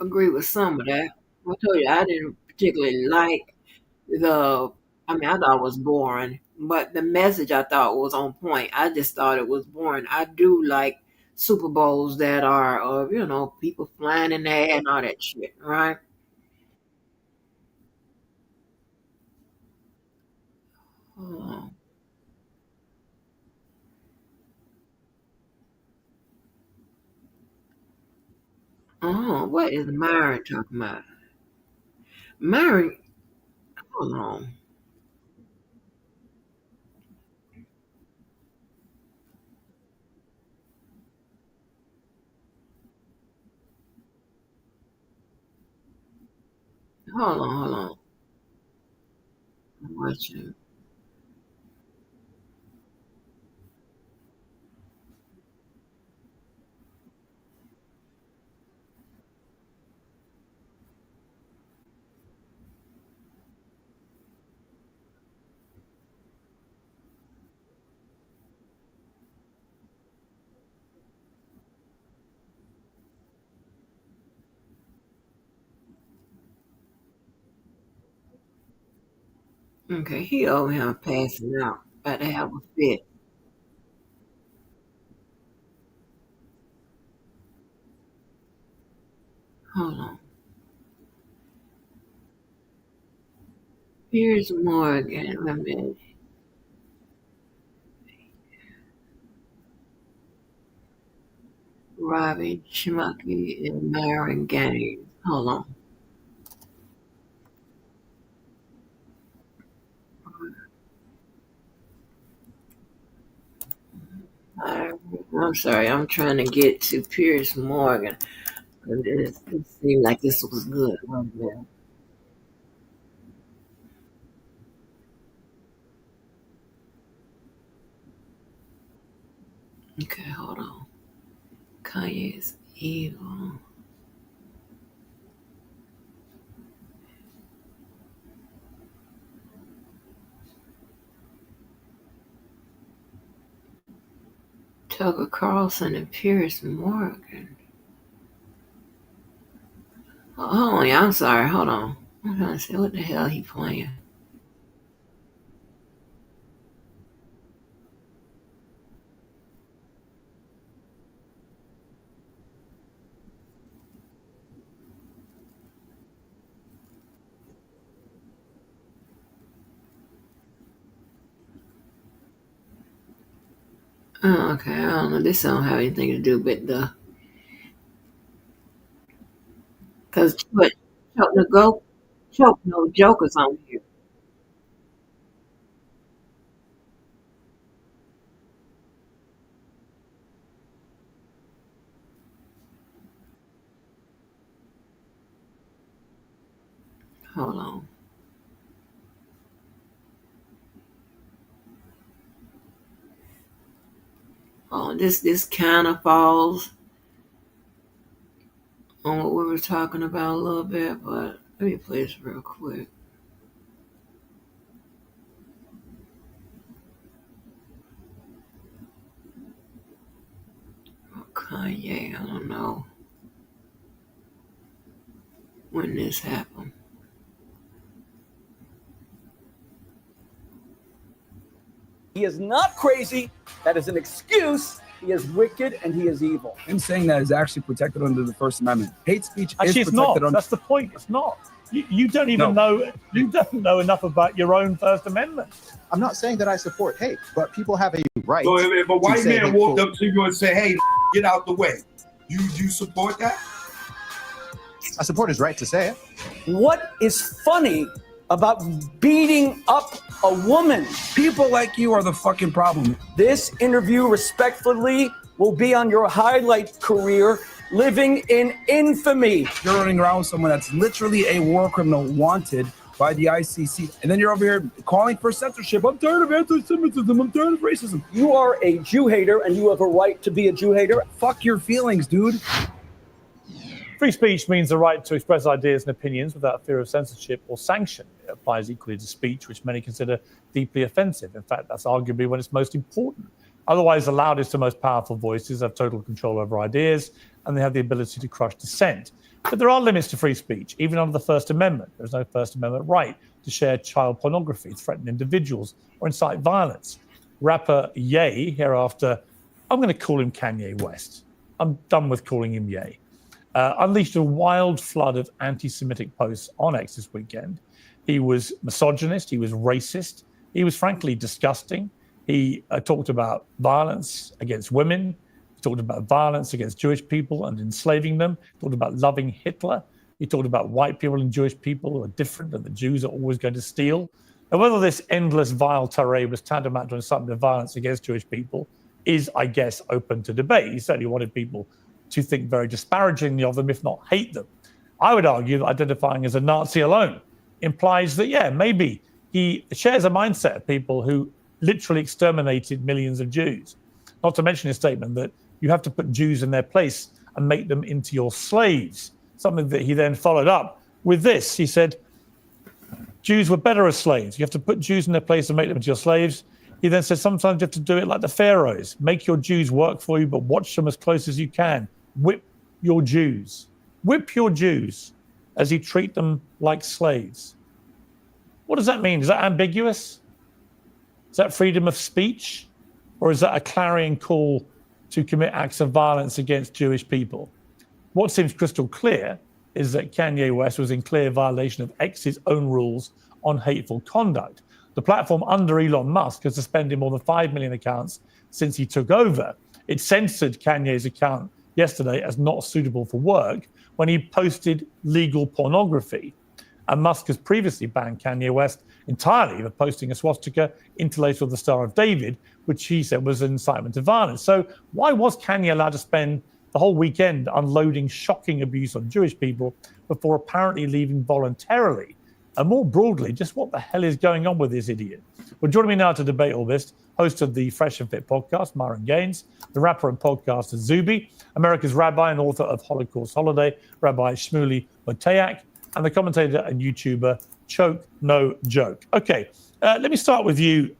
I agree with some of that. I told you I didn't particularly like the. I mean, I thought it was boring, but the message I thought was on point. I just thought it was boring. I do like Super Bowls that are of people flying in the air and all that shit, right? Oh, oh, what is Myron talking about? Myron, hold on, hold on. I'm watching. Okay, he over here passing out, about to have a fit. Hold on. Here's Morgan. Wait a minute. Robbie Schmucky and Myron Gaines. Hold on. I, I'm sorry. I'm trying to get to Pierce Morgan. It seemed like this was good. Wait a minute. Okay, hold on. Kanye's evil. Tucker Carlson and Pierce Morgan. Oh, yeah, I'm sorry. Hold on. I'm trying to see what the hell he playing. Oh, okay, I don't know. This don't have anything to do with the because choke no jokers on here. Hold on. Oh, this kind of falls on what we were talking about a little bit, but let me play this real quick. Oh, Kanye, I don't know when this happened. He is not crazy. That is an excuse. He is wicked and he is evil. Him saying that is actually protected under the First Amendment. Hate speech Actually, is it's protected not. under. That's the point. It's not. You don't even know. You don't know enough about your own First Amendment. I'm not saying that I support hate, but people have a right. So if a white say man walked up to you and said, "Hey, get out the way," you support that? I support his right to say it. What is funny about beating up a woman? People like you are the fucking problem. This interview, respectfully, will be on your highlight career, living in infamy. You're running around with someone that's literally a war criminal wanted by the ICC, and then you're over here calling for censorship. I'm tired of anti-Semitism. I'm tired of racism. You are a Jew hater, and you have a right to be a Jew hater. Fuck your feelings, dude. Free speech means the right to express ideas and opinions without fear of censorship or sanction. It applies equally to speech, which many consider deeply offensive. In fact, that's arguably when it's most important. Otherwise, the loudest and most powerful voices have total control over ideas, and they have the ability to crush dissent. But there are limits to free speech, even under the First Amendment. There is no First Amendment right to share child pornography, threaten individuals, or incite violence. Rapper Ye, hereafter, I'm going to call him Kanye West. I'm done with calling him Ye. Unleashed a wild flood of anti-Semitic posts on X this weekend. He was misogynist. He was racist. He was frankly disgusting. He talked about violence against women. He talked about violence against Jewish people and enslaving them. He talked about loving Hitler. He talked about white people and Jewish people are different and the Jews are always going to steal. And whether this endless vile tirade was tantamount to incitement of violence against Jewish people is, I guess, open to debate. He certainly wanted people to think very disparagingly of them, if not hate them. I would argue that identifying as a Nazi alone implies that, yeah, maybe he shares a mindset of people who literally exterminated millions of Jews. Not to mention his statement that you have to put Jews in their place and make them into your slaves, something that he then followed up with this. He said, Jews were better as slaves. You have to put Jews in their place and make them into your slaves. He then said, sometimes you have to do it like the pharaohs. Make your Jews work for you, but watch them as close as you can. Whip your Jews. Whip your Jews as you treat them like slaves. What does that mean? Is that ambiguous? Is that freedom of speech? Or is that a clarion call to commit acts of violence against Jewish people? What seems crystal clear is that Kanye West was in clear violation of X's own rules on hateful conduct. The platform under Elon Musk has suspended more than 5 million accounts since he took over. It censored Kanye's account yesterday as not suitable for work when he posted legal pornography. And Musk has previously banned Kanye West entirely for posting a swastika interlaced with the Star of David, which he said was an incitement to violence. So why was Kanye allowed to spend the whole weekend unloading shocking abuse on Jewish people before apparently leaving voluntarily? And more broadly, just what the hell is going on with this idiot? Well, joining me now to debate all this, host of the Fresh and Fit podcast, Myron Gaines, the rapper and podcaster Zuby, America's rabbi and author of Holocaust Holiday, Rabbi Shmuley Motayak, and the commentator and YouTuber Choke No Joke. Okay, let me start with you,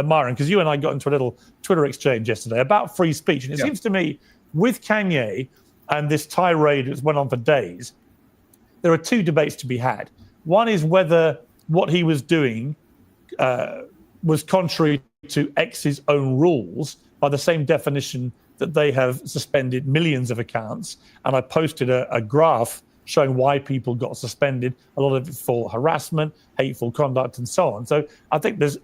Myron, because you and I got into a little Twitter exchange yesterday about free speech. And it seems to me, with Kanye and this tirade that went on for days, there are two debates to be had. One is whether what he was doing was contrary to X's own rules by the same definition that they have suspended millions of accounts. And I posted a graph showing why people got suspended, a lot of it for harassment, hateful conduct, and so on. So I think there's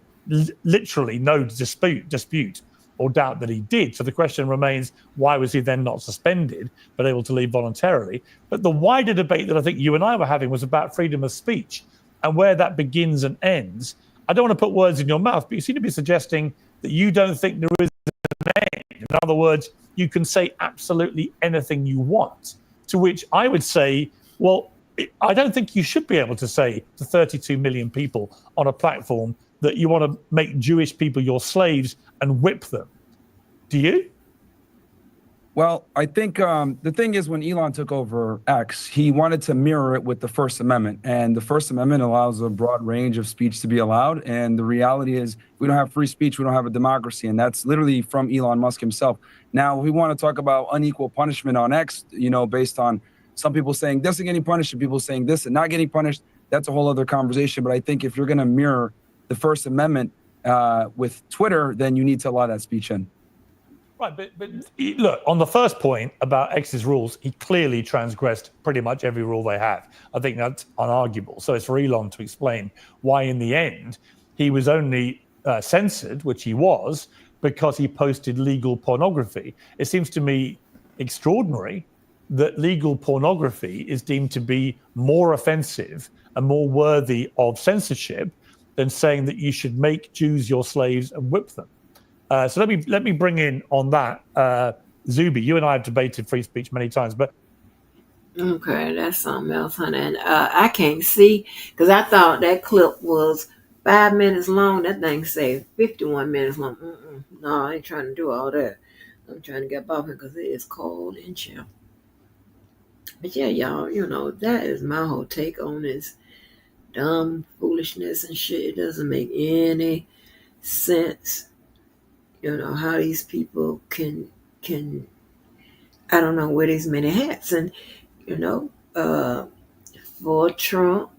literally no dispute or doubt that he did. So the question remains, why was he then not suspended, but able to leave voluntarily? But the wider debate that I think you and I were having was about freedom of speech and where that begins and ends. I don't want to put words in your mouth, but you seem to be suggesting that you don't think there is an end. In other words, you can say absolutely anything you want, to which I would say, well, I don't think you should be able to say to 32 million people on a platform that you want to make Jewish people your slaves and whip them. Do you? Well, I think the thing is, when Elon took over X, he wanted to mirror it with the First Amendment. And the First Amendment allows a broad range of speech to be allowed. And the reality is, we don't have free speech, we don't have a democracy. And that's literally from Elon Musk himself. Now, we want to talk about unequal punishment on X, based on some people saying this and getting punished and people saying this and not getting punished. That's a whole other conversation. But I think if you're going to mirror the First Amendment with Twitter, then you need to allow that speech in. Right, but look, on the first point about X's rules, he clearly transgressed pretty much every rule they have. I think that's unarguable. So it's for Elon to explain why, in the end, he was only censored, which he was, because he posted legal pornography. It seems to me extraordinary that legal pornography is deemed to be more offensive and more worthy of censorship than saying that you should make Jews your slaves and whip them. So let me bring in on that Zuby. You and I have debated free speech many times, but okay, that's something else, honey. And I can't see because I thought that clip was 5 minutes long. That thing said 51 minutes long. No, I ain't trying to do all that. I'm trying to get off it because it is cold and chill. But yeah, y'all, that is my whole take on this dumb foolishness and shit. It doesn't make any sense. How these people can I don't know, wear these many hats. And, for Trump,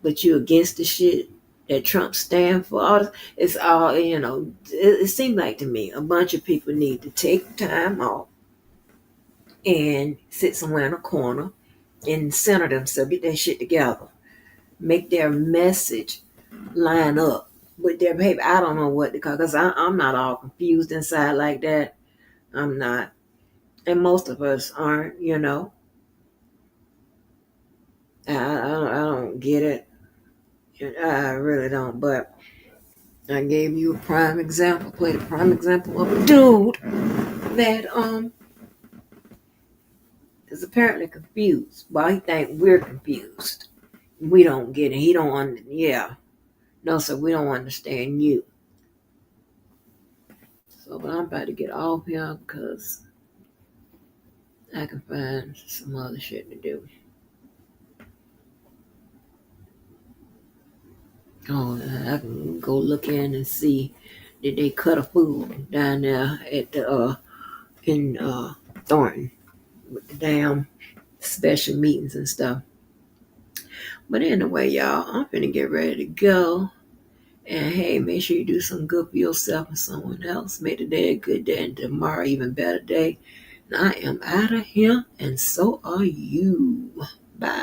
but you against the shit that Trump stands for. It's all, it seems like to me a bunch of people need to take time off and sit somewhere in a corner and center themselves, get that shit together, make their message line up with their behavior. I don't know what to call, because I'm not all confused inside like that. I'm not. And most of us aren't, I don't get it. I really don't. But I gave you a prime example, played a prime example of a dude that is apparently confused. Well, he think we're confused. We don't get it. He don't No, sir, we don't understand you. So, but I'm about to get off here because I can find some other shit to do. Oh, I can go look in and see, did they cut a fool down there at the in Thornton with the damn special meetings and stuff. But anyway, y'all, I'm finna get ready to go. And hey, make sure you do some good for yourself and someone else. Make today a good day and tomorrow even better day. And I am out of here, and so are you. Bye.